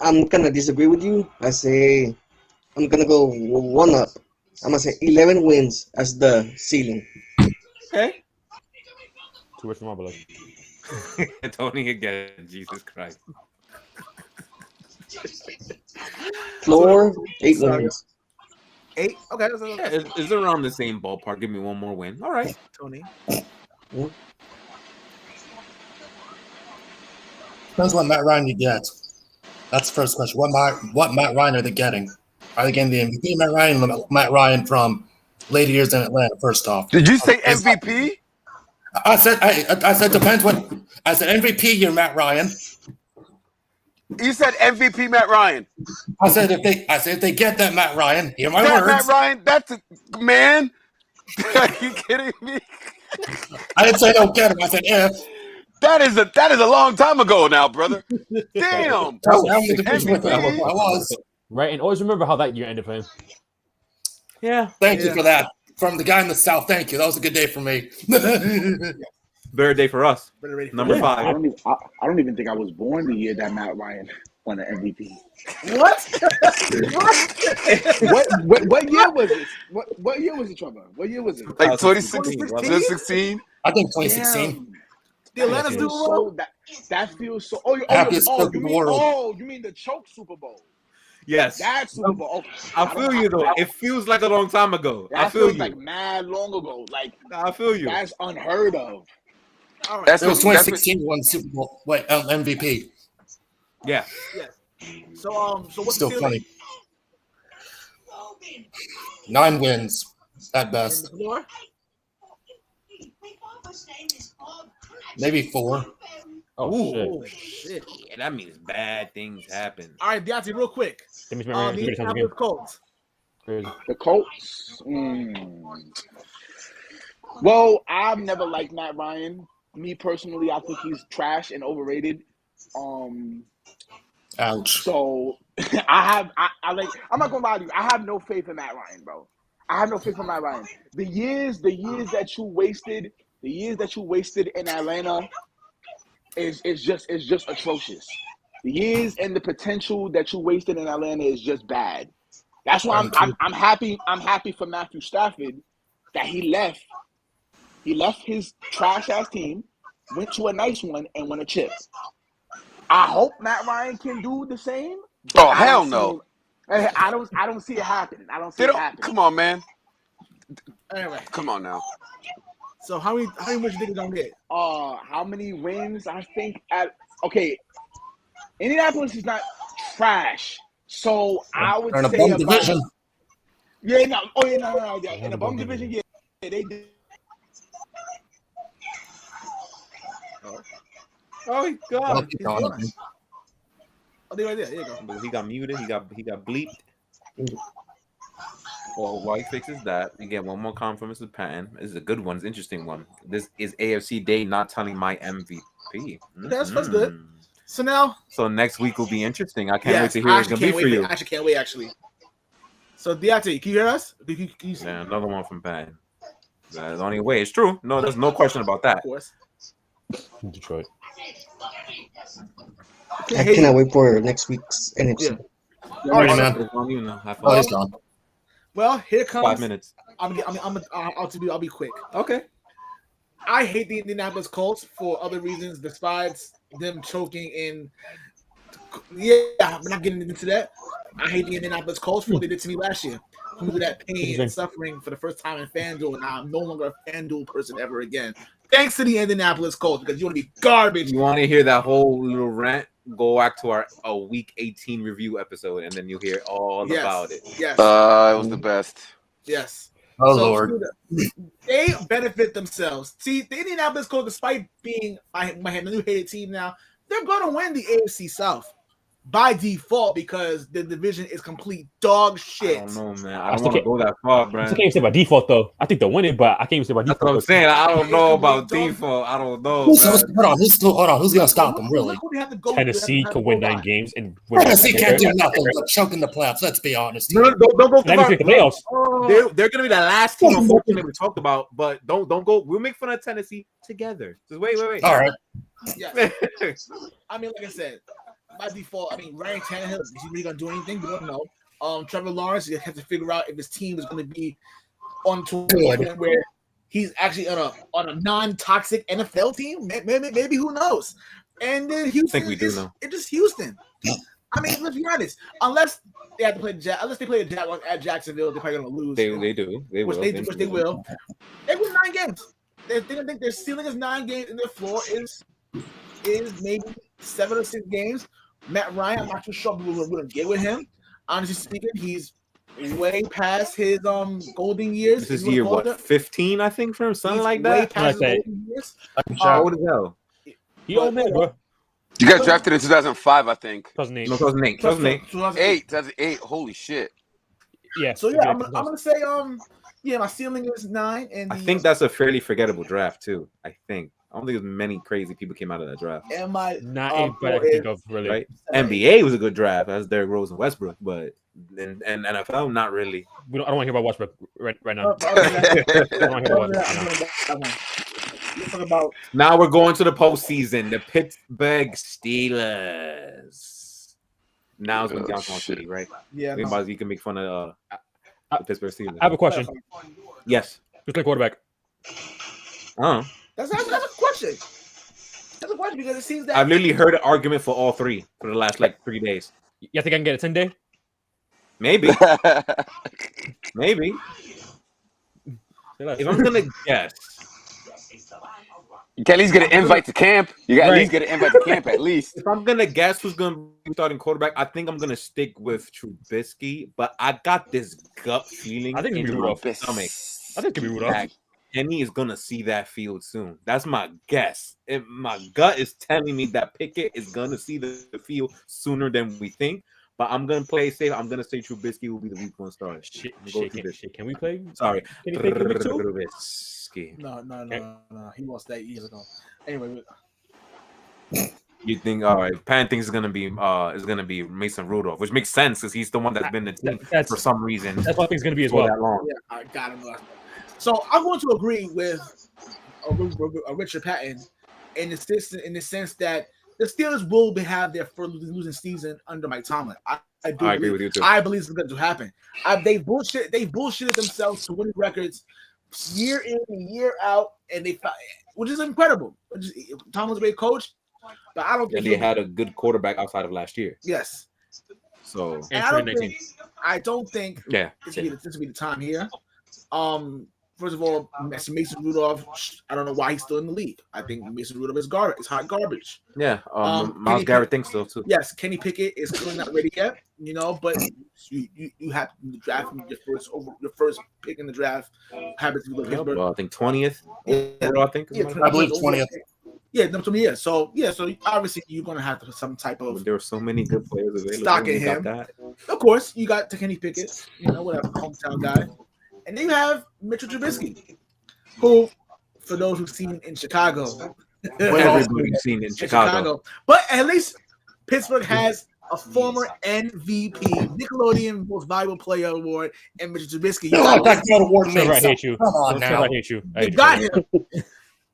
I'm going to disagree with you. I say I'm going to go 1 up. I'm going to say 11 wins as the ceiling. Okay. Too much more, but Tony again. Jesus Christ. Floor, 8 wins. 8? Okay. Yeah, it's around the same ballpark. Give me one more win. All right, Tony. Yeah. Depends what Matt Ryan you get. That's the first question. What Matt Ryan are they getting? Are they getting the MVP Matt Ryan from later years in Atlanta. First off, Did you say MVP? I said depends what. I said MVP year Matt Ryan. You said MVP Matt Ryan. I said if they get that Matt Ryan, hear my That words. Matt Ryan, that's a man. Are you kidding me? I didn't say don't get him. I said if. That is a long time ago now, brother. Damn. I was in the division with him. MVP. I was. Right, and always remember how that year ended for him. Yeah. Thank you for that. From the guy in the South, thank you. That was a good day for me. Third day for us. Number 5. I don't even think I was born the year that Matt Ryan won the MVP. What? What year was it? What year was it, Trevor? What year was it? Like 2016. 2016? I think 2016. The Atlanta's doing well. That feels so. Happiest Coach in the world. You mean the choke Super Bowl? Yes. That Super Bowl. Okay. I feel you though. It feels like a long time ago. I That feel feels you. like mad long ago. Like I feel you. that's unheard of. All right. That's It was what- 2016 won the Super Bowl. Wait, MVP. Yeah. So what's Still the ceiling? funny. 9 wins at In best. the floor? Maybe 4. Oh, shit. Shit. Yeah, that means bad things happen. All right, Deontay, real quick. That means Matt Ryan The is the Indianapolis Colts. Crazy. The Colts. Well, I've never liked Matt Ryan. Me personally, I think he's trash and overrated. Ouch. So I I'm not gonna lie to you. I have no faith in Matt Ryan, bro. I have no faith in Matt Ryan. The years that you wasted in Atlanta is just atrocious. The years and the potential that you wasted in Atlanta is just bad. That's why I'm happy for Matthew Stafford that he left his trash ass team, went to a nice one, and won a chip. I hope Matt Ryan can do the same. Oh, hell no. I don't see it happening. I don't see it happening. Come on, man. Anyway, Come on now. so how much do you think we're gonna get? How many wins? I think Indianapolis is not trash. So I would They're in a say bum about division. no. Yeah. In the bum division, yeah, they did. Oh my Well, god. keep going. Oh, they right there. There you go. He got muted. He got bleeped. Well, while he fixes that, we get one more comment from Mr. Patton. This is a good one. It's an interesting one. This is AFC Day not telling my MVP. That's good. So now, So next week will be interesting. I can't yes, wait to hear I what it's actually gonna be can't for wait. you. I actually can't wait. Actually. So Deontay, can you hear us? Can you see? Yeah, another one from Patton. That's the only way. It's true. No, there's no question about that. Of course. Detroit. I cannot wait for next week's NFC. All right, man. It's on you now. Have Oh, fun. he's gone. Well, here comes. 5 minutes. I'll be quick. Okay. I hate the Indianapolis Colts for other reasons besides them choking in. Yeah, I'm not getting into that. I hate the Indianapolis Colts for what they did to me last year. Who did that pain and suffering for the first time in FanDuel, and I'm no longer a FanDuel person ever again. Thanks to the Indianapolis Colts, because you want to be garbage. You want to hear that whole little rant? Go back to our Week 18 review episode, and then you'll hear all about it. Yes. It was the best. Yes. Oh, So, Lord. they benefit themselves. See, the Indianapolis Colts, despite being my new hated team now, they're going to win the AFC South by default because the division is complete dog shit. I don't know, man. I don't want to go that far, I Brian. can't even say by default though. I think they'll win it, but I can't even say by That's default. what I'm saying. I don't know about default. I don't know. Hold man. on. Who's going to stop them, really? Who do they have to go- Tennessee they have to could win go 9 by? games and win. Tennessee can't do nothing but choke in the playoffs. Let's be honest. No, don't go too Not far. even make the playoffs. They're gonna be the last team, unfortunately, we talked about. But don't go. We'll make fun of Tennessee together. Just wait. All right. Yes. I mean, like I said, by default, I mean Ryan Tannehill, is he really gonna do anything? We don't know. Trevor Lawrence, you have to figure out if his team is gonna be on to a point where he's actually on a non-toxic NFL team. Maybe who knows? And then Houston, think we do know. It's just Houston. I mean, let's be honest. Unless they have to play at Jacksonville, they're probably gonna lose. They do. They Which will. they will. They win 9 games. They don't think their ceiling is 9 games, and their floor is maybe 7 or 6 games. Matt Ryan, I'm not too sure we're gonna get with him. Honestly speaking, he's way past his golden years. This is if you year wanna call what, it 15, I think, for him, something He's like way that. past his Like that. golden years. I'm How shocked. old is hell? He old man, bro. You got drafted in 2005, I think. 2008. No, 2008. 2008. 2008. Holy shit. Yeah. So yeah, I'm gonna say yeah, my ceiling is 9, and I think that's a fairly forgettable draft too. I don't think as many crazy people came out of that draft. and my Not anybody I can think of, really. Right? NBA was a good draft. That's Derrick Rose and Westbrook, but in NFL, not really. I don't want to hear about Westbrook right now. Let's talk about Now we're going to the postseason. The Pittsburgh Steelers. Now it's when Johnson wants to, right? yeah. No. Everybody, you can make fun of the Pittsburgh Steelers. I have a question. Yes. Who's the quarterback? Oh, That's a question. That's a question because it seems that I've literally heard an argument for all three for the last 3 days. You think I can get a 10-day? Maybe. Maybe. If I'm gonna guess, You can at least get an invite to camp. You got at least get an invite to camp at least. if I'm gonna guess who's gonna be starting quarterback, I think I'm gonna stick with Trubisky. But I got this gut feeling I think it's in gonna be my Rudolph. stomach I think it could be Rudolph. that Kenny is gonna see that field soon. That's my guess. My gut is telling me that Pickett is gonna see the field sooner than we think. But I'm gonna play safe. I'm gonna say Trubisky will be the week 1 starter. Shit, I'm gonna go shit. Can we play? Sorry. Can he play week 2? Trubisky. no. He lost that years ago. Anyway, You think all right? Pan thinks is gonna be Mason Rudolph, which makes sense because he's the one that's been the team That's for some reason That's what I think it's gonna be as for well. that long. yeah, I got him last. So I'm going to agree with Richard Patton in the sense that the Steelers will have their first losing season under Mike Tomlin. I agree with you too. I believe it's going to happen. They bullshitted themselves to winning records year in and year out, and which is incredible. Tomlin's a great coach, but I don't think And they had a good quarterback outside of last year. yes. So And And 2019. I don't think yeah, this will be the time here. First of all, Mason Rudolph, I don't know why he's still in the league. I think Mason Rudolph is garbage. It's hot garbage. yeah. Kenny Miles Garrett thinks so too. Yes, Kenny Pickett is clearly not ready yet, but you have to draft him your first pick in the draft. Happens to be Pittsburgh. Well, I think 20th. Yeah. Overall, I think. I believe 20th. Yeah, no, to me, yeah. So obviously you're gonna have to put some type of There were so many good players available. Stock in We got him. that. Of course, you got Kenny Pickett, whatever, hometown guy. And then you have Mitchell Trubisky, who, for those who've seen in Chicago, Everybody's seen in Chicago. But at least Pittsburgh has a former MVP, Nickelodeon Most Valuable Player Award, and Mitchell Trubisky. You Don't got, talk about award Trevor, I names. hate you. Come on Trevor, now. I hate you. you got him.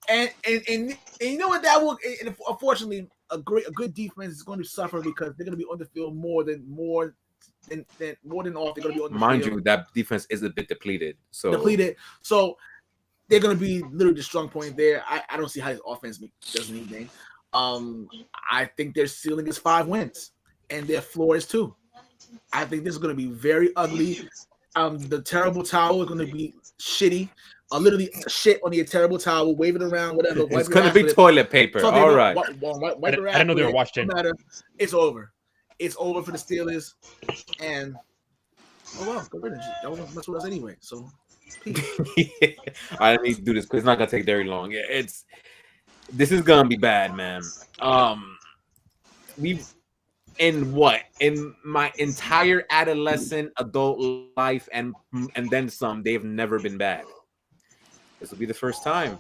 And you know what that will, and unfortunately, a good defense is going to suffer because they're going to be on the field more than off. They're going to be on the Mind field. you, that defense is a bit depleted. So Depleted. So they're going to be literally the strong point there. I don't see how this offense does anything. I think their ceiling is 5 wins, and their floor is 2. I think this is going to be very ugly. The terrible towel is going to be shitty. Literally shit on the terrible towel, wave it around, whatever. it's gonna be toilet paper. All right. I didn't know they were washed in. It's over. It's over for the Steelers. And well, go rid of it. That was much with us anyway. So peace. I need to do this because it's not gonna take very long. This is gonna be bad, man. In my entire adolescent adult life and then some, they've never been bad. This will be the first time.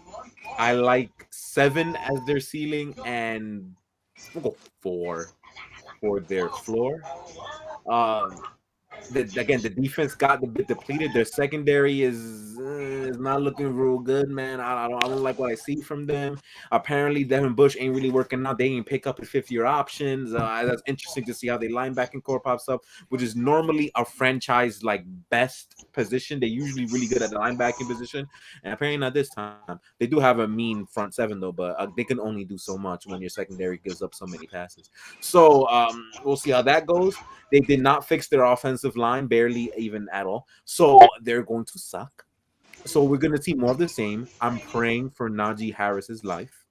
I like 7 as their ceiling, and we'll go 4 for their floor. The defense got a bit depleted. Their secondary is not looking real good, man. I don't like what I see from them. Apparently, Devin Bush ain't really working out. They ain't pick up his 5th-year options. That's interesting to see how they linebacking core pops up, which is normally a franchise best position. They're usually really good at the linebacking position, and apparently not this time. They do have a mean front 7 though, but they can only do so much when your secondary gives up so many passes. So we'll see how that goes. They did not fix their offensive line, barely even at all. So they're going to suck. So we're going to see more of the same. I'm praying for Najee Harris's life.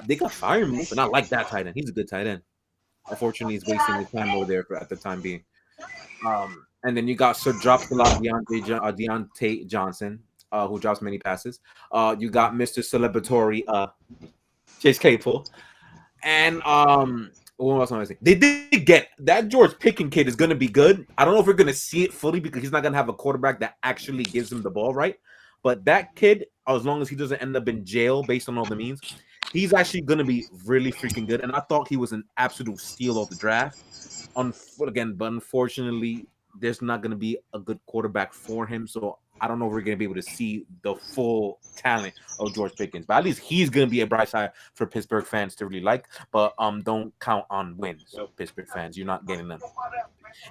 They got fire me, but not like that tight end. He's a good tight end. Unfortunately, he's wasting his time over there at the time being. And then you got Sir Drops a lot, Deontay Johnson, who drops many passes. You got Mr. Celebratory, Chase Claypool, and what else am I saying? They did get that George Pickens kid is going to be good. I don't know if we're going to see it fully because he's not going to have a quarterback that actually gives him the ball, right? But that kid, as long as he doesn't end up in jail based on all the means, he's actually going to be really freaking good. And I thought he was an absolute steal of the draft. But unfortunately, there's not going to be a good quarterback for him. So I don't know if we're going to be able to see the full talent of George Pickens. But at least he's going to be a bright side for Pittsburgh fans to really like. But don't count on wins, Pittsburgh fans. You're not getting them.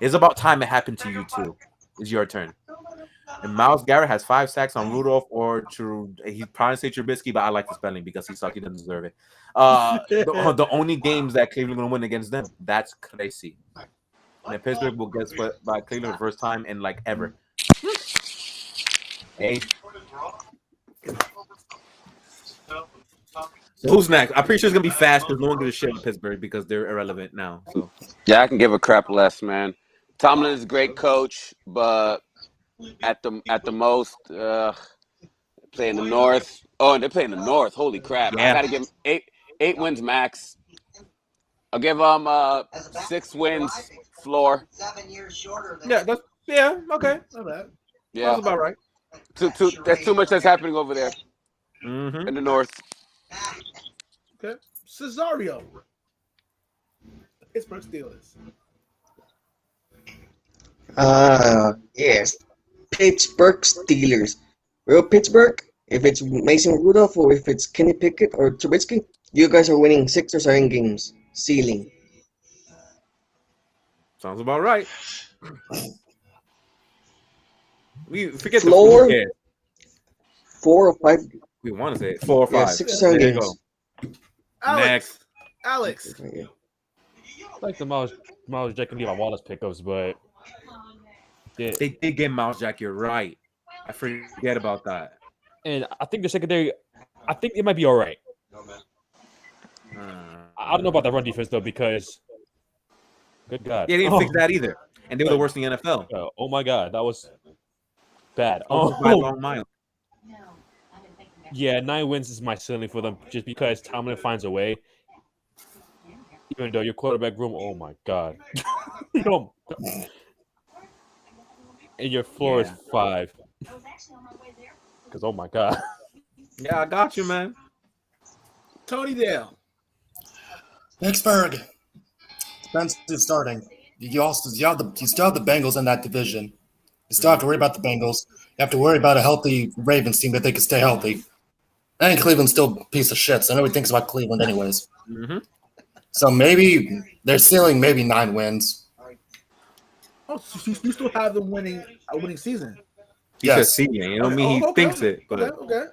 It's about time it happened to you, too. It's your turn. And Myles Garrett has 5 sacks on Rudolph he probably say Trubisky, but I like the spelling because he sucks. He doesn't deserve it. The only games that Cleveland will win against them, that's crazy. And Pittsburgh will get swept by Cleveland the first time in like ever. Hey. So who's next? I'm pretty sure it's gonna be fast because no one gives a shit with Pittsburgh because they're irrelevant now. So Yeah, I can give a crap less, man. Tomlin is a great coach, but at the most, playing the North. Oh, and they're playing the North. Holy crap! Yeah. I gotta give them eight wins max. I'll give them 6 wins floor. yeah, okay. Not bad. Yeah, That's about right. That's too much that's happening over there Mm-hmm. in the North. Okay. Cesario. Pittsburgh Steelers. Yes. Pittsburgh Steelers. Real Pittsburgh, if it's Mason Rudolph or if it's Kenny Pickett or Trubisky, you guys are winning 6 or 7 games. Ceiling. Sounds about right. We forget Floor? the 4 or 5. we want to say it. 4 or 5. Yeah, 6 or 7 There you games. go. Alex. Next. Alex. I like the Miles Jack and Levi Wallace pickups, but yeah. They did get Miles Jack. You're right. I forget about that. And I think the secondary, I think it might be all right. I don't know about the run defense though because, good God, Yeah, they didn't fix that either, and they were the worst in the NFL. Oh my God, that was bad. Almost by a long mile. Yeah, 9 wins is my ceiling for them just because Tomlin finds a way. Even though your quarterback room, oh my God. And your floor is 5. Because, oh my God. Yeah, I got you, man. Tony Dale. Pittsburgh. Spence is starting. You still have the Bengals in that division. You still have to worry about the Bengals. You have to worry about a healthy Ravens team that they can stay healthy. And Cleveland's still a piece of shit, so nobody thinks about Cleveland anyways. Mm-hmm. So maybe their ceiling, maybe 9 wins. Oh, so you still have them winning a winning season. He said Yes. senior. You know what I mean? He Okay. thinks it, but Okay.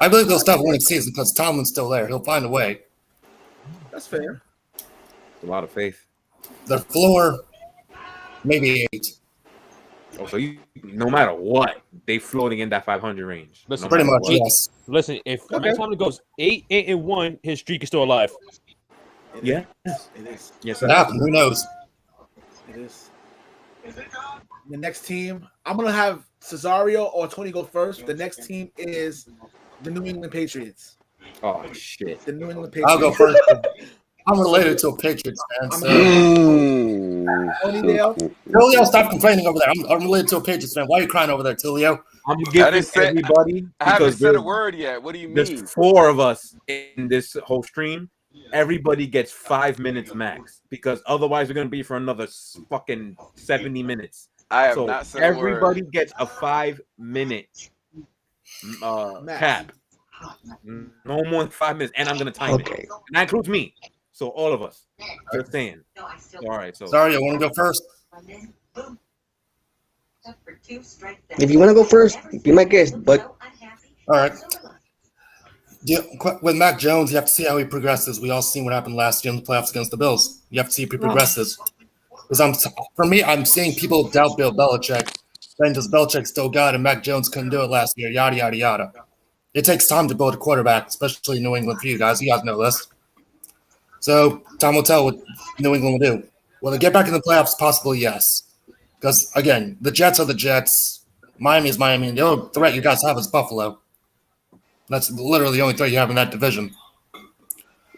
I believe they'll stop winning season because Tomlin's still there. He'll find a way. That's fair. a lot of faith. Their floor, maybe 8. Oh, so no matter what, they floating in that 500 range. Listen, No Pretty matter much, what. yes. Listen, if Okay. Tomlin goes 8-1, his streak is still alive. Yeah. It is. Yes, What sir. happened? Who knows? It is. The next team, I'm gonna have Cesario or Tony go first. The next team is the New England Patriots. Oh shit. The New England Patriots. I'll go first. I'm related to a Patriots fan. So. Tony Dale. Tulio, stop complaining over there. I'm related to a Patriots fan. Why are you crying over there, Tulio? I'm I giving didn't say- everybody I haven't because said a there's, word yet. What do you mean? there's 4 of us in this whole stream. Everybody gets 5 minutes max because otherwise we're gonna be for another fucking 70 minutes. I have So not said a everybody word. gets a 5-minute Max. cap. No more than 5 minutes, and I'm gonna time it. Okay. And that includes me. So all of us. Just saying. All right. So Sorry, I want to go first. If you want to go first, be my guest. But All right. Yeah, with Mac Jones, you have to see how he progresses. We all seen what happened last year in the playoffs against the Bills. You have to see if he progresses. Because I'm seeing people doubt Bill Belichick, saying does Belichick still got it, and Mac Jones couldn't do it last year, yada, yada, yada. It takes time to build a quarterback, especially in New England for you guys. You guys know this. So time will tell what New England will do. Will they get back in the playoffs? Possibly, yes. Because again, the Jets are the Jets. Miami is Miami. And the only threat you guys have is Buffalo. That's literally the only threat you have in that division.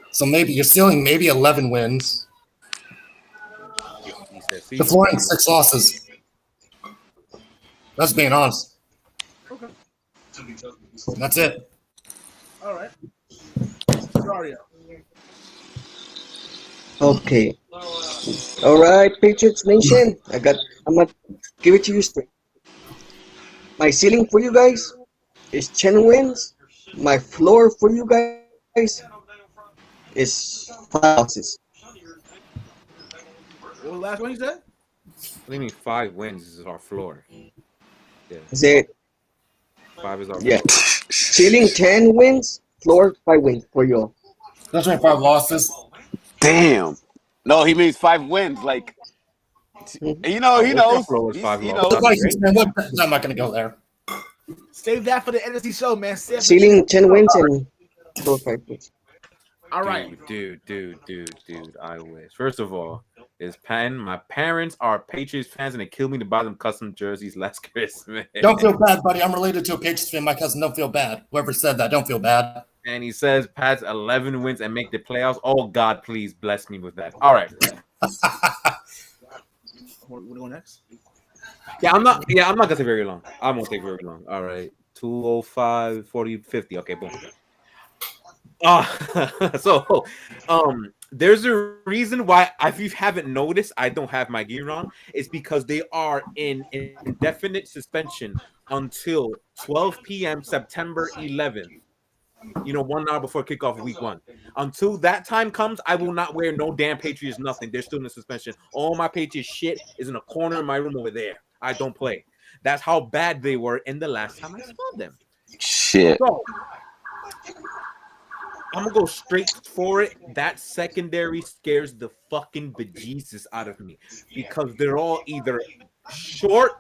So maybe you're ceiling maybe 11 wins. The flooring 6 losses. That's being honest. Okay. That's it. All right. Dario. Okay. All right, Patriots Nation. I'm gonna give it to you straight. My ceiling for you guys is 10 wins. My floor for you guys is 5 losses. What was the last one you said? What do you mean 5 wins is our floor? Yeah, Is it? 5 is our Yeah. floor. Ceiling 10 wins. Floor 5 wins for you all. That's right, 5 losses. Damn. No, he means 5 wins. Like, he What's your knows. floor is 5 He losses? The knows. Vikings, man, I'm not going to go there. Save that for the NFC show, man. Save it. Ceiling 10 wins and floor 5 wins. All right. Dude, I wish. First of all, my parents are Patriots fans and they killed me to buy them custom jerseys last Christmas. Don't feel bad, buddy. I'm related to a Patriots fan. My cousin, don't feel bad. Whoever said that, don't feel bad. And he says Pats 11 wins and make the playoffs. Oh God, please bless me with that. All right. What do we go next? I'm not gonna take very long. I won't take very long. All right. 205, 40, 50. Okay, boom. So there's a reason why, if you haven't noticed, I don't have my gear on. It's because they are in indefinite suspension until 12 p.m. September 11th. 1 hour before kickoff of week 1. Until that time comes, I will not wear no damn Patriots nothing. They're still in suspension. All my Patriots shit is in a corner in my room over there. I don't play. That's how bad they were in the last time I saw them. Shit. So, I'm gonna go straight for it. That secondary scares the fucking bejesus out of me because they're all either short,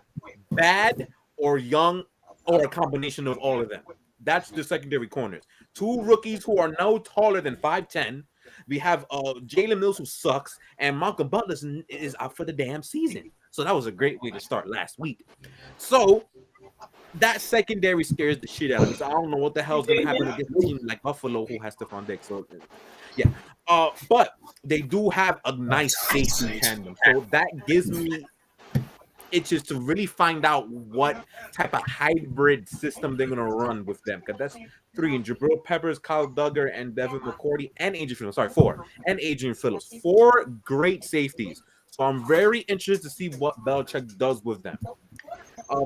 bad, or young, or a combination of all of them. That's the secondary corners. 2 rookies who are no taller than 5'10". We have Jalen Mills who sucks, and Malcolm Butler is out for the damn season. So that was a great way to start last week. So that secondary scares the shit out of me. So I don't know what the hell's gonna happen against a team like Buffalo who has Stephon Diggs. So yeah. But they do have a nice safety tandem. So that gives me itches to really find out what type of hybrid system they're gonna run with them. Because that's 3 and Jabril Peppers, Kyle Duggar, and Devin McCourty, and Adrian Phillips. Sorry, 4. And Adrian Phillips. 4 great safeties. So I'm very interested to see what Belichick does with them.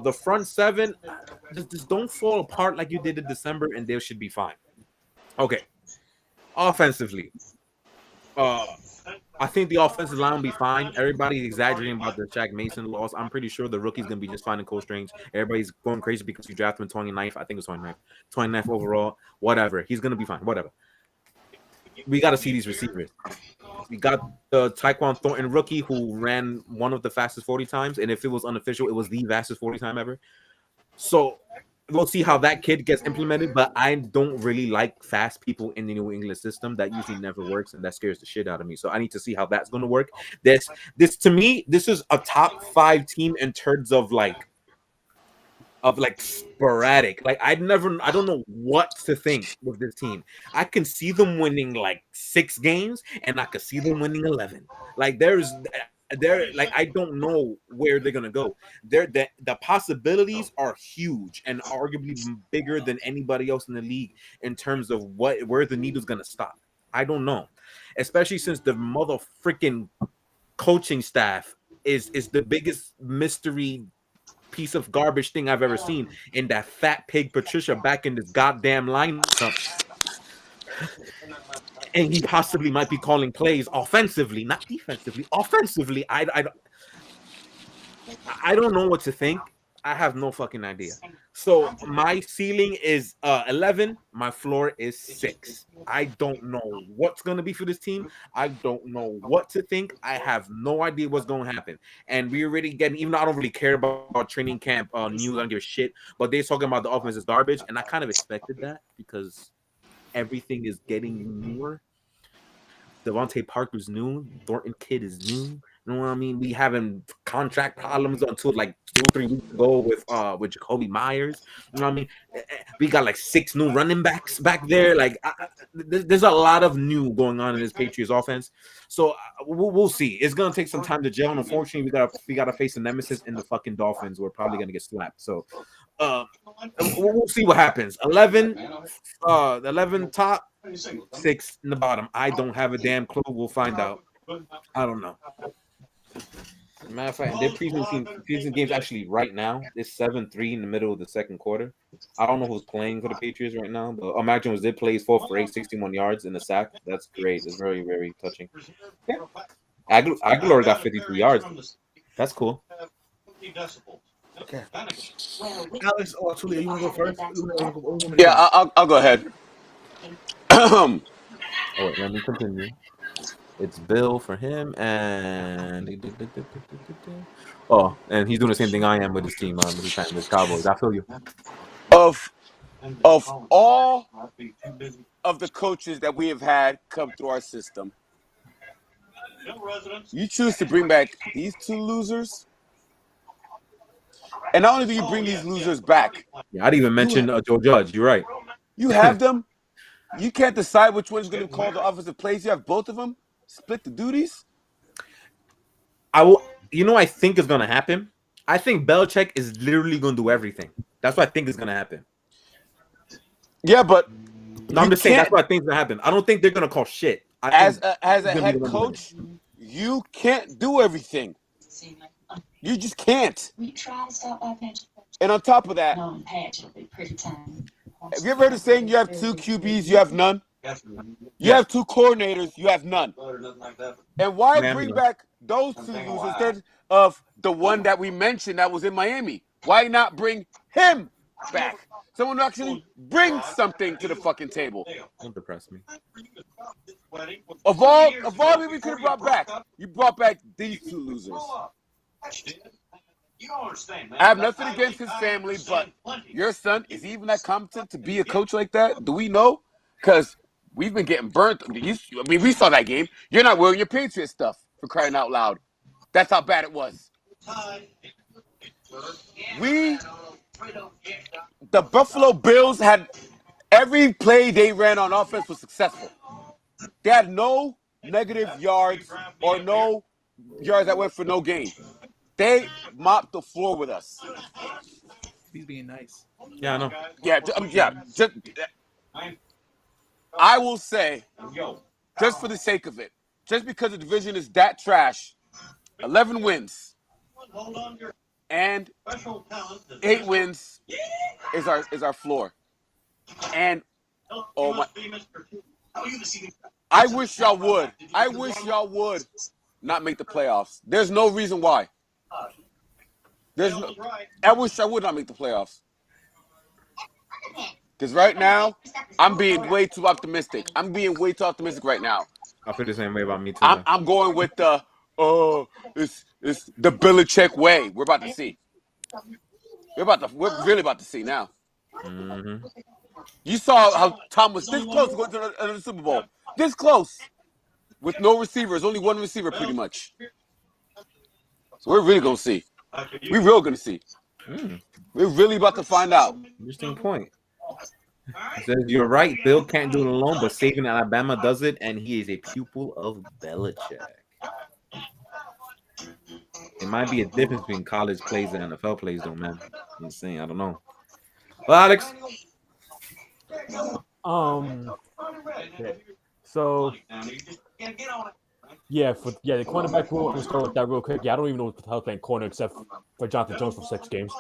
The front 7, just don't fall apart like you did in December, and they should be fine. Okay. Offensively, I think the offensive line will be fine. Everybody's exaggerating about the Shaq Mason loss. I'm pretty sure the rookie's going to be just fine in Cole Strange. Everybody's going crazy because you drafted him 29th. I think it was 29th overall. Whatever. He's going to be fine. Whatever. We got to see these receivers. We got the Tyquan Thornton rookie who ran one of the fastest 40 times. And if it was unofficial, it was the fastest 40 time ever. So we'll see how that kid gets implemented. But I don't really like fast people in the New England system. That usually never works. And that scares the shit out of me. So I need to see how that's going to work. This to me, this is a top 5 team in terms of sporadic. Like I don't know what to think with this team. I can see them winning like 6 games, and I could see them winning 11. Like they're like I don't know where they're gonna go. The possibilities are huge and arguably bigger than anybody else in the league in terms of where the needle's gonna stop. I don't know, especially since the mother freaking coaching staff is the biggest mystery piece of garbage thing I've ever seen, in that fat pig Patricia back in this goddamn lineup. And he possibly might be calling plays offensively, not defensively. Offensively, I don't know what to think. I have no fucking idea. So my ceiling is 11. My floor is 6. I don't know what's going to be for this team. I don't know what to think. I have no idea what's going to happen. And we're already getting, even though I don't really care about training camp news, I don't give a shit. But they're talking about the offense is garbage. And I kind of expected that because everything is getting newer. Devontae Parker's new. Thornton Kid is new. You know what I mean? We having contract problems until like 2-3 weeks ago with Jacoby Myers. You know what I mean? We got like 6 new running backs back there. Like there's a lot of new going on in this Patriots offense. So we'll see. It's gonna take some time to gel. And unfortunately, we gotta face a nemesis in the fucking Dolphins. We're probably gonna get slapped. So we'll see what happens. 11 top, 6 in the bottom. I don't have a damn clue. We'll find out. I don't know. Matter of fact, their preseason games actually right now. It's 7-3 in the middle of the second quarter. I don't know who's playing for the Patriots right now, but imagine was they plays 4 for 8, 61 yards in a sack. That's great. It's very, very touching. Yeah. Aguilar got 53 yards. That's cool. Okay. Alex or Tulia, you want to go first? Yeah, I'll go ahead. Oh, wait, let me continue. It's Bill for him, and and he's doing the same thing I am with his team. He's trying with Cowboys. I feel you. Of all of the coaches that we have had come through our system, you choose to bring back these 2 losers. And not only do you bring these losers back, yeah, I'd even mention Joe Judge. You're right. You have them. You can't decide which one's going to call the offensive plays. You have both of them. Split the duties. I will. You know, I think is going to happen. I think Belichick is literally going to do everything. That's what I think is going to happen. Yeah, but no, I'm just saying that's what I think is going to happen. I don't think they're going to call shit. As a head coach, you can't do everything. You just can't. And on top of that, have you ever heard of saying you have 2 QBs, you have none? You have 2 coordinators, you have none. And why bring back those 2 losers instead of the one that we mentioned that was in Miami? Why not bring him back? Someone who actually brings something to the fucking table. Don't depress me. Of all people we could have brought back, you brought back these 2 losers. I have nothing against his family, but your son, is he even that competent to be a coach like that? Do we know? Because we've been getting burnt. I mean, we saw that game. You're not wearing your Patriot stuff, for crying out loud. That's how bad it was. The Buffalo Bills had every play they ran on offense was successful. They had no negative yards or no yards that went for no gain. They mopped the floor with us. He's being nice. Yeah, I know. Yeah. I will say, just for the sake of it, just because the division is that trash, 11 wins and 8 wins is our floor. And oh my, I wish y'all would. I wish y'all would not make the playoffs. There's no reason why. I wish I would not make the playoffs. Because right now, I'm being way too optimistic. I'm being way too optimistic right now. I feel the same way about me too. I'm going with the it's the Belichick way. We're about to see. We're really about to see now. Mm-hmm. You saw how Tom was this close to going to another Super Bowl. This close. With no receivers, only one receiver pretty much. So we're really going to see. We're really going to see. We're really about to find out. Interesting point. He says, you're right. Bill can't do it alone, but Saban Alabama does it, and he is a pupil of Belichick. It might be a difference between college plays and NFL plays, though, man. I'm saying, I don't know. Well, Alex. So the cornerback rule. I'm gonna start with that real quick. Yeah, I don't even know what the hell playing corner except for Jonathan Jones for 6 games.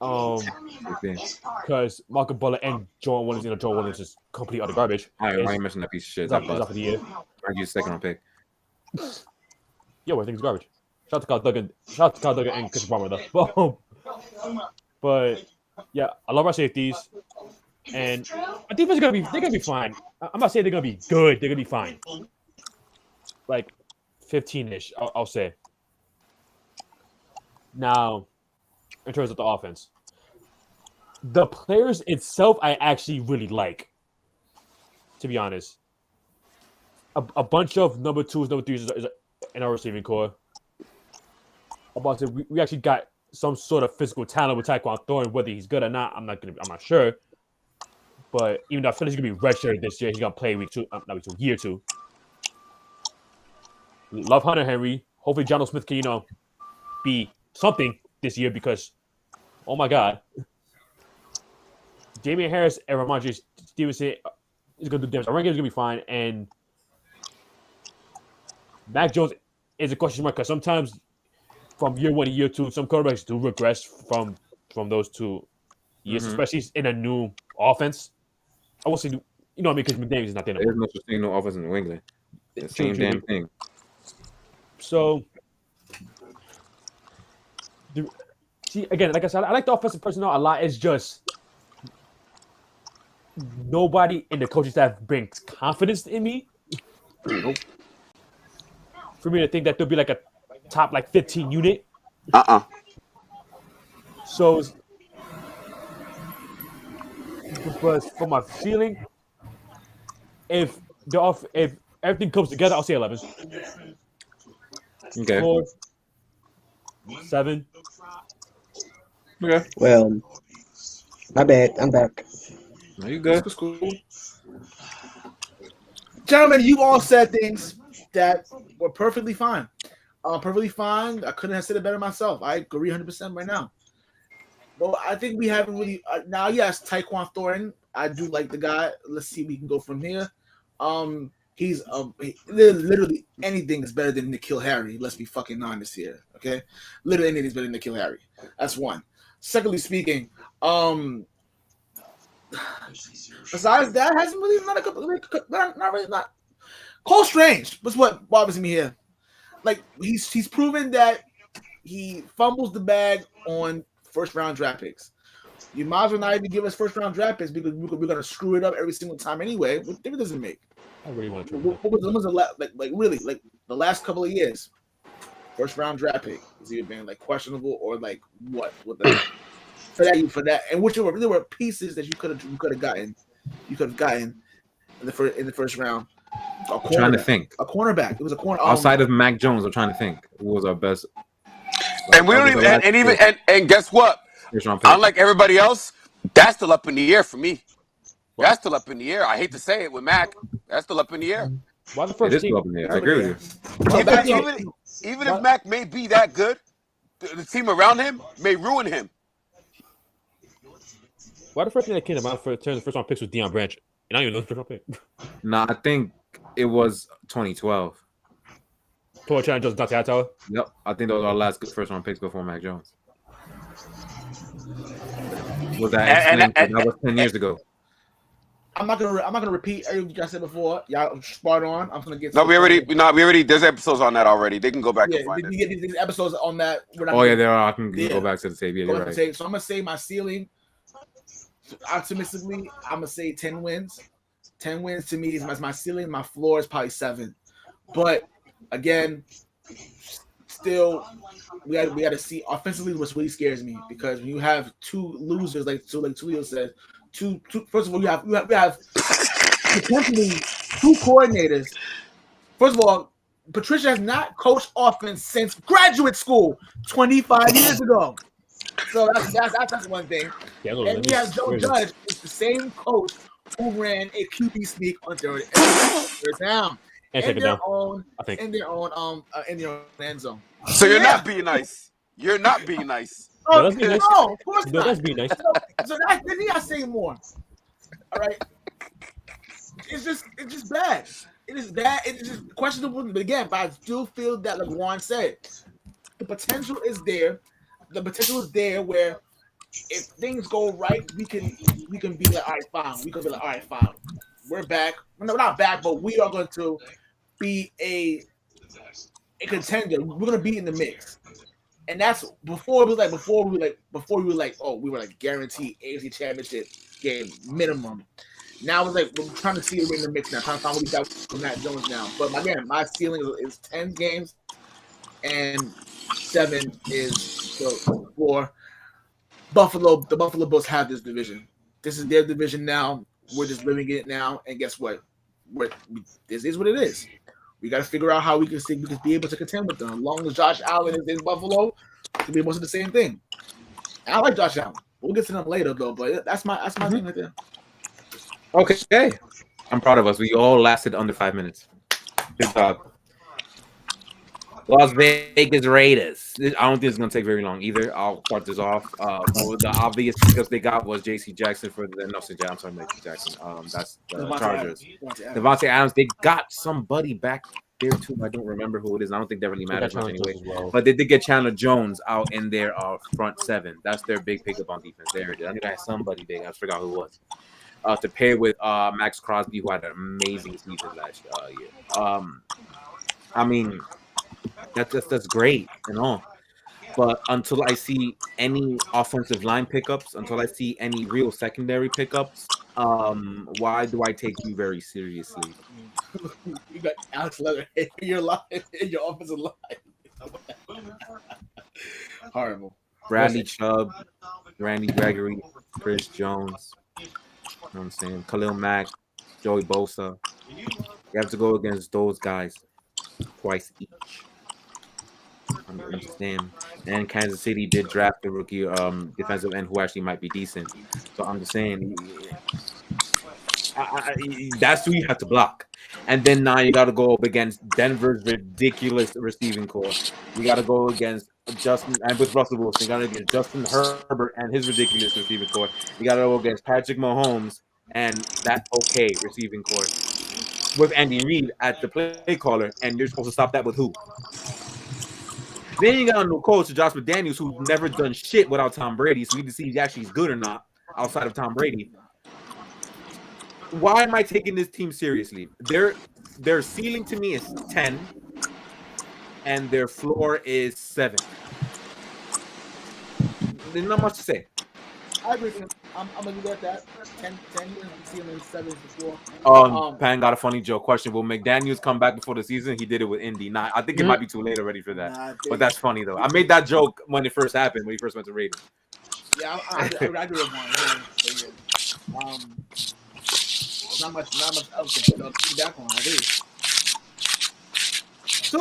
Because Malcolm Butler and Jordan Williams is complete utter garbage. All right, why are you missing that piece of shit? He's off for the year. I'll give you a second round pick. Yeah, I think it's garbage. Shout out to Kyle Duggan and Chris Palmer though. But yeah, I love our safeties. And our defense they're gonna be fine. I'm not saying they're gonna be good, they're gonna be fine. Like 15-ish, I'll say. Now, in terms of the offense, the players itself I actually really like, to be honest. A bunch of number 2s, number 3s in our receiving core. I'm about to say we actually got some sort of physical talent with Tyquan Thornton. Whether he's good or not, I'm not sure. But even though I feel he's gonna be redshirted this year, he's gonna play year 2. Love Hunter Henry. Hopefully, John Smith can be something this year because, oh my God, Damian Harris and Ramondre Stevenson is gonna do damage. Our run game is gonna be fine, and Mac Jones is a question mark because sometimes from year 1 to year 2, some quarterbacks do regress from those 2 years, especially in a new offense. I will say, because McDaniels is not there. There's no such thing, no offense in New England. The same damn thing. So, see, again, like I said, I like the offensive personnel a lot. It's just nobody in the coaching staff brings confidence in me. For me to think that there'll be like a top 15 unit. So, but for my feeling, if everything comes together, I'll say 11. Okay. 4, 7. Okay. Well, my bad. I'm back. No, you good? That's cool. Gentlemen, you all said things that were perfectly fine. Perfectly fine. I couldn't have said it better myself. I agree 100% right now. Well, I think we haven't really now. Yes, Tyquan Thornton. I do like the guy. Let's see if we can go from here. He's literally anything is better than N'Keal Harry. Let's be fucking honest here, okay? Literally anything is better than N'Keal Harry. That's one. Secondly speaking, besides that, hasn't really not Cole Strange was what bothers me here. Like he's proven that he fumbles the bag on first round draft picks. You might as well not even give us first round draft picks because we're gonna screw it up every single time anyway. What difference does it make? I really want to. What was the the last couple of years? First round draft pick has either been questionable or what? What the for that and which there were pieces that you could have gotten. You could have gotten in the first round. I'm trying to think. A cornerback. It was a corner outside of Mac Jones. I'm trying to think who was our best. And we don't even and guess what? Unlike everybody else, that's still up in the air for me. That's still up in the air. I hate to say it with Mac. That's still up in the air. Why the first team? Up in the air. I agree with you. Even if Mac may be that good, the team around him may ruin him. Why the first thing that came to mind for turn the first round picks was Deion Branch? And I don't even know the first round pick. Nah, I think it was 2012. Poor Chan just Dante Hightower. Yep, I think those are our last good first round picks before Mac Jones. Was that that was 10 years ago? I'm not gonna repeat everything I said before. Y'all spot on. I'm gonna get. We already. There's episodes on that already. They can go back and find it. You get these episodes on that. There are. I can go back to the tape. Yeah, you're right. So I'm gonna say my ceiling. Optimistically, I'm gonna say 10 wins. 10 wins to me is my ceiling. My floor is probably 7. But again, still, we got to see offensively. What really scares me because when you have 2 losers, like Tulio said, two. First of all, we have potentially 2 coordinators. First of all, Patricia has not coached offense since graduate school 25 years ago. So that's one thing. And we have Joe Judge, is the same coach who ran a QB sneak on third down in their own end zone. So you're not being nice. You're not being nice. No, that's being nice. No, of course not. That's being nice. So then I say more. All right. It's just bad. It is bad. It's just questionable. But again, I still feel that, like Juan said, the potential is there. The potential is there where if things go right, we can be like, all right, fine. We can be like, all right, fine. We're back. No, we're not back, but we are going to be a contender. We're going to be in the mix. And that's before we were like guaranteed AFC championship game minimum. Now it's like we're trying to see it in the mix now. Trying to find what we got from Matt Jones now. But again, my ceiling is 10 games and 7 is for Buffalo. The Buffalo Bills have this division. This is their division now. We're just living it now. And guess what? This is what it is. We got to figure out how we can be able to contend with them. As long as Josh Allen is in Buffalo, to be able to do the same thing. And I like Josh Allen. We'll get to them later though, but that's my thing right there. Okay. I'm proud of us. We all lasted under 5 minutes. Good job. Las Vegas Raiders. I don't think it's going to take very long either. I'll start this off. The obvious pickups they got was J.C. Jackson for the I'm sorry, Mike Jackson. That's the Chargers. Devontae Adams. They got somebody back there too. I don't remember who it is. I don't think that really matters much anyway. Well. But they did get Chandler Jones out in their front seven. That's their big pickup on defense. There it is. I think I had somebody big. I forgot who it was. To pair with Max Crosby, who had an amazing season last year. I mean, that's great and all. But until I see any offensive line pickups, until I see any real secondary pickups, why do I take you very seriously? You got Alex Leather in your line, in your offensive line. Horrible. Bradley Chubb, Randy Gregory, Chris Jones. You know what I'm saying? Khalil Mack, Joey Bosa. You have to go against those guys twice each. I understand. And Kansas City did draft the rookie defensive end who actually might be decent. So I'm just saying that's who you have to block. And then now you got to go up against Denver's ridiculous receiving core. You got to go against Justin, and with Russell Wilson, you got to get Justin Herbert and his ridiculous receiving core. You got to go against Patrick Mahomes and that okay receiving core with Andy Reid at the play caller. And you're supposed to stop that with who? Then you got a new coach, Josh McDaniels, who's never done shit without Tom Brady. So we need to see if he actually is good or not outside of Tom Brady. Why am I taking this team seriously? Their ceiling to me is 10, and their floor is 7. There's not much to say. I agree with him. I'm gonna do that. 10 years, see him in 7 before. Pan got a funny joke question. Will McDaniels come back before the season? He did it with Indy. I think it might be too late already for that. But that's funny though. I made that joke when it first happened, when he first went to Raiders. Yeah, I agree with one. Not much else to feedback on. I agree. So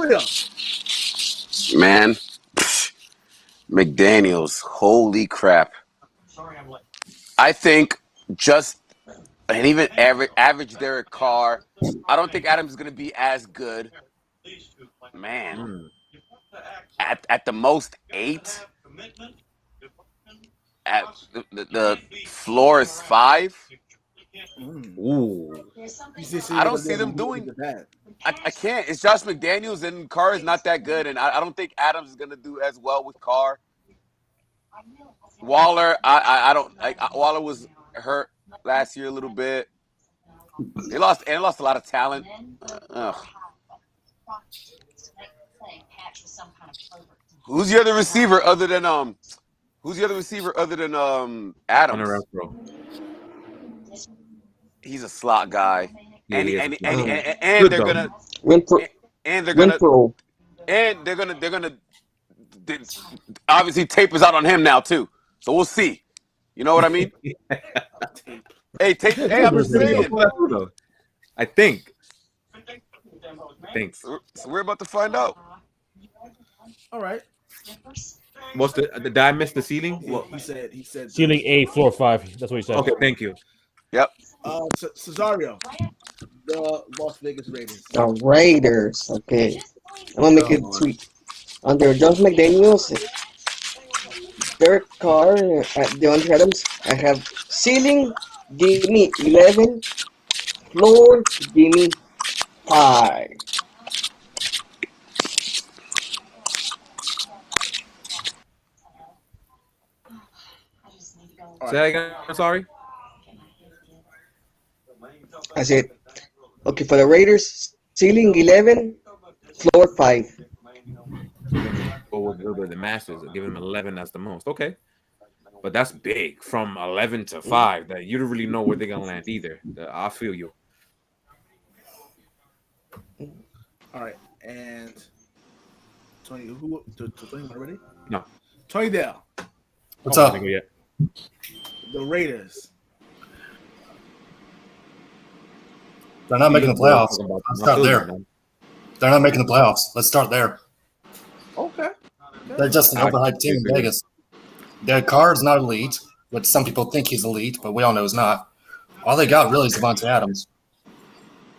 Man, McDaniels, holy crap! I think and even average Derek Carr. I don't think Adams is going to be as good. Man, at the most 8. At the floor is 5. Ooh. I don't see them doing that. I can't. It's Josh McDaniels and Carr is not that good, and I don't think Adams is going to do as well with Carr. Waller, I don't like. Waller was hurt last year a little bit. They lost a lot of talent. Who's the other receiver other than Adams? He's a slot guy. Yeah, and they're gonna obviously tape is out on him now too. So we'll see. You know what I mean? Hey, I'm just saying. I think. So we're about to find out. All right. What's did I miss the ceiling? Well, he said ceiling 8, floor 5. That's what he said. Okay, thank you. Yep. Cesario, the Las Vegas Raiders. The Raiders. Okay. I'm gonna make it sweet. Under Josh McDaniels, Derek Carr, DeAndre Adams, I have ceiling, give me 11, floor, give me 5. Say that again. I'm sorry. I said, okay, for the Raiders, ceiling 11, floor 5. Or with a little bit of the Masters, give him 11. That's the most. Okay, but that's big from 11 to 5. That you don't really know where they're gonna land either. I feel you. All right, and Tony, who? Tony already? No. Tony Dale. What's up? The Raiders. They're not making the playoffs. I'll start there. They're not making the playoffs. Let's start there. Okay. They're just an overhyped team in Vegas. Their Carr is not elite, which some people think he's elite, but we all know he's not. All they got really is Devontae Adams.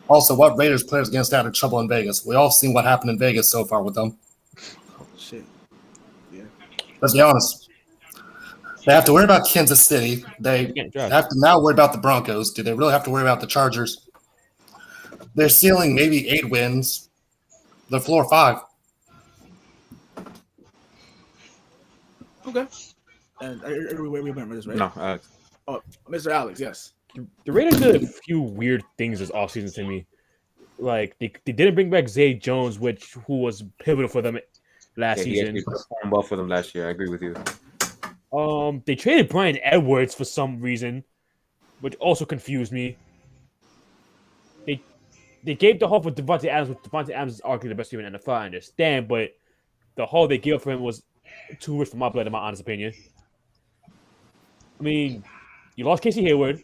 Also, what Raiders players against out of trouble in Vegas? We all seen what happened in Vegas so far with them. Shit. Yeah. Let's be honest. They have to worry about Kansas City. They have to now worry about the Broncos. Do they really have to worry about the Chargers? They're ceiling maybe 8 wins. Their floor 5. Okay. And everywhere we remember this, right? No, Alex. Oh, Mr. Alex, yes. The Raiders did a few weird things this offseason to me. Like they didn't bring back Zay Jones, who was pivotal for them last season. He performed well for them last year. I agree with you. They traded Brian Edwards for some reason, which also confused me. They gave the haul for Devontae Adams, which Devontae Adams is arguably the best receiver in the NFL, I understand, but the haul they gave for him was too rich for my blood, in my honest opinion. I mean, you lost Casey Hayward,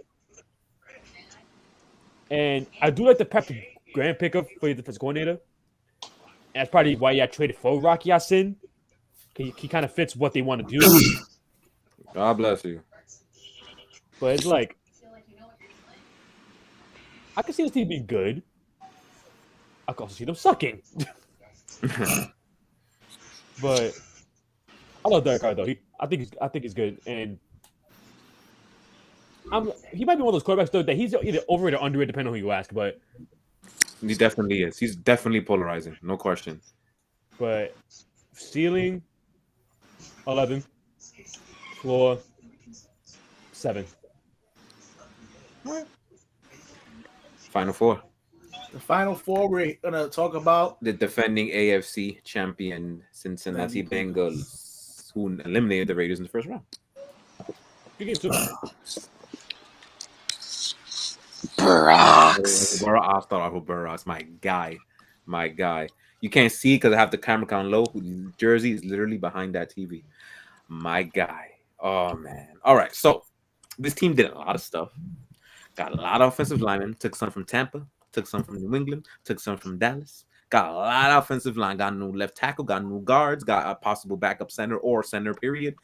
and I do like the Patrick Graham pickup for your defense coordinator. And that's probably why I traded for Rocky Yassin. He kind of fits what they want to do. God bless you. But it's like, I can see this team being good. I can also see them sucking. But I love Derek Carr though. I think he's good, and he might be one of those quarterbacks though that he's either overrated or underrated, depending on who you ask. But he definitely is. He's definitely polarizing, no question. But ceiling 11, floor 7. Final 4. The Final 4 we're gonna talk about The defending AFC champion Cincinnati Bengals, who eliminated the Raiders in the first round. Burrows. I thought I was Burrows. My guy. You can't see because I have the camera down low. His jersey is literally behind that TV. My guy. Oh man. All right. So this team did a lot of stuff. Got a lot of offensive linemen. Took some from Tampa. Took some from New England. Took some from Dallas. Got a lot of offensive line. Got a new left tackle. Got new guards. Got a possible backup center or center, period.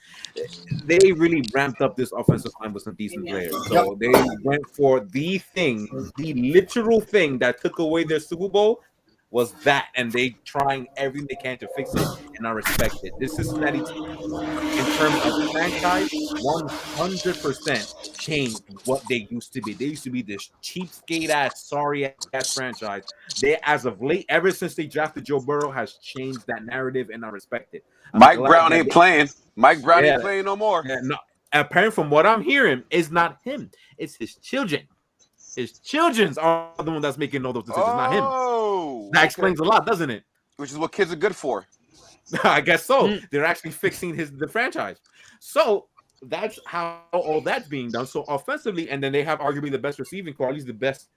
They really ramped up this offensive line with some decent players. So they went for the literal thing that took away their Super Bowl was that. And they trying everything they can to fix it. And I respect it. This Cincinnati team, in terms of franchise, 100% changed what they used to be. They used to be this cheapskate ass, sorry ass franchise. They, as of late, ever since they drafted Joe Burrow, has changed that narrative, and I respect it. Mike Brown ain't playing. Mike Brown ain't playing no more. Yeah, no, apparently, from what I'm hearing, it's not him. It's his children. His children are the one that's making all those decisions, not him. That explains a lot, doesn't it? Which is what kids are good for. I guess so. They're actually fixing the franchise. So that's how all that's being done. So offensively, and then they have arguably the best receiving core, at least the best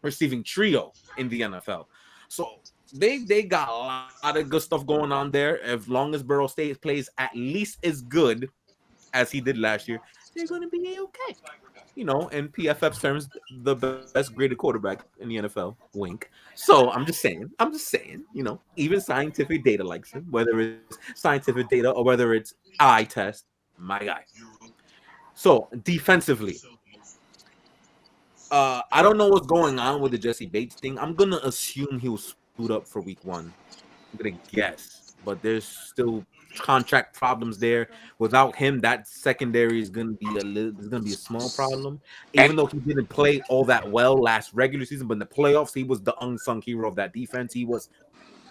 receiving trio in the NFL. So they got a lot of good stuff going on there. As long as Burrow plays at least as good as he did last year, they're going to be okay. You know, in PFF's terms, the best graded quarterback in the NFL. Wink. So I'm just saying, you know, even scientific data likes him, whether it's scientific data or whether it's eye test, my guy. So defensively, I don't know what's going on with the Jesse Bates thing. I'm gonna assume he was screwed up for week 1. I'm gonna guess, but there's still contract problems there. Without him, that secondary is gonna be a small problem. Even though he didn't play all that well last regular season, but in the playoffs, he was the unsung hero of that defense. He was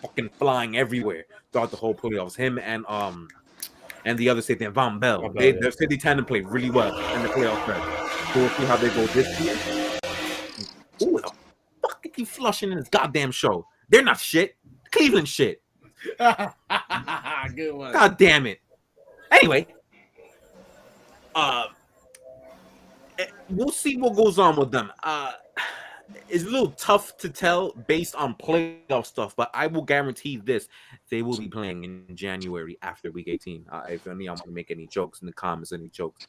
fucking flying everywhere throughout the whole playoffs. Him and the other safety, Von Bell. Their safety tandem played really well in the playoff stretch. So we'll see how they go this year. Who the fuck is he flushing in his goddamn show? They're not shit. Cleveland shit. Good one. God damn it. Anyway, we'll see what goes on with them. It's a little tough to tell based on playoff stuff, but I will guarantee this: they will be playing in January after Week 18. If any y'all want to make any jokes in the comments, any jokes,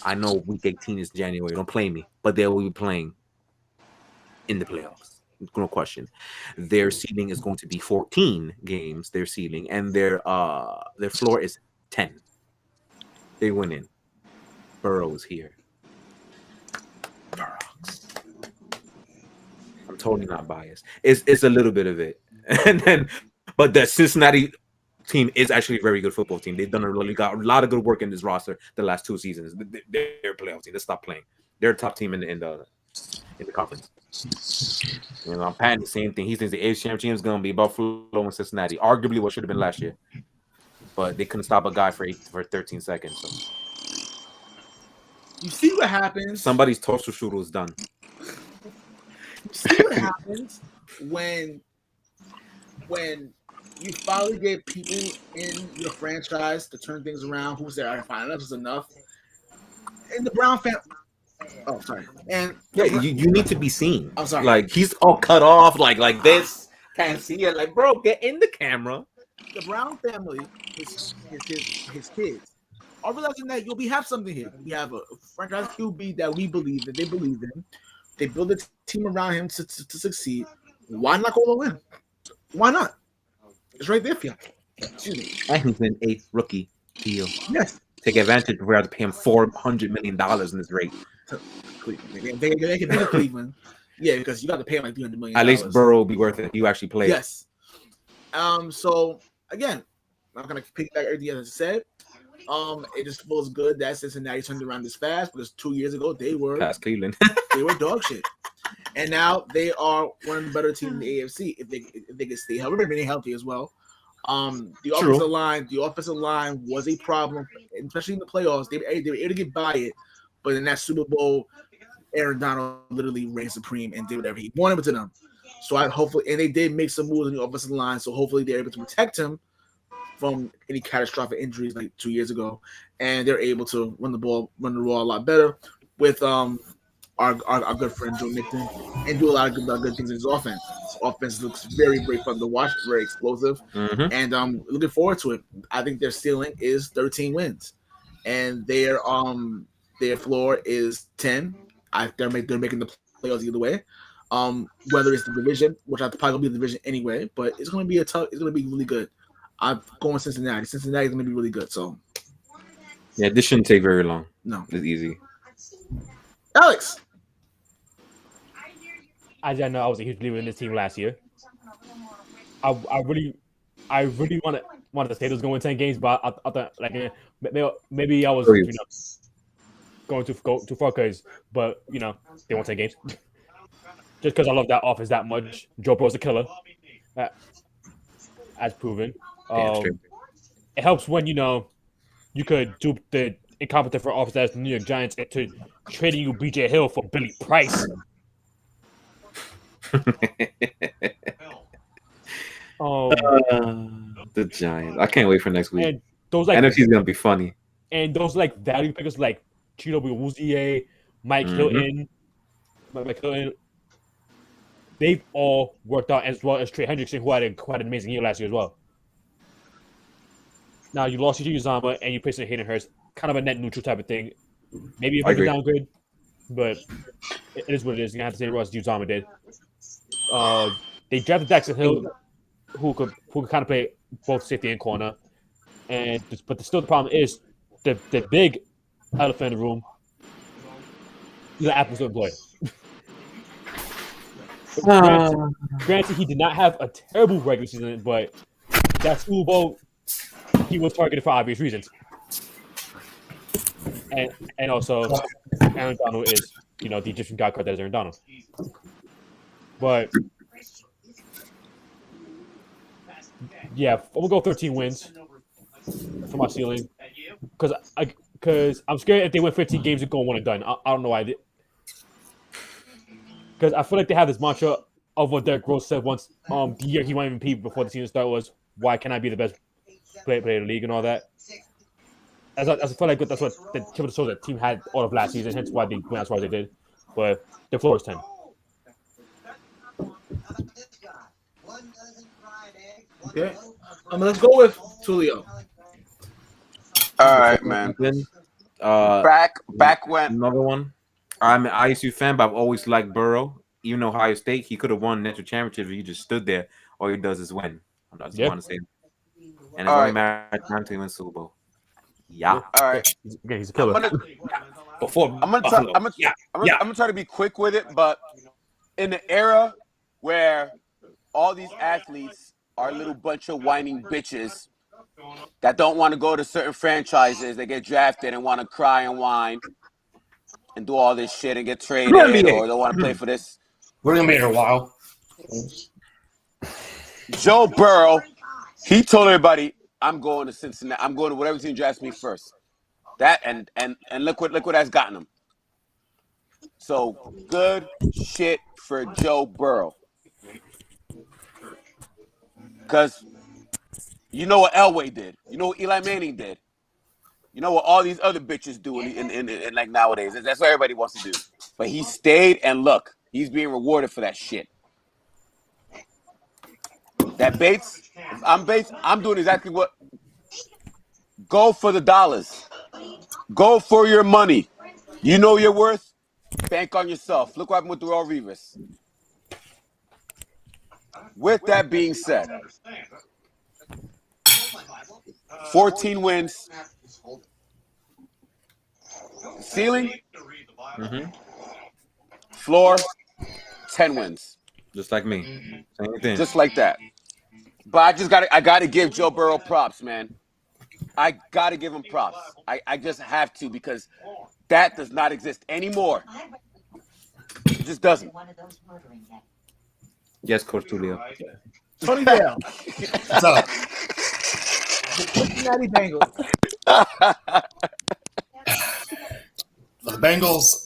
I know Week 18 is January. Don't play me, but they will be playing in the playoffs. no question. Their ceiling is going to be 14 games. Their ceiling and their floor is 10. They win in. Burrow is here. Burrows. I'm totally not biased. It's a little bit of it, and then, but the Cincinnati team is actually a very good football team. They've done got a lot of good work in this roster the last 2 seasons. They're a playoff team. They stopped playing. They're a top team in the conference. You know, I'm patting the same thing. He thinks the AFC championship is going to be Buffalo and Cincinnati, arguably what should have been last year, but they couldn't stop a guy for 13 seconds. So. You see what happens. Somebody's toaster strudel is done. You see what happens when you finally get people in your franchise to turn things around who say, all right, fine, enough is enough. And the Brown fan. Oh, sorry. And yeah, you need to be seen. I'm sorry. Like he's all cut off, like this. Can't see it. Like, bro, get in the camera. The Brown family, his kids, are realizing that we have something here. We have a franchise QB that we believe that they believe in. They build a team around him to succeed. Why not go all in? Why not? It's right there for you. Excuse me. And he's in a rookie deal. Yes. Take advantage. We have to pay him $400 million in this rate. Cleveland. They can beat Cleveland. Yeah, because you got to pay him like $300 million. At least Burrow will be worth it. You actually play. Yes. So again, I'm not gonna pick back everything as I said. It just feels good that Cincinnati turned around this fast because 2 years ago they were past Cleveland. They were dog shit, and now they are one of the better teams in the AFC if they can stay healthy, remaining healthy as well. The offensive line was a problem, especially in the playoffs. They were able to get by it, but in that Super Bowl, Aaron Donald literally reigned supreme and did whatever he wanted to them. So and they did make some moves in the offensive line, so hopefully they're able to protect him from any catastrophic injuries like 2 years ago, and they're able to run the ball a lot better with our good friend Joe Mixon and do a lot of good things in his offense. His offense looks very, very fun to watch, very explosive, and I'm looking forward to it. I think their ceiling is 13 wins, and their floor is 10. They're making the playoffs either way. Whether it's the division, which I probably will be the division anyway, but it's going to be it's going to be really good. I'm going Cincinnati. Cincinnati is going to be really good. So, yeah, this shouldn't take very long. No, it's easy. Alex, as I know, I was a huge believer in this team last year. I really wanted to say this going 10 games, but I thought like maybe I was going too far but they won 10 games. Just because I love that offense that much. Joe Burrow's a killer, as proven. It helps when you could dupe the incompetent for offense as the New York Giants into trading you BJ Hill for Billy Price. The Giants. I can't wait for next week. And those NFC's gonna be funny. And those value pickers like Chido Awuzie, Mike Hilton, they've all worked out, as well as Trey Hendrickson, who had quite an amazing year last year as well. Now you lost CJ Uzomah and you placed in Hayden Hurst, kind of a net neutral type of thing. Maybe a downgrade, but it is what it is. You have to say Ross Uzomah did. They drafted Jackson Hill, who could kind of play both safety and corner, but still the problem is the big elephant in the room. The Apple's employee. Granted, he did not have a terrible regular season, but that Super Bowl, he was targeted for obvious reasons. And also, Aaron Donald is, the Egyptian god card that is Aaron Donald. But, yeah, I'm going to go 13 wins for my ceiling. Because I'm scared if they win 15 games, they're going to one and done. I don't know why. Because I feel like they have this mantra of what Derrick Rose said once the year he won MVP before the season started was, why can I be the best player in the league and all that. As I feel like that's what the tip of the show that team had all of last season, hence why they went as far as they did. But their floor is 10. Okay. Let's go with Tulio. All right, man. Back when another one. I'm an ISU fan, but I've always liked Burrow. even though Ohio State, he could have won national championship if he just stood there. All he does is win. I just want to say, and it's All only right. matter of time to win Super Bowl. Yeah. All right. He's a killer. Before I'm gonna try to be quick with it, but in the era where all these athletes are a little bunch of whining bitches that don't want to go to certain franchises, they get drafted and want to cry and whine and do all this shit and get traded or don't want to play for this. We're gonna be here a while. Joe Burrow, he told everybody, "I'm going to Cincinnati. I'm going to whatever team drafts me first." That and look what that's gotten him. So good shit for Joe Burrow. Because you know what Elway did. You know what Eli Manning did. You know what all these other bitches do in like nowadays. That's what everybody wants to do. But he stayed, and look, he's being rewarded for that shit. That Bates, if I'm Bates, I'm doing exactly what. Go for the dollars. Go for your money. You know your worth. Bank on yourself. Look what happened with Darrell Revis. With that being said, 14 wins. Ceiling, floor, 10 wins. Just like me. Same thing. Just like that. But I gotta give Joe Burrow props, man. I gotta give him props. I just have to, because that does not exist anymore. It just doesn't. Yes, Coach Tulio. Tony Dale, What's up? Cincinnati Bengals. For the Bengals,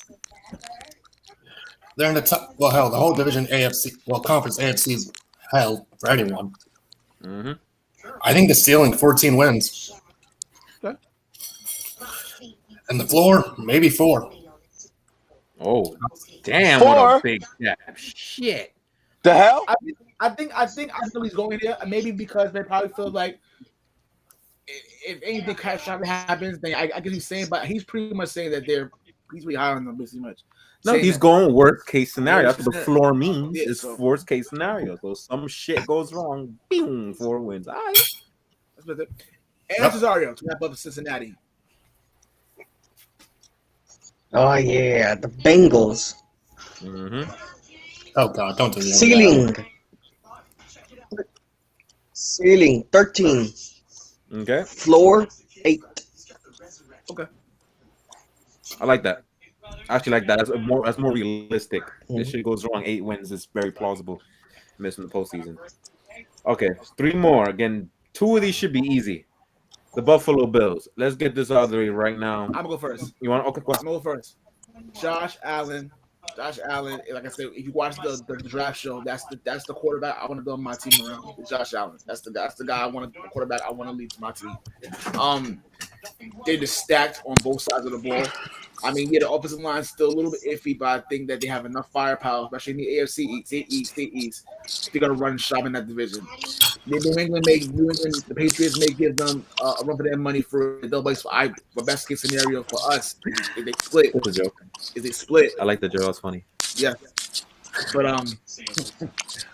they're in the top. Well, hell, the whole division AFC, conference AFC is hell for anyone. Mm-hmm. I think the ceiling 14 wins. Okay. And the floor, maybe 4. Oh, damn! 4? What a big gap. Shit. The hell? I think he's going there. Maybe because they probably feel like if anything catastrophic happens, then I get what he's saying. But he's pretty much saying that he's really high on them, pretty much. No, Saying he's that- going worst case scenario. Worst That's what the case floor means. Yeah, It's so- worst case scenario. So some shit goes wrong. Boom, 4 wins. All right. That's what it. And Cesario to wrap up Cincinnati. Oh yeah, the Bengals. Mm-hmm. Oh god, don't do that. Ceiling 13. Okay. Floor 8. I like that. I actually like that. That's more realistic. This shit goes wrong, 8 wins. It's very plausible. Missing the postseason. Okay, 3 more. Again, 2 of these should be easy. The Buffalo Bills. Let's get this out of the way right now. I'm gonna go first. You want? Okay, go I'm ahead. gonna go first. Josh Allen, like I said, if you watch the draft show, that's the quarterback I want to build my team around. Josh Allen. That's the guy the quarterback I want to lead to my team. They're just stacked on both sides of the ball. I mean, yeah, the offensive line's still a little bit iffy, but I think that they have enough firepower, especially in the AFC East. They're gonna run shop in that division. The Patriots may give them a run for their money for best case scenario for us. If they split, It's a joke. I like the joke. That's funny. Yeah.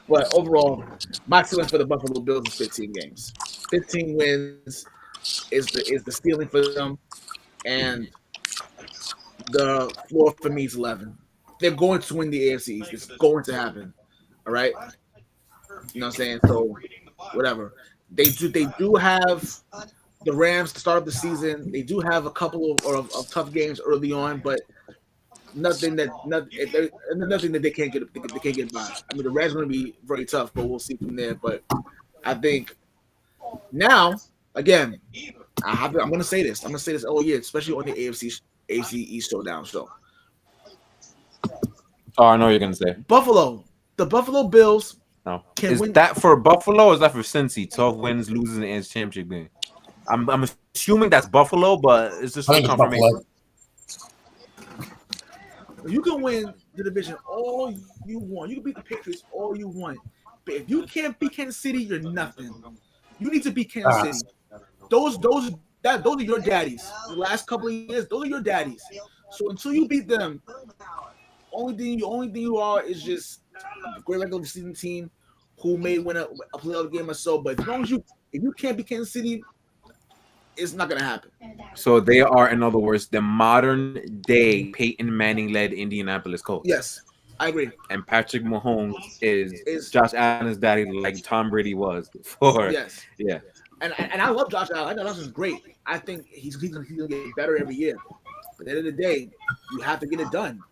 But overall, my ceiling for the Buffalo Bills is 15 games. 15 wins is the ceiling for them, and the floor for me is 11. They're going to win the AFC East. It's going to happen. All right. You know what I'm saying? So whatever. They do have the Rams to start up the season. They do have a couple of tough games early on, but nothing that they can't get by. I mean, the Rams are going to be very tough, but we'll see from there. But I think now, again, I'm going to say this. I'm going to say this all year, especially on the AFC East showdown show. Oh, I know what you're gonna say. The Buffalo Bills. No, can is win. that for Buffalo? Or is that for Cincy? 12 wins, losing the AFC Championship game. I'm assuming that's Buffalo, but it's just I for think it's confirmation. Buffalo. You can win the division all you want. You can beat the Patriots all you want. But if you can't beat Kansas City, you're nothing. You need to beat Kansas City. Those are your daddies. The last couple of years, those are your daddies. So until you beat them only thing you are is just a great regular season team who may win a playoff game or so. But as long as if you can't beat Kansas City, it's not gonna happen. So they are, in other words, the modern day Peyton Manning led Indianapolis Colts. Yes, I agree. And Patrick Mahomes is Josh Allen's daddy, like Tom Brady was before. Yes. Yeah. And I love Josh Allen. I know Josh is great. I think he's gonna get better every year. But at the end of the day, you have to get it done.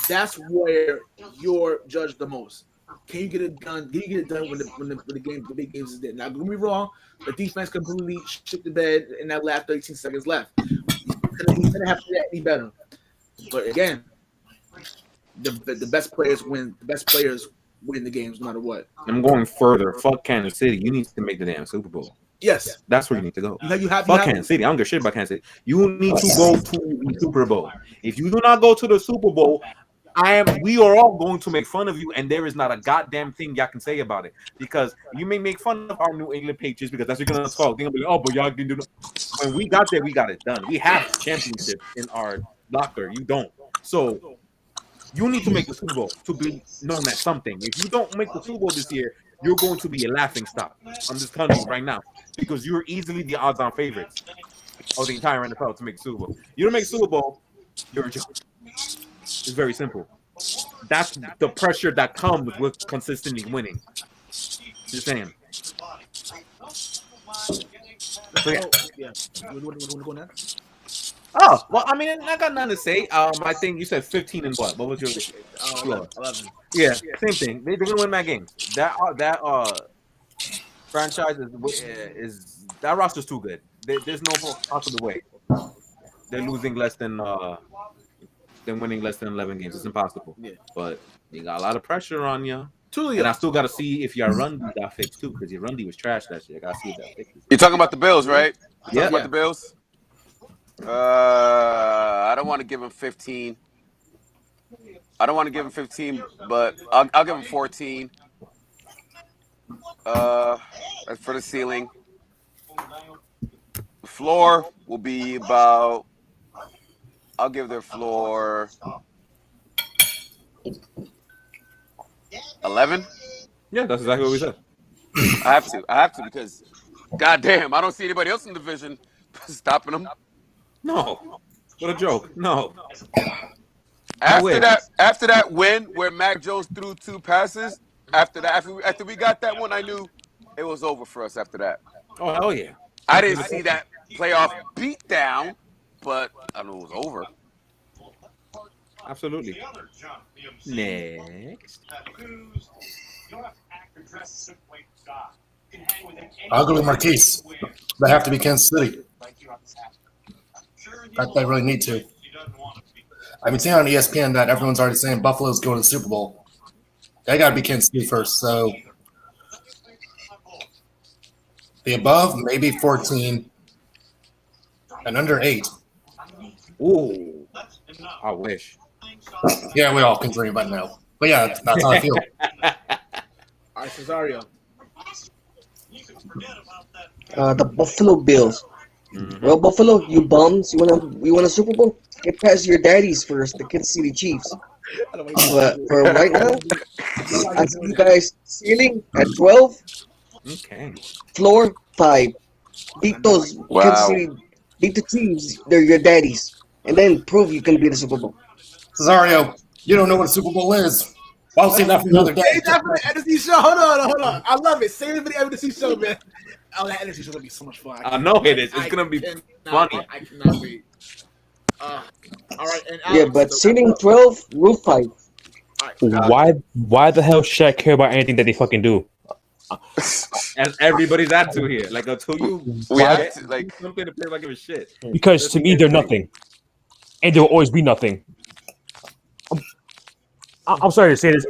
That's where you're judged the most. Can you get it done? Can you get it done when the big games is there? Now, don't get me wrong, the defense completely shit the bed in that last 13 seconds left. He's gonna have to do that any better. But again, the best players win. The best players win the games no matter what. I'm going further. Fuck Kansas City. You need to make the damn Super Bowl. Yes, that's where you need to go. Fuck Kansas City. I don't give a shit about Kansas City. You need to go to the Super Bowl. If you do not go to the Super Bowl, we are all going to make fun of you, and there is not a goddamn thing y'all can say about it. Because you may make fun of our New England Patriots because that's what you're gonna call. They're gonna be like, oh, but y'all can do it. When we got there, we got it done. We have championship in our locker. You don't. So you need to make the Super Bowl to be known as something. If you don't make the Super Bowl this year, you're going to be a laughing stock. I'm just telling you right now because you're easily the odds-on favorites of the entire NFL to make the Super Bowl. You don't make the Super Bowl, you're a joke. It's very simple. That's the pressure that comes with consistently winning. Just saying. So, yeah. Oh, well, I mean, I got nothing to say. I think you said 15 and what? What was your score? 11. Yeah, same thing. They're gonna win that game. That franchise is that roster's too good. There's no possible way they're losing less than winning less than 11 games. It's impossible. Yeah. But you got a lot of pressure on you. Truly, and I still got to see if your run D got fixed too, because your run D was trash that shit. I got to see if that fixed. You're talking about the Bills, right? Yeah. About the Bills. I don't want to give him 15. I don't want to give him 15, but I'll give him 14. As for the ceiling, the floor will be about. I'll give their floor 11. Yeah, that's exactly what we said. I have to because, goddamn, I don't see anybody else in the division stopping them. No, what a joke. No. After that win where Mac Jones threw 2 passes, after we got that one, I knew it was over for us after that. Oh, hell yeah. I didn't see that playoff beatdown, but I knew it was over. Absolutely. Next. I'll go with Marquise. They have to be Kansas City. They really need to. I've been seeing on ESPN that everyone's already saying Buffalo's going to the Super Bowl. They got to be Kansas City first. So the above, maybe 14, and under 8. Ooh, I wish. Yeah, we all can dream by now. But yeah, that's how I feel. All right, Cesario. The Buffalo Bills. Mm-hmm. Well, Buffalo, you bums. You want a Super Bowl? Get past your daddies first, the Kansas City Chiefs. But for right now, I see you guys ceiling at 12. Okay. Floor 5. Beat those Kansas City. Beat the Chiefs. They're your daddies, and then prove you can beat the Super Bowl. Cesario, you don't know what a Super Bowl is. I'll save that for another day. Save that for the NFC show. Hold on. I love it. Save it for the NFC show, man. Oh, that NFC show gonna be so much fun. I know it is. It's gonna be funny. I cannot wait. All right. And yeah, but ceiling 12, roof 5. Right, why the hell should I care about anything that they fucking do? As everybody's attitude here, like until you like something to play like give a shit. Because to me they're nothing, and there will always be nothing. I'm sorry to say this.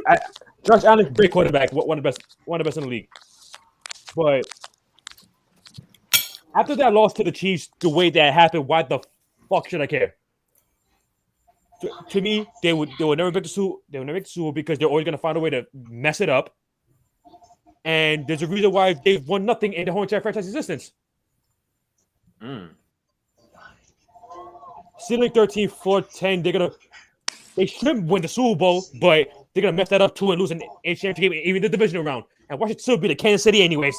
Josh Allen, great quarterback, one of the best in the league. But after that loss to the Chiefs, the way that happened, why the fuck should I care? To me, they would never make the Super because they're always gonna find a way to mess it up. And there's a reason why they've won nothing in the whole entire franchise existence. Ceiling 13, floor 10. They're they should win the Super Bowl, but they're gonna mess that up too and lose an AFC championship game, even the divisional round. And watch it still be the Kansas City, anyways.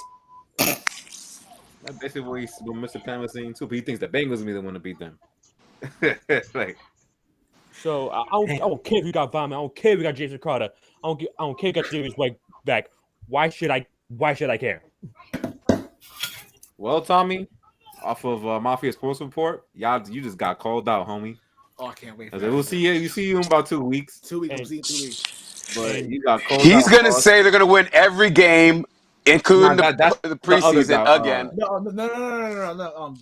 That's basically what Mr. Pan was saying too. But he thinks the Bengals will be the one to beat them. Like, So I don't care if you got Von. I don't care if you got Jason Carter. I don't care if you got James White back. Why should I care? well, Tommy, off of Mafia Sports Report, you just got called out, homie. Oh, I can't wait. We'll see you. You see you in about 2 weeks. 2 weeks. We'll see you in 2 weeks. But you got called He's out. gonna say they're gonna win every game, including that's the the preseason other guy, again. No.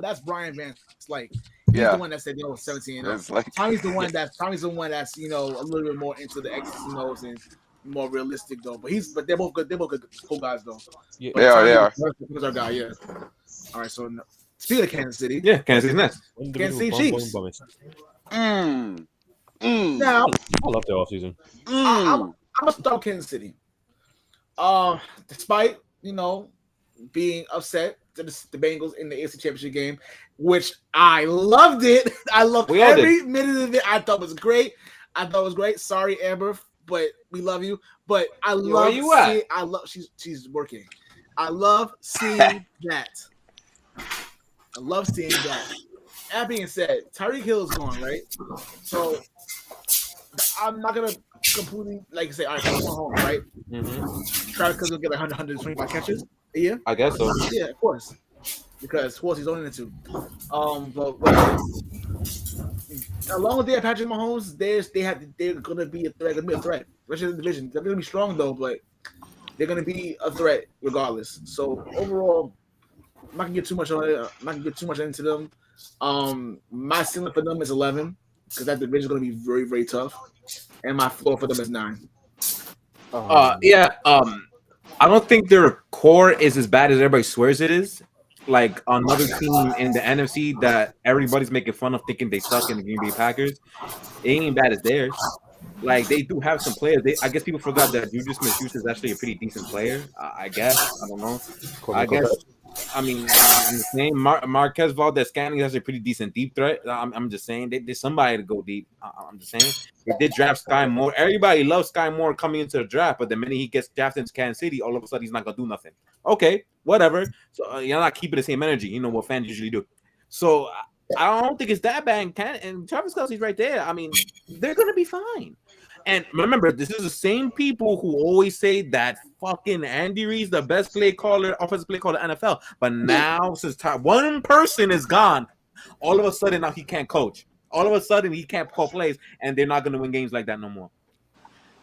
That's Brian Vance. Like he's the one that said 17. It's like, Tommy's the one that's a little bit more into the X's and O's and more realistic though. But they're both good. They're both good cool guys though. Yeah. They are. He's our guy. Yeah. All right. So speaking of Kansas City, Yeah, Kansas City's next. Kansas City Chiefs. Now I love their offseason. I'm gonna start Kansas City. Despite being upset to the Bengals in the AFC Championship game, which I loved it. I loved every minute of it. I thought it was great. Sorry, Amber, but we love you. But I love you at? I love she's working. I love seeing that. I love seeing that. That being said, Tyreek Hill is gone, right? So I'm not gonna completely say, all right, come on home, right? Travis Cousins will get 125 catches a year. I guess so. Yeah, of course. Because of course he's only into. But along with Patrick Mahomes, they're gonna be a threat. Especially in the division. They're gonna be strong though, but they're gonna be a threat regardless. So overall, I'm not gonna get too much on it. I'm not gonna get too much into them. My ceiling for them is 11 because that division is gonna be very, very tough, and my floor for them is 9. I don't think their core is as bad as everybody swears it is. Like another team in the NFC that everybody's making fun of, thinking they suck in the Green Bay Packers. It ain't bad as theirs. Like they do have some players. I guess people forgot that Juju Smith-Schuster is actually a pretty decent player. I guess I don't know. I mean, his name Marquez Valdez-Scantling is a pretty decent deep threat. I'm just saying there's somebody to go deep. I'm just saying they did draft Sky Moore. Everybody loves Sky Moore coming into the draft, but the minute he gets drafted into Kansas City, all of a sudden he's not gonna do nothing. Okay, whatever. So you're not keeping the same energy. You know what fans usually do. So I don't think it's that bad. And Travis Kelce's right there. I mean, they're gonna be fine. And remember, this is the same people who always say that fucking Andy Reid's the best offensive play caller in the NFL. But now, since one person is gone, all of a sudden now he can't coach. All of a sudden he can't call plays, and they're not going to win games like that no more.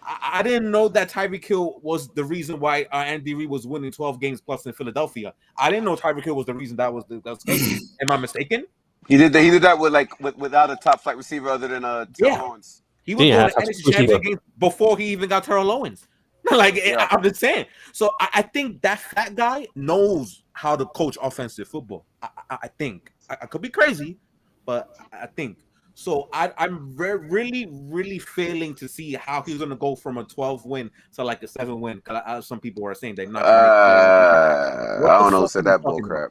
I didn't know that Tyreek Hill was the reason why Andy Reid was winning 12 games plus in Philadelphia. I didn't know Tyreek Hill was the reason that was the case. Am I mistaken? He did that without a top flight receiver other than Terrell Owens. He was going to NFC Championship game before he even got Terrell Owens. I'm just saying. So I think that fat guy knows how to coach offensive football. I think. I could be crazy, but I think. So I'm really, really failing to see how he's going to go from a 12 win to like a 7 win. Because some people are saying they're not. I don't know. Said that bull crap.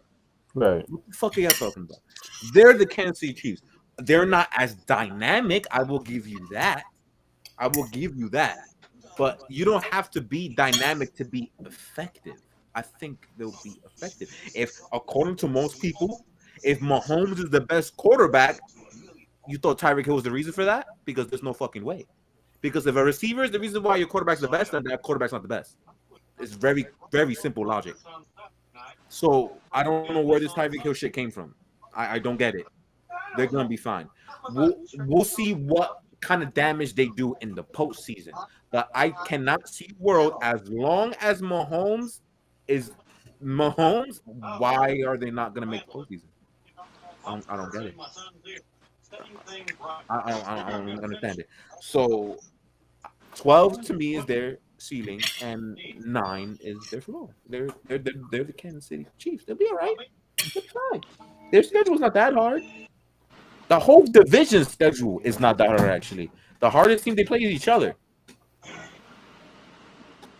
Right. What the fuck are y'all talking about? They're the Kansas City Chiefs. They're not as dynamic. I will give you that. But you don't have to be dynamic to be effective. I think they'll be effective. If, according to most people, if Mahomes is the best quarterback, you thought Tyreek Hill was the reason for that? Because there's no fucking way. Because if a receiver is the reason why your quarterback's the best, then that quarterback's not the best. It's very, very simple logic. So I don't know where this Tyreek Hill shit came from. I don't get it. They're gonna be fine. We'll see what kind of damage they do in the postseason. But I cannot see world as long as Mahomes is Mahomes. Why are they not gonna make the postseason? I don't get it. I don't understand it. So 12 to me is their ceiling, and 9 is their floor. They're the Kansas City Chiefs. They'll be all right. They'll be fine. Their schedule is not that hard. The whole division schedule is not that hard, actually. The hardest team they play is each other.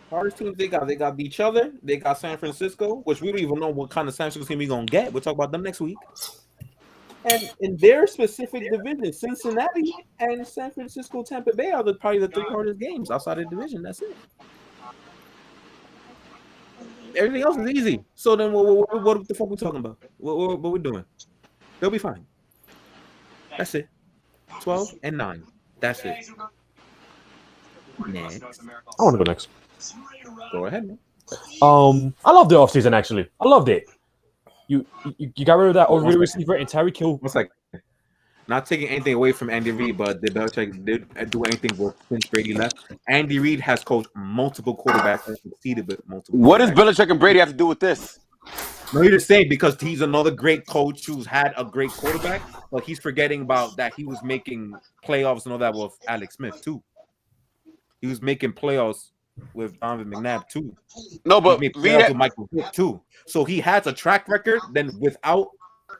Hardest teams they got each other. They got San Francisco, which we don't even know what kind of San Francisco team we're going to get. We'll talk about them next week. And in their specific division, Cincinnati and San Francisco, Tampa Bay are probably the 3 hardest games outside of the division. That's it. Everything else is easy. So then, what the fuck we talking about? What we doing? They'll be fine. That's it. 12-9. That's it. Next. I want to go next. Go ahead, man. I love the offseason, actually. I loved it. You got rid of that overrated receiver and Tyreek Hill. What's like? Not taking anything away from Andy Reid, but did Belichick do anything since Brady left? Andy Reid has coached multiple quarterbacks and succeeded with multiple. What does Belichick and Brady have to do with this? No, you're just saying because he's another great coach who's had a great quarterback, but he's forgetting about that he was making playoffs and all that with Alex Smith too. He was making playoffs with Donovan McNabb too. No, but Reid with Michael Vick too. So he has a track record. Then without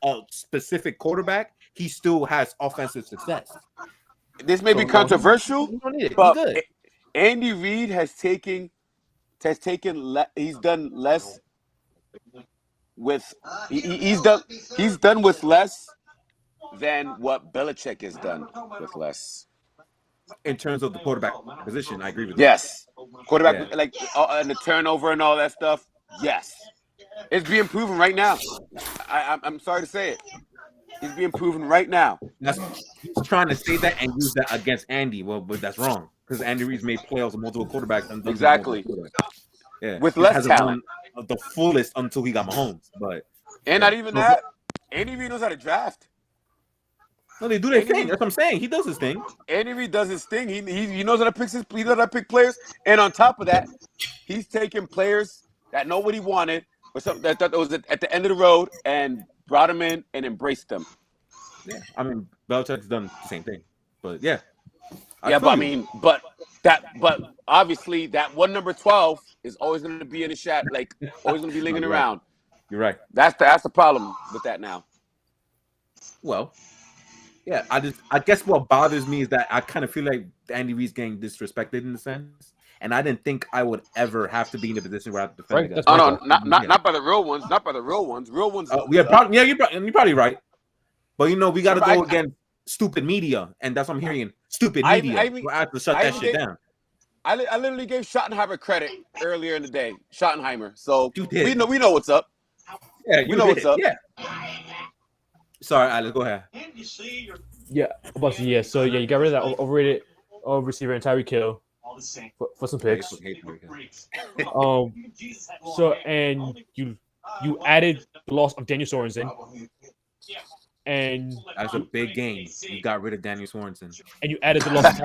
a specific quarterback, he still has offensive success. This may be controversial, but Andy Reid has done less with he's done with less than what Belichick has done with less. In terms of the quarterback position, I agree with you. Yes, quarterback and the turnover and all that stuff. Yes, it's being proven right now. I'm sorry to say it. He's being proven right now. He's trying to say that and use that against Andy. Well, but that's wrong because Andy Reid's made playoffs with multiple quarterbacks. Exactly. Yeah, with less talent. The fullest until he got Mahomes, but not even that. Andy Reid knows how to draft. No, they do their thing. That's what I'm saying. He does his thing. Andy Reid does his thing. He knows how to pick players, and on top of that, he's taking players that nobody wanted or something that was at the end of the road and brought them in and embraced them. Yeah, I mean Belichick's done the same thing, but yeah, but obviously that one number 12 is always going to be in the shot, like always going to be lingering around. You're right. That's the problem with that now. Well, yeah, I guess what bothers me is that I kind of feel like Andy Reid's getting disrespected in a sense, and I didn't think I would ever have to be in a position where I have to defend. Right. Oh no, not by the real ones. Not by the real ones. Real ones. You're probably right. But we got to go against stupid media, and that's what I'm hearing. Stupid media. I have to shut that shit down. I literally gave Schottenheimer credit earlier in the day. Schottenheimer. So we know what's up. Yeah, we know what's up. Yeah. Sorry, Alex, go ahead. Yeah, so you got rid of that overrated receiver and Tyreek Hill for some picks. So and you added the loss of Daniel Sorensen. And that's a big game. You got rid of Daniel Sorensen. And you added the loss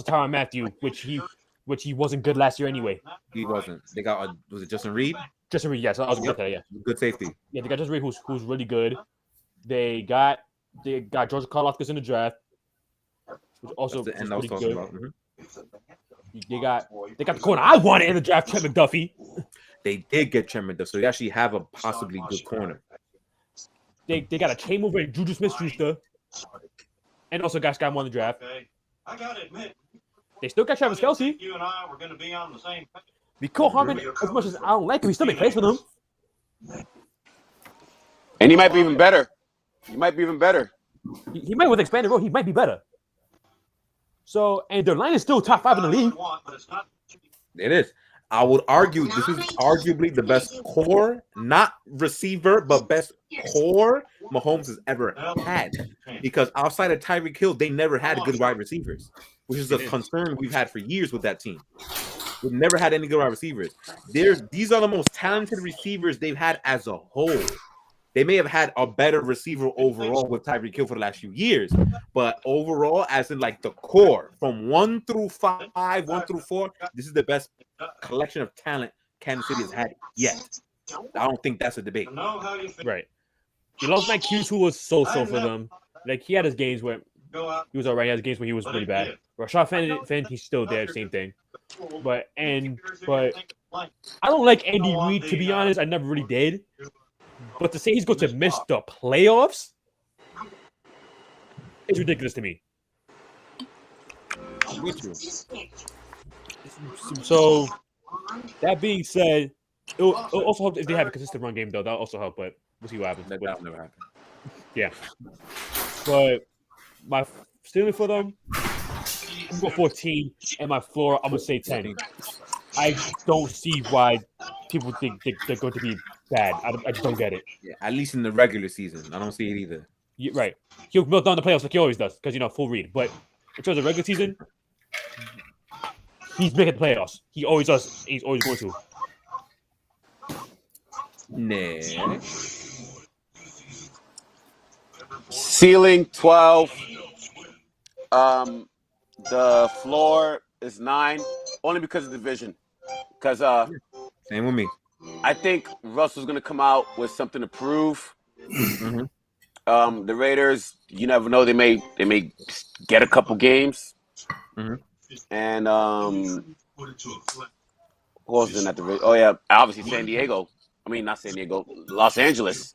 of Tyrann Mathieu, which he wasn't good last year anyway. He wasn't. They got was it Justin Reed? Justin Reed, yes. I was with that, yeah. Good safety. Yeah, they got Justin Reed who's really good. They got George Karlaftis in the draft, which also is pretty good. Mm-hmm. They got the corner I wanted in the draft, Trent McDuffie. They did get Trent McDuffie, so they actually have a possibly good corner. They got a chain mover in Juju Smith-Schuster, and also got Sky won the draft. I gotta admit, they still got Travis Kelce. You and I were going to be on the same page. Nicole Harmon, as much as I don't like him, he still make plays for them. And he might be even better. He might with expanded role. He might be better. So, and their line is still top 5 in the league. It is. I would argue this is arguably the best core, not receiver, but best core Mahomes has ever had. Because outside of Tyreek Hill, they never had good wide receivers, which is a concern we've had for years with that team. We've never had any good wide receivers. These are the most talented receivers they've had as a whole. They may have had a better receiver overall with Tyreek Hill for the last few years, but overall, as in like the core, from 1 through 5, 1 through 4, this is the best collection of talent Kansas City has had yet. I don't think that's a debate. Right. He lost Mike Hughes, who was so-so for them. Like, he had his games where he was all right. He had his games where he was really bad. Rashad Fenton, he's still there, same thing. But I don't like Andy Reid, to be honest. I never really did. But to say he's going to miss the playoffs is ridiculous to me. So, that being said, it'll also help if they have a consistent run game, though. That'll also help, but we'll see what happens. That'll never happen. Yeah. But my ceiling for them, I'm going 14, and my floor, I'm gonna say 10. I don't see why people think they're going to be bad. I just don't get it. Yeah, at least in the regular season, I don't see it either. You're right. He'll melt down the playoffs like he always does, because full read. But in terms of regular season, he's making the playoffs. He always does. He's always going to. Next. Ceiling 12. The floor is 9, only because of division. Because Same with me. I think Russell's gonna come out with something to prove. Mm-hmm. The Raiders, you never know, they may get a couple games. Mhm. And who else is in that division? Oh yeah, obviously San Diego. I mean, not San Diego, Los Angeles.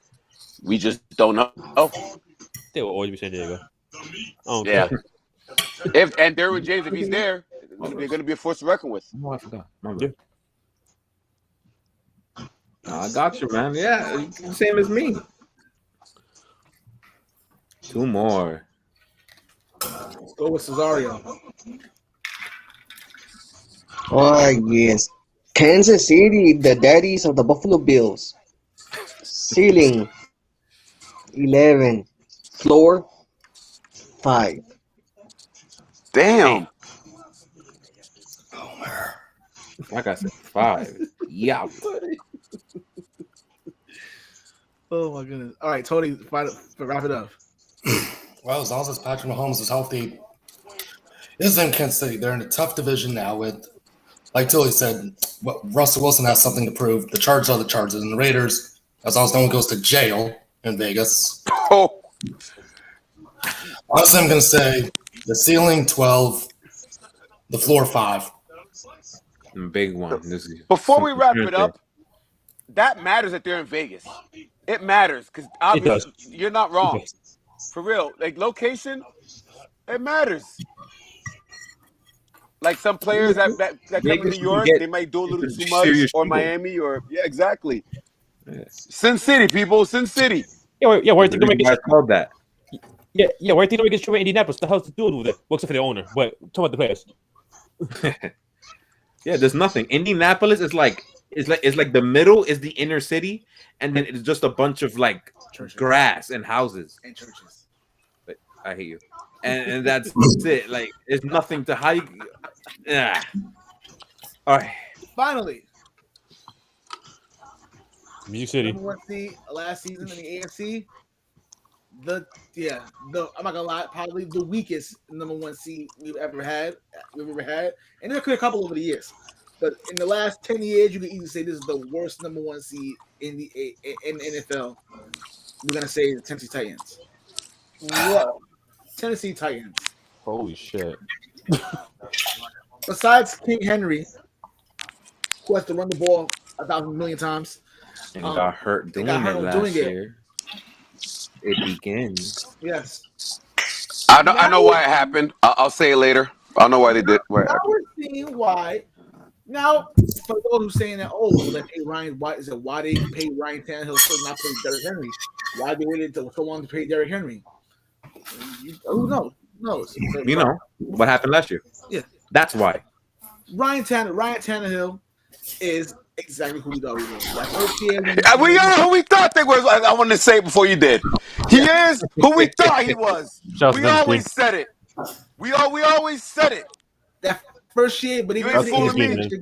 We just don't know. They will always be San Diego. Yeah. And Derwin James, if he's there, they're going to be a force to reckon with. Oh, I forgot. My bad. I got you, man. Yeah, same as me. 2 more. Let's go with Cesario. Oh, yes. Kansas City, the daddies of the Buffalo Bills. Ceiling 11. Floor 5. Damn. Like I said, 5. Yeah. Oh my goodness! All right, Tony, wrap it up. Well, as long as Patrick Mahomes is healthy, this is in Kansas City. They're in a tough division now with, like Tilly said, Russell Wilson has something to prove. The Chargers are the Chargers, and the Raiders, as long as no one goes to jail in Vegas. Oh. Honestly, I'm going to say the ceiling 12, the floor 5. Big one. This is Before we wrap it up, that matters that they're in Vegas. It matters because obviously you're not wrong. For real. Like location, it matters. Like some players that come to New York, they might do a little too much, or Miami, or exactly. Yeah. Sin City, people, Sin City. Where do you think they make called that? Yeah, where do you think they make it from Indianapolis? The hell's the deal with it? Well, except for the owner, but talk about the players. Yeah, there's nothing. Indianapolis is like the middle is the inner city, and then it's just a bunch of like grass and houses and churches. But I hate you, and that's it. Like, there's nothing to hike. Yeah. All right. Finally, Music City. number 1 seed last season in the AFC. I'm not gonna lie, probably the weakest number 1 seed we've ever had, and there could a couple over the years, but in the last 10 years, you can easily say this is the worst number 1 seed in the NFL. We're gonna say the Tennessee Titans. Whoa, Tennessee Titans. Holy shit! Besides King Henry, who has to run the ball 1,000 million times, and got hurt doing it last year. It begins. Yes. I know why it happened. I'll say it later. I know why they did. Now we're seeing why. Now, for those who saying that, they pay Ryan. Why they pay Ryan Tannehill so not pay Derrick Henry? Why they waited until so long to pay Derrick Henry? Who knows? You know what happened last year. Yeah, that's why. Ryan Tannehill is exactly who we thought he was. Like, we are who we thought they was. I wanted to say it before you did. He is who we thought he was. We always said it. We always said it. That first year, but even it's a championship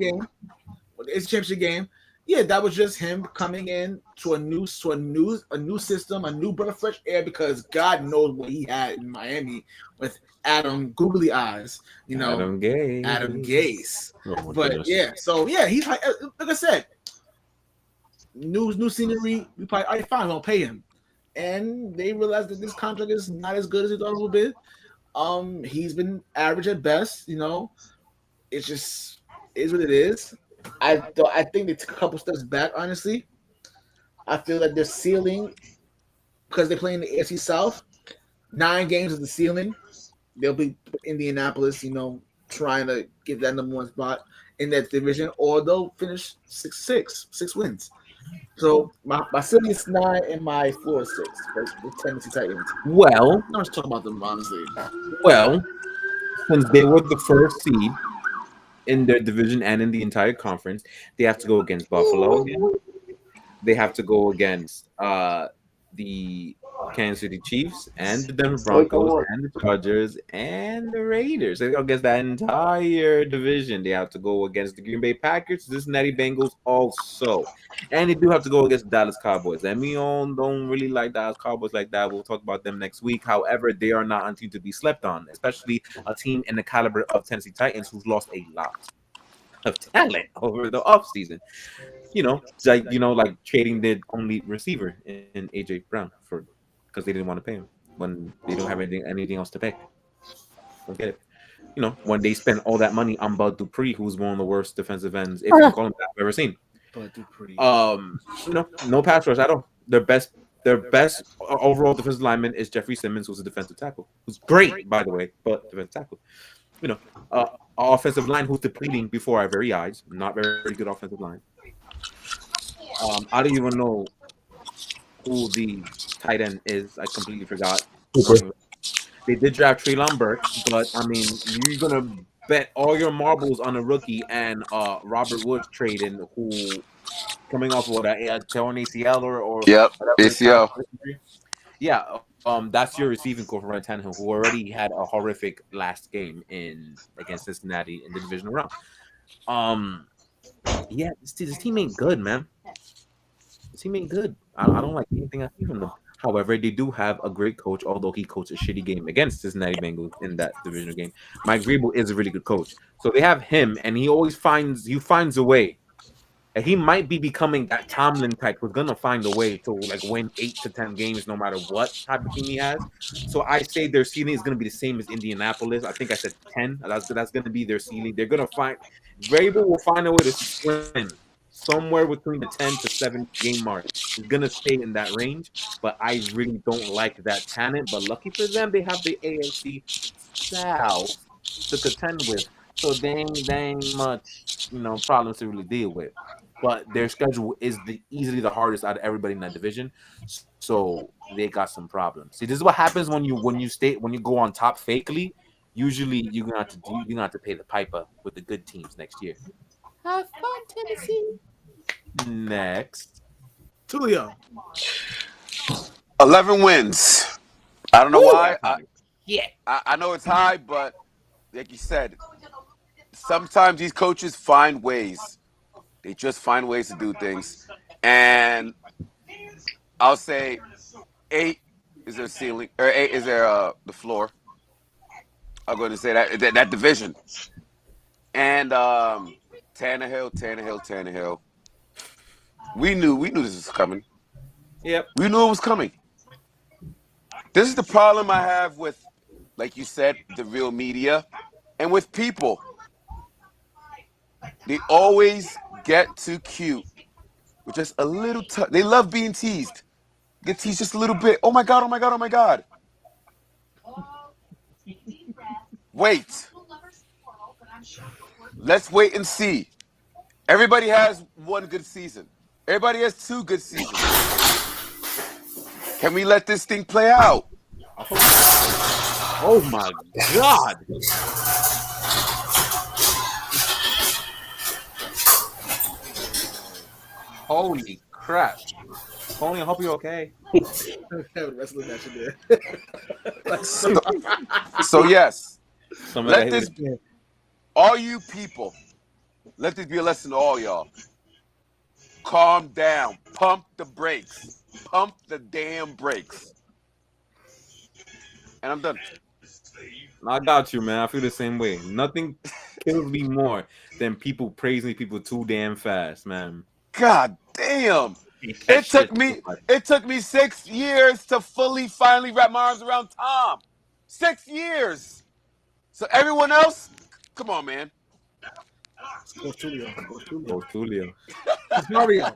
game. Yeah, that was just him coming in to a new system, a new breath of fresh air, because God knows what he had in Miami with Adam Googly Eyes, Adam Gase. Oh, but goodness. Yeah, so yeah, he's like I said, new scenery. We probably all right, fine, we'll pay him, and they realized that this contract is not as good as he thought it would be. He's been average at best. It just is what it is. I think they took a couple steps back. Honestly, I feel like their ceiling, because they play in the AFC South, 9 games is the ceiling. They'll be Indianapolis, trying to get that number 1 spot in that division, or they'll finish 6 wins. So my city is 9 and my floor is 6 for the Tennessee Titans. Well, Not much to talk about them, honestly. since they were the first seed in their division and in the entire conference, they have to go against Buffalo again. They have to go against the Kansas City Chiefs and the Denver Broncos and the Chargers and the Raiders. They go against that entire division. They have to go against the Green Bay Packers, Cincinnati Bengals also. And they do have to go against the Dallas Cowboys. And we all don't really like Dallas Cowboys like that. We'll talk about them next week. However, they are not a team to be slept on, especially a team in the caliber of Tennessee Titans who's lost a lot of talent over the offseason. Like trading their only receiver in AJ Brown because they didn't want to pay him when they don't have anything else to pay. Don't get it. When they spend all that money on Bud Dupree, who's one of the worst defensive ends, if you can call him that, I've ever seen. But Dupree. No pass rush at all. Their best overall defensive lineman is Jeffrey Simmons, who's a defensive tackle, who's great, by the way, but defensive tackle. Offensive line who's depleting before our very eyes. Not very good offensive line. I don't even know who the tight end is. I completely forgot. They did draft Treylon Burks, but I mean, you're gonna bet all your marbles on a rookie and Robert Woods trading, who coming off of a torn ACL or Yep, whatever ACL. Yeah, that's your receiving core for Ryan Tannehill, who already had a horrific last game against Cincinnati in the divisional round. Yeah, this team ain't good, man. This team ain't good. I don't like anything I see from them. However, they do have a great coach, although he coached a shitty game against Cincinnati Bengals in that divisional game. Mike Vrabel is a really good coach, so they have him, and he always finds a way. And he might be becoming that Tomlin type who's gonna find a way to win 8 to 10 games no matter what type of team he has. So I say their ceiling is gonna be the same as Indianapolis. I think I said 10. That's gonna be their ceiling. They're gonna find Vrabel will find a way to swim somewhere between the 10 to 7 game mark. He's gonna stay in that range, but I really don't like that talent. But lucky for them, they have the AFC South to contend with, so they ain't much problems to really deal with. But their schedule is easily the hardest out of everybody in that division, so they got some problems. See, this is what happens when you go on top fakely. Usually, you're gonna have to pay the piper with the good teams next year. Have fun, Tennessee. Next, Tulio. 11 wins. I don't know why. Yeah. I know it's high, but like you said, sometimes these coaches find ways. They just find ways to do things. And I'll say 8 is their ceiling, or 8 is their the floor. I'm going to say that division. And Tannehill. We knew this was coming. Yep. We knew it was coming. This is the problem I have with, like you said, the real media and with people. They always get too cute with just a little they love being teased. Get teased just a little bit. Oh my God, oh my God, oh my God. Wait. Let's wait and see. Everybody has one good season. Everybody has 2 good seasons. Can we let this thing play out? Oh my God. Holy crap. Tony, I hope you're okay. So yes, Let this, all you people, let this be a lesson to all y'all. Calm down. Pump the brakes. Pump the damn brakes. And I'm done. I got you, man. I feel the same way. Nothing kills me more than people praising people too damn fast, man. God damn. It took me 6 years to finally wrap my arms around Tom. 6 years. So everyone else, come on, man. Go Tulio. Go Tulio. Mario.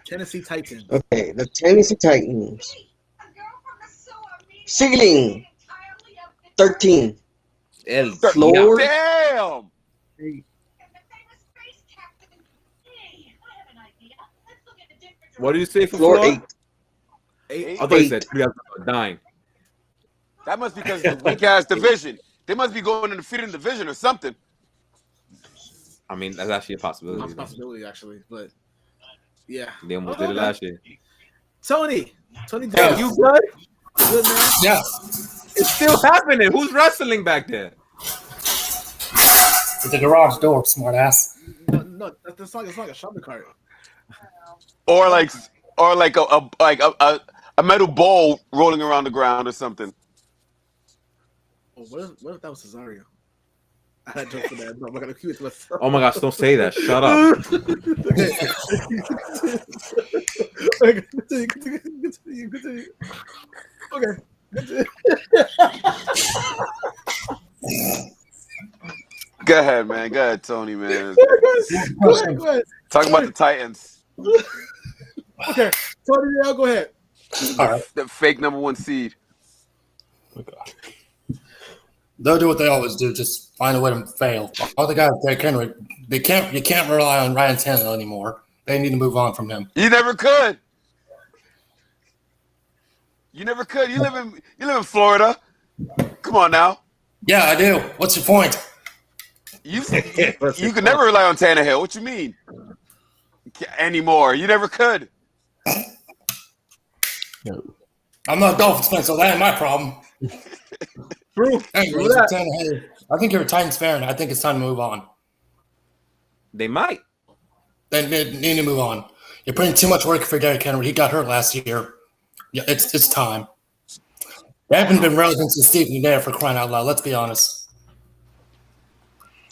Tennessee Titans. Okay, the Tennessee Titans. Ceiling 13. Floor Damn. What did you say for Floor floor? 8. I thought you said 3 out of 9. That must be because of the weak ass division. They must be going undefeated in the division or something. I mean, that's actually a possibility. That's a possibility, actually. But yeah, They almost did it last year. Tony, Hey, you good? good man. Yeah. It's still happening. Who's wrestling back there? With the garage door, smart ass. No, that's like a shopping cart. Or like a metal bowl rolling around the ground or something. Oh, what if that was Cesario? I had a joke for that, but I'm not gonna keep it to myself. Oh my gosh, don't say that. Shut up. Okay, continue. Okay. Go ahead, man. Go ahead, Tony, man. Go ahead. Talk about the Titans. Okay, Tony, yeah, go ahead. All right. The fake number 1 seed. Oh, God. They'll do what they always do, just find a way to fail. All the guys Derrick Henry, you can't rely on Ryan Tannehill anymore. They need to move on from him. You never could. You live in Florida. Come on now. Yeah, I do. What's your point? You could never rely on Tannehill. What you mean? Anymore. You never could. I'm not a Dolphins fan, so that ain't my problem. True. Anyways, Tannehill, I think you're a Titans fan. I think it's time to move on. They might. They need to move on. You're putting too much work for Derrick Henry. He got hurt last year. Yeah, it's time. They haven't been relevant since Steve McNair, for crying out loud. Let's be honest.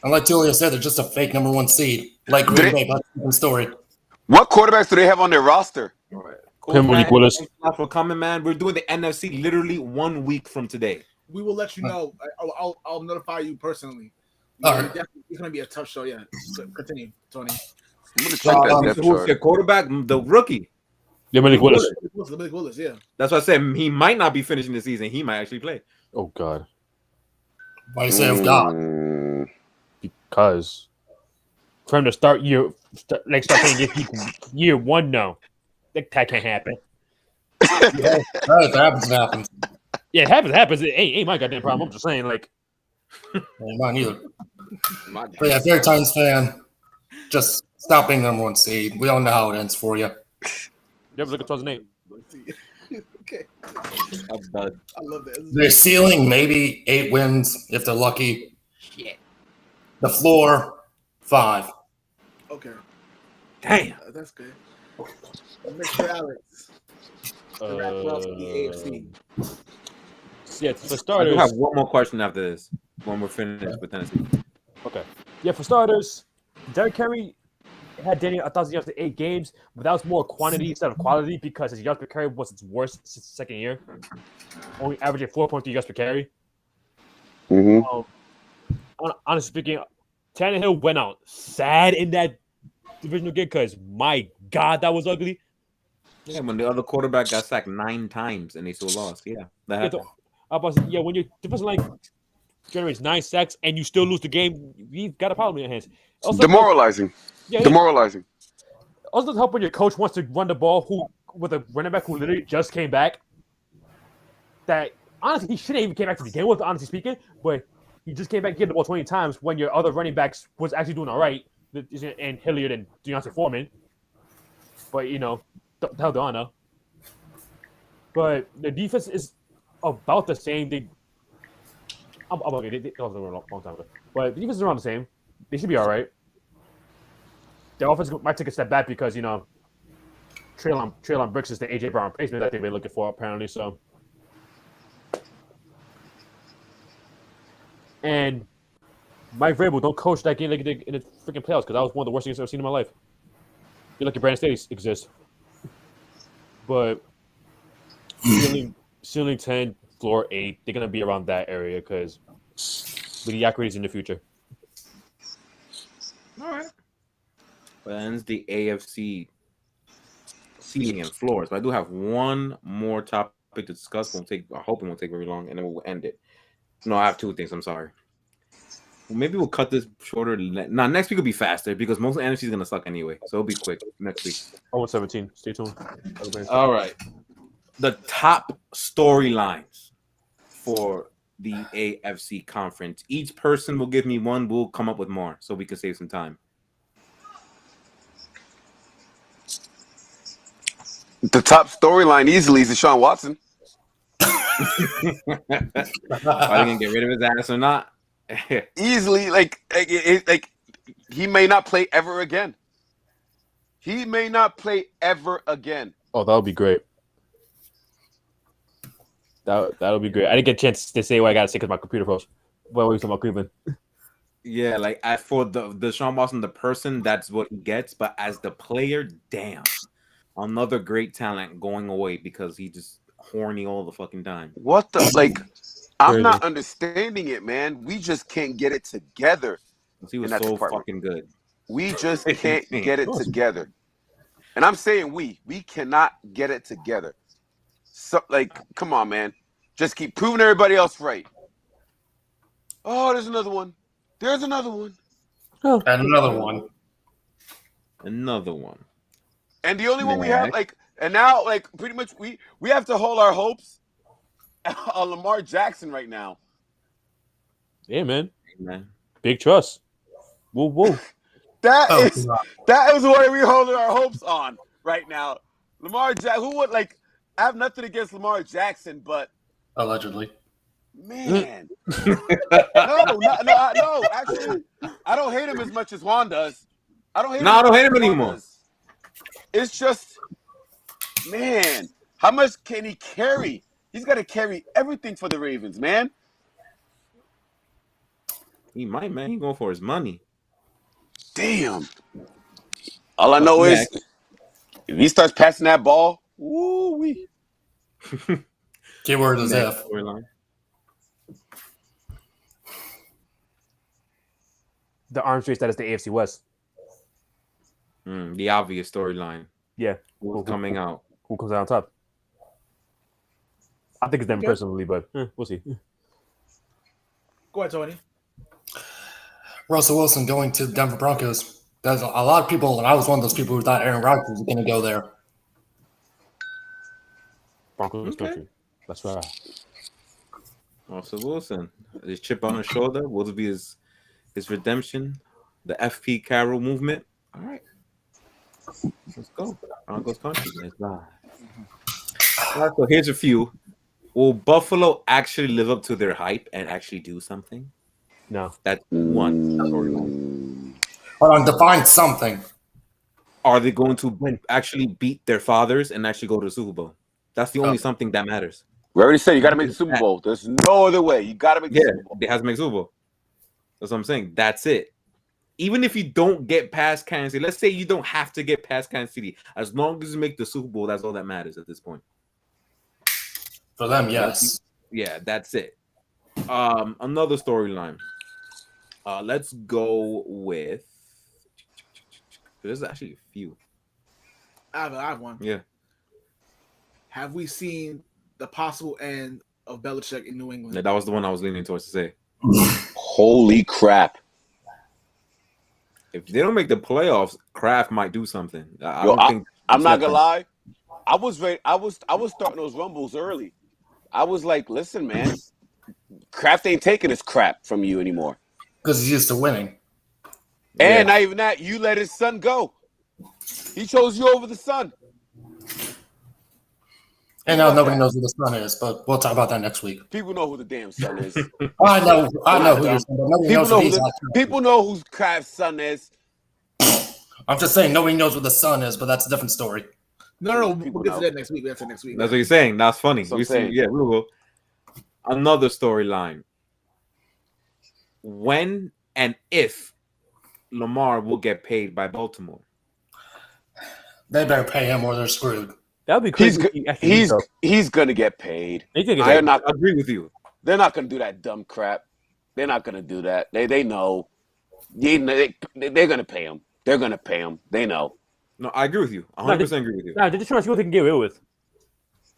And like Julio said, they're just a fake number 1 seed. Like Green Bay, that's a different story. What quarterbacks do they have on their roster? All right. Him, Malik Willis. Thanks a lot for coming, man. We're doing the NFC literally 1 week from today. We will let you know. I'll notify you personally. All right. It's gonna be a tough show. Yeah, continue, Tony. I'm gonna check that depth Who's chart. their quarterback? The rookie. Yeah, Malik Willis. Malik Willis, yeah. That's what I said. He might not be finishing the season. He might actually play. Oh, God. Why you say of God? Because for him to start playing year 1 now, that can't happen. Yeah, if it happens, it happens. Yeah, it happens. It ain't my goddamn problem. I'm just saying, like, Ain't mine either. But yeah, if you're a Titans fan, just stop being number 1 seed. We all know how it ends for you. never look at 2008. Okay, I'm done. I love that. Their ceiling, maybe 8 wins if they're lucky. Shit. The floor, 5. Okay, Damn. that's good. Mr. Alex, to wrap up the AFC. Yeah, for I do starters. have one more question after this when we're finished with Tennessee. Okay. Yeah, for starters, Derrick Henry had Daniel 1,000 yards to 8 games, but that was more quantity instead of quality because his yards per carry was its worst since the second year, only averaging 4.3 yards per carry. Honestly speaking, Tannehill went out sad in that divisional game because, my God, that was ugly. Yeah, when the other quarterback got sacked 9 times and they still lost. Yeah, that happened. When your defensive line generates 9 sacks and you still lose the game, you've got a problem in your hands. Also, Demoralizing. Yeah, Demoralizing. also doesn't help when your coach wants to run the ball with a running back who literally just came back. That honestly he shouldn't even came back to begin with, honestly speaking, but he just came back and get the ball 20 times when your other running backs was actually doing all right, and Hilliard and Deontay Foreman. But the hell do I know? But the defense is about the same. They lost a long time ago, but the defense is around the same. They should be all right. The offense might take a step back because Treylon Brooks is the AJ Brown replacement that they've been looking for apparently. So, and Mike Vrabel don't coach that game like he did in the freaking playoffs because that was one of the worst things I've ever seen in my life. You're lucky Brandon Staley exists, but ceiling 10, floor 8, they're gonna be around that area because mediocrity in the future. All right. But ends the AFC ceiling and floors. But I do have one more topic to discuss. I hope it won't take very long, and then we'll end it. No, I have 2 things. I'm sorry. Maybe we'll cut this shorter. Nah, next week will be faster because most of NFC is gonna suck anyway. So it'll be quick next week. 0-17. Stay tuned. All right. The top storylines for the AFC conference. Each person will give me one. We'll come up with more so we can save some time. The top storyline easily is Deshaun Watson. Are they gonna get rid of his ass or not? Easily, like he may not play ever again. He may not play ever again. Oh, that would be great. That would be great. I didn't get a chance to say what I gotta say because my computer froze. What were you talking about, Cleveland? Yeah, like for the Deshaun Watson, the person, that's what he gets. But as the player, damn, another great talent going away because he just horny all the fucking time. What the like? I'm not understanding it, man. We just can't get it together. He was so fucking good. We just can't get it together. And I'm saying we cannot get it together. So, like, come on, man. Just keep proving everybody else right. Oh, there's another one. There's another one. And another one. Another one. And the only one we have, like, and now, like, pretty much we have to hold our hopes on Lamar Jackson right now. Yeah, man. Big trust. Whoa, whoa. That is what we're holding our hopes on right now. Lamar Jackson, who would, like, I have nothing against Lamar Jackson, but allegedly, man, no. Actually, I don't hate him as much as Juan does. I don't hate him anymore. It's just, man, how much can he carry? He's got to carry everything for the Ravens, man. He might, man. He's going for his money. Damn. All I know is if he starts passing that ball, woo-wee. Keyword is if. The arms race that is the AFC West. The obvious storyline. Yeah. Who's coming out? Who comes out on top? I think it's them personally, but we'll see. Go ahead, Tony. Russell Wilson going to the Denver Broncos. There's a lot of people, and I was one of those people who thought Aaron Rodgers was going to go there. Broncos country. That's right. Russell Wilson. His chip on his shoulder. Will be his redemption. The FP Carroll movement. All right. Let's go. Broncos country. Let's ride. All right, so here's a few. Will Buffalo actually live up to their hype and actually do something? No. That's one storyline. Hold on, define something. Are they going to actually beat their fathers and actually go to the Super Bowl? That's the only something that matters. We already said you got to make the Super Bowl. There's no other way. You got to make the Super Bowl. They have to make Super Bowl. That's what I'm saying. That's it. Even if you don't get past Kansas City, let's say you don't have to get past Kansas City. As long as you make the Super Bowl, that's all that matters at this point. For them, yes. Yeah, that's it. Another storyline. Let's go with. There's actually a few. I have one. Yeah. Have we seen the possible end of Belichick in New England? That was the one I was leaning towards to say. Holy crap! If they don't make the playoffs, Kraft might do something. I'm not gonna lie. I was ready. I was starting those rumbles early. I was like, listen, man, Kraft ain't taking his crap from you anymore. Because he's used to winning. And not even that, you let his son go. He chose you over the son. And now nobody knows who the son is, but we'll talk about that next week. People know who the damn son is. I know who your son is. Nobody knows who he's people know who Kraft's son is. I'm just saying nobody knows what the son is, but that's a different story. No, we'll get to that next week. That's what you're saying. That's funny. We will. Another storyline. When and if Lamar will get paid by Baltimore. They better pay him or they're screwed. That would be crazy. He's gonna get paid. I agree with you. They're not gonna do that dumb crap. They're not gonna do that. They know. They're gonna pay him. They're gonna pay him. They know. No, I agree with you. 100% agree with you. No, they're just trying to see what they can get away with.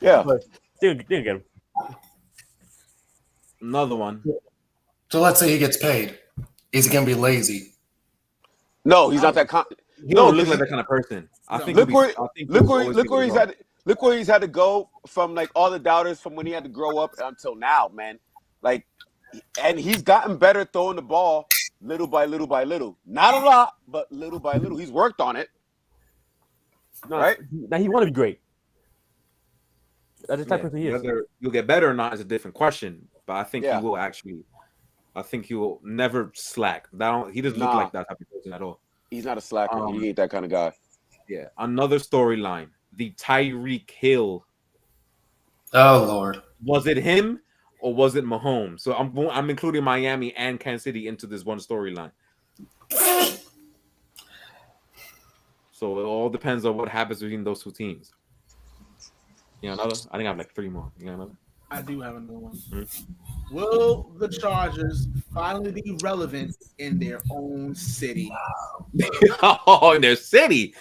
Yeah. But they didn't get him. Another one. So let's say he gets paid. He's gonna be lazy. No, he's not that. He don't look like that kind of person. I think. Look where he's had to go from like all the doubters from when he had to grow up until now, man. Like, and he's gotten better throwing the ball little by little by little. Not a lot, but little by little. He's worked on it. No, right? Now he want to be great. That's the type of person he is. Whether you'll get better or not is a different question. But I think Yeah. he will actually. I think he will never slack. He doesn't look like that type of person at all. He's not a slacker. He ain't that kind of guy. Yeah. Another storyline: the Tyreek Hill. Oh Lord. Was it him or was it Mahomes? So I'm including Miami and Kansas City into this one storyline. So it all depends on what happens between those two teams. You got another? I think I have like 3 more. You got another? I do have another one. Mm-hmm. Will the Chargers finally be relevant in their own city? Oh, in their city.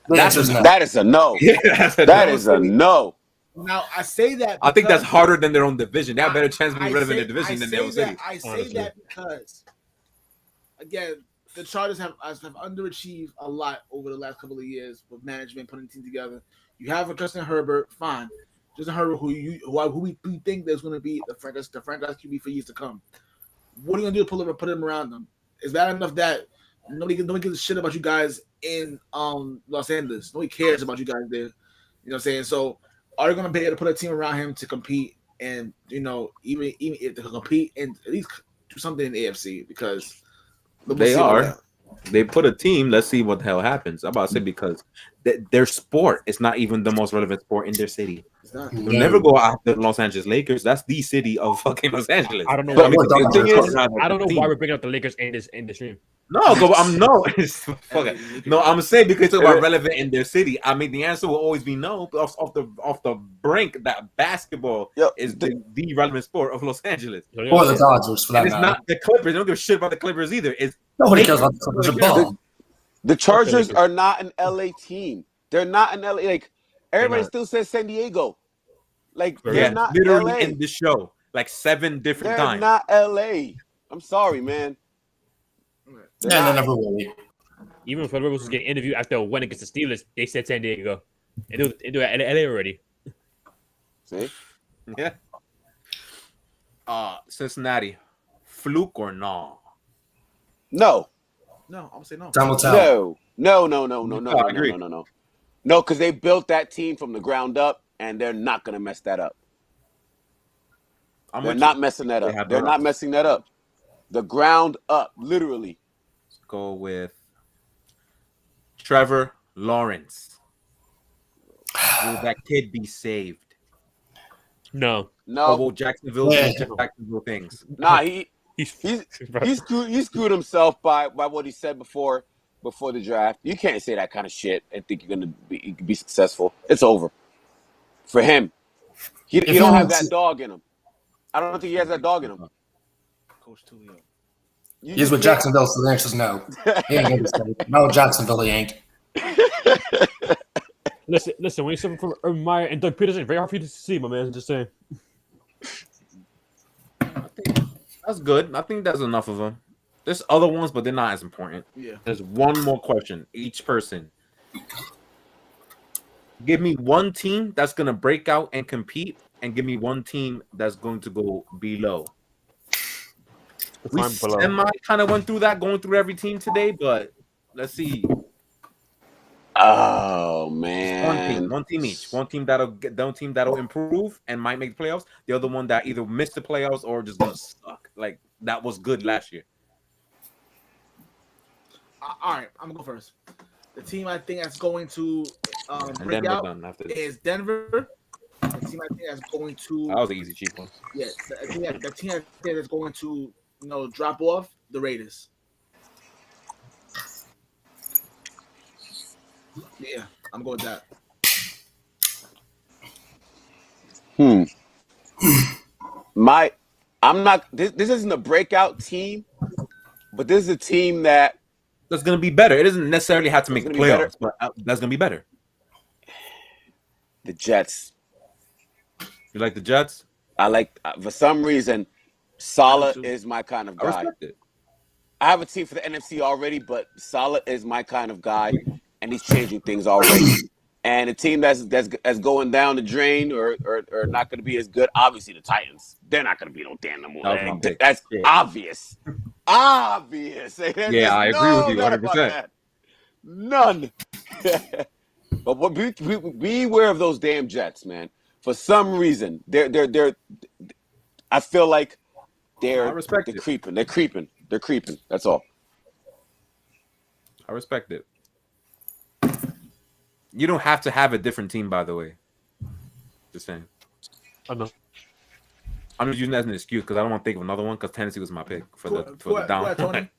That is a no. Yeah, that is a no. Now I say that. I think that's harder than their own division. They have a better chance of being relevant in their division than their own city. I say that because, again, the Chargers have underachieved a lot over the last couple of years with management putting the team together. You have a Justin Herbert, fine. Justin Herbert, who we think there's going to be the franchise QB for years to come. What are you going to do to put him around them? Is that enough that nobody gives a shit about you guys in Los Angeles? Nobody cares about you guys there. You know what I'm saying? So are you going to be able to put a team around him to compete and, even if to compete and at least do something in the AFC? Because they are. They put a team. Let's see what the hell happens. I'm about to say because their sport is not even the most relevant sport in their city. They'll never go after the Los Angeles Lakers. That's the city of fucking Los Angeles. I don't know. I don't know why we're bringing up the Lakers in this stream. No, I'm saying because it's about relevant in their city. I mean, the answer will always be no. Off the brink, that basketball is the relevant sport of Los Angeles. Or the Dodgers, for that it's matter. not the Clippers. They don't give a shit about the Clippers either. Nobody cares about the Clippers at all. The Chargers are not an LA team. They're not an LA. Like everybody still says San Diego. Like they're not literally LA. in the show like 7 different They're times. not LA. I'm sorry, man. They never will be. Even if Fred Rivers was getting interviewed after a win against the Steelers, they said San Diego. They do it LA already. See? Yeah. Cincinnati, fluke or no? No. No, I'm gonna say no. Time will tell. No. I agree. No, because they built that team from the ground up, and they're not gonna mess that up. They're not messing that up. They're not messing that up. The ground up, literally. Let's go with Trevor Lawrence. Will that kid be saved? No. Or will Jacksonville do Jacksonville things? Nah, he screwed himself by what he said before the draft. You can't say that kind of shit and think you're gonna be successful. It's over for him. He don't have that dog in him. I don't think he has that dog in him. Coach Tulio. He's with Jacksonville, so the answer is no. He ain't gonna be saved. No, Jacksonville, he ain't. Listen. When you're something from Urban Meyer and Doug Peterson, very hard for you to see, my man. Just saying. That's good. I think that's enough of them. There's other ones, but they're not as important. Yeah. There's one more question. Each person. Give me one team that's gonna break out and compete, and give me one team that's going to go below. We semi kind of went through that, going through every team today, but let's see. Oh man, one team each. One team that'll improve and might make the playoffs. The other one that either missed the playoffs or just gonna suck. Like that was good last year. All right, I'm gonna go first. The team I think that's going to break out is Denver. The team I think that's going to that was an easy cheap one. Yeah, the team I think that's going to drop off the Raiders. Yeah, I'm going with that. I'm not. This isn't a breakout team, but this is a team that's going to be better. It doesn't necessarily have to make the playoffs, but that's going to be better. The Jets. You like the Jets? I like for some reason, Saleh is my kind of guy. I respect it. I have a team for the NFC already, but Saleh is my kind of guy, and he's changing things already. And a team that's going down the drain or not going to be as good, obviously the Titans. They're not going to be no damn no more. That was my pick. That's Yeah. obvious. Obvious. There's I agree with you doubt about 100%. that. None. But be aware of those damn Jets, man. For some reason, they're. I feel like they're creeping. They're creeping. They're creeping. That's all. I respect it. You don't have to have a different team, by the way. Just saying. I know. I'm just using that as an excuse because I don't want to think of another one because Tennessee was my pick for the down. Tony.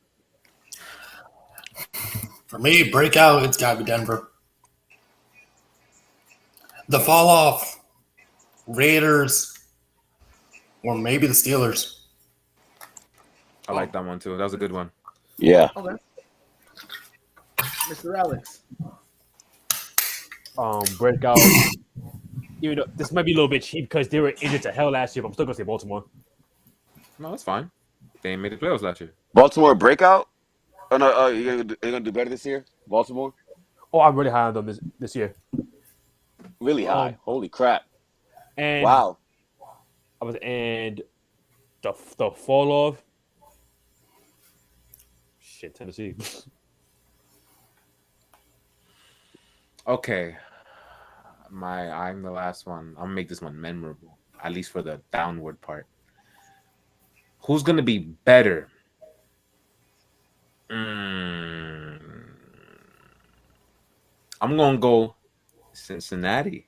For me, breakout, it's got to be Denver. The fall off, Raiders, or maybe the Steelers. I like that one too. That was a good one. Yeah. Okay. Mr. Alex. Breakout. Even though this might be a little bit cheap because they were injured to hell last year, but I'm still gonna say Baltimore. No, that's fine. They ain't made the playoffs last year. Baltimore breakout? Oh no, you're gonna do better this year? Baltimore? Oh, I'm really high on them this year. Really high. Holy crap. And wow. And the fall off. Shit, Tennessee. Okay. I'm the last one. I'm gonna make this one memorable, at least for the downward part. Who's gonna be better? I'm gonna go Cincinnati.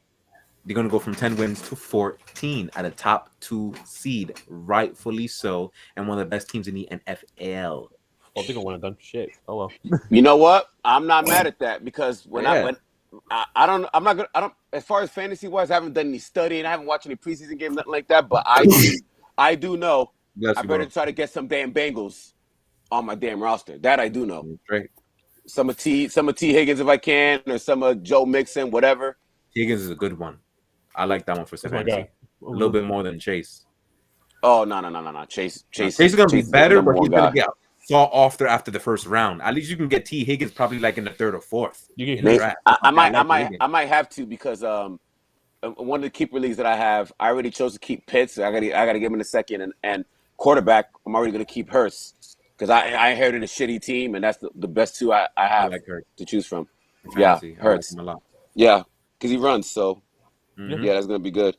They're gonna go from 10 wins to 14 at a top 2 seed, rightfully so, and one of the best teams in the NFL. Oh, they're gonna win it done. Shit. Oh well. You know what? I'm not mad at that because I don't as far as fantasy wise, I haven't done any studying, I haven't watched any preseason games, nothing like that. But I do know I better try to get some damn Bengals on my damn roster. That I do know. Great. Some of T Higgins if I can, or some of Joe Mixon, whatever. Higgins is a good one. I like that one for fantasy. A little bit more than Chase. Oh no. Chase is gonna be better, but he's gonna get saw off there after the first round. At least you can get T Higgins probably like in the 3rd or 4th. You can I might have to because one of the keeper leagues that I have, I already chose to keep Pitts. I gotta give him a second and quarterback. I'm already gonna keep Hurts because I inherited a shitty team and that's the best two I have to choose from. Fantasy. Yeah, Hurts. I like him a lot. Yeah, because he runs. So yeah, that's gonna be good.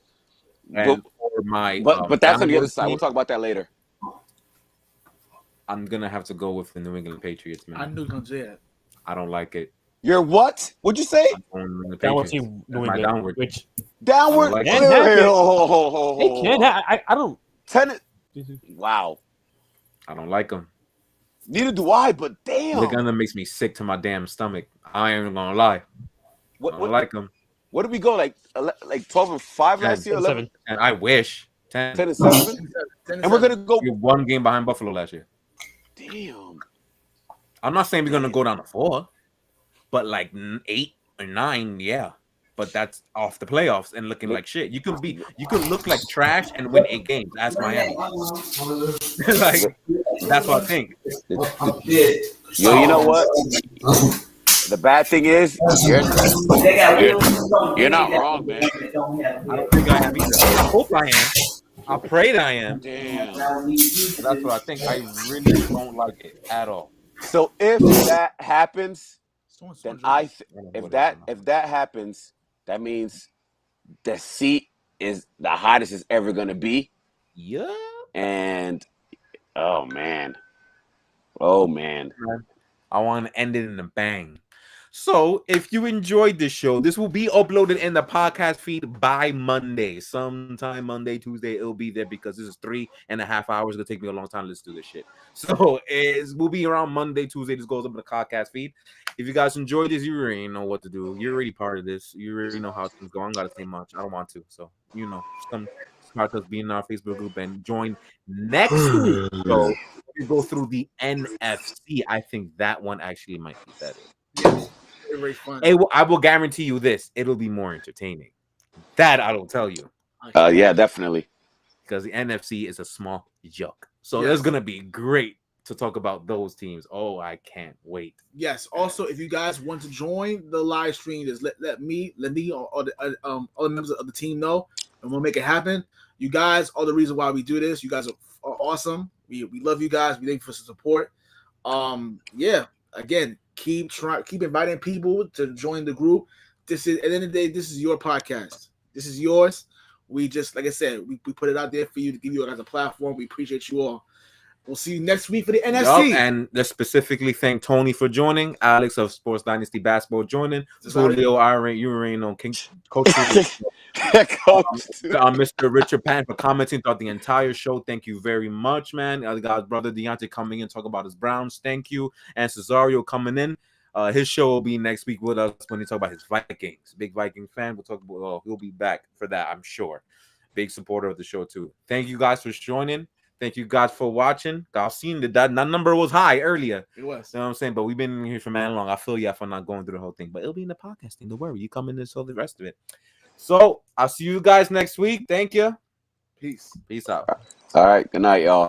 And for my but that's on the other side. We'll talk about that later. I'm gonna have to go with the New England Patriots, man. I knew you were gonna say that. I don't like it. You're what? What'd you say? Downward team, New England. Downward. Which downward? Like they can't have. I don't. Wow. I don't like them. Neither do I. But damn, the gunner makes me sick to my damn stomach. I ain't gonna lie. I don't like them. What did we go like 12-5 last year? 11? And I wish 10-7. And we're gonna go one game behind Buffalo last year. Damn. I'm not saying we're gonna go down to 4, but like 8 or 9, yeah. But that's off the playoffs and looking like shit. You could look like trash and win 8 games. That's Miami. Like that's what I think. You know what? The bad thing is you're not wrong, man. I don't think I am either. I hope I am. I pray that I am. Damn. That's what I think. I really don't like it at all. So if that happens, then if that happens, that means the seat is the hottest it's ever gonna be. Yeah. And oh man. I want to end it in a bang. So, if you enjoyed this show, this will be uploaded in the podcast feed by Monday. Sometime Monday, Tuesday, it'll be there because this is 3.5 hours. It's going to take me a long time to listen to this shit. So, it will be around Monday, Tuesday. This goes up in the podcast feed. If you guys enjoyed this, you already know what to do. You're already part of this. You already know how things go. I don't got to say much. I don't want to. So, come start us being in our Facebook group and join next week. So, we go through the NFC. I think that one actually might be better. Yes. Very fun. I will guarantee you this. It'll be more entertaining. That I will tell you. Yeah, definitely. Because the NFC is a small joke. So there's going to be great to talk about those teams. Oh, I can't wait. Yes. Also, if you guys want to join the live stream, just let me or the other members of the team know, and we'll make it happen. You guys are the reason why we do this. You guys are awesome. We love you guys. We thank you for the support. Yeah. Again, keep inviting people to join the group. This is, at the end of the day, this is your podcast. This is yours. We just, like I said, we put it out there for you to give you guys a platform. We appreciate you all. We'll see you next week for the NFC. And let's specifically thank Tony for joining, Alex of Sports Dynasty Basketball joining, Julio, King Coach, Mr. Richard Pan for commenting throughout the entire show. Thank you very much, man. God's brother Deontay coming in, talk about his Browns. Thank you. And Cesario coming in. His show will be next week with us when he talk about his Vikings. Big Viking fan. We'll talk about. He'll be back for that, I'm sure. Big supporter of the show too. Thank you guys for joining. Thank you guys for watching. I've seen that number was high earlier. It was. You know what I'm saying? But we've been here for man long. I feel you for not going through the whole thing. But it'll be in the podcast thing. Don't worry. You come in and show the rest of it. So I'll see you guys next week. Thank you. Peace. Peace out. All right. Good night, y'all.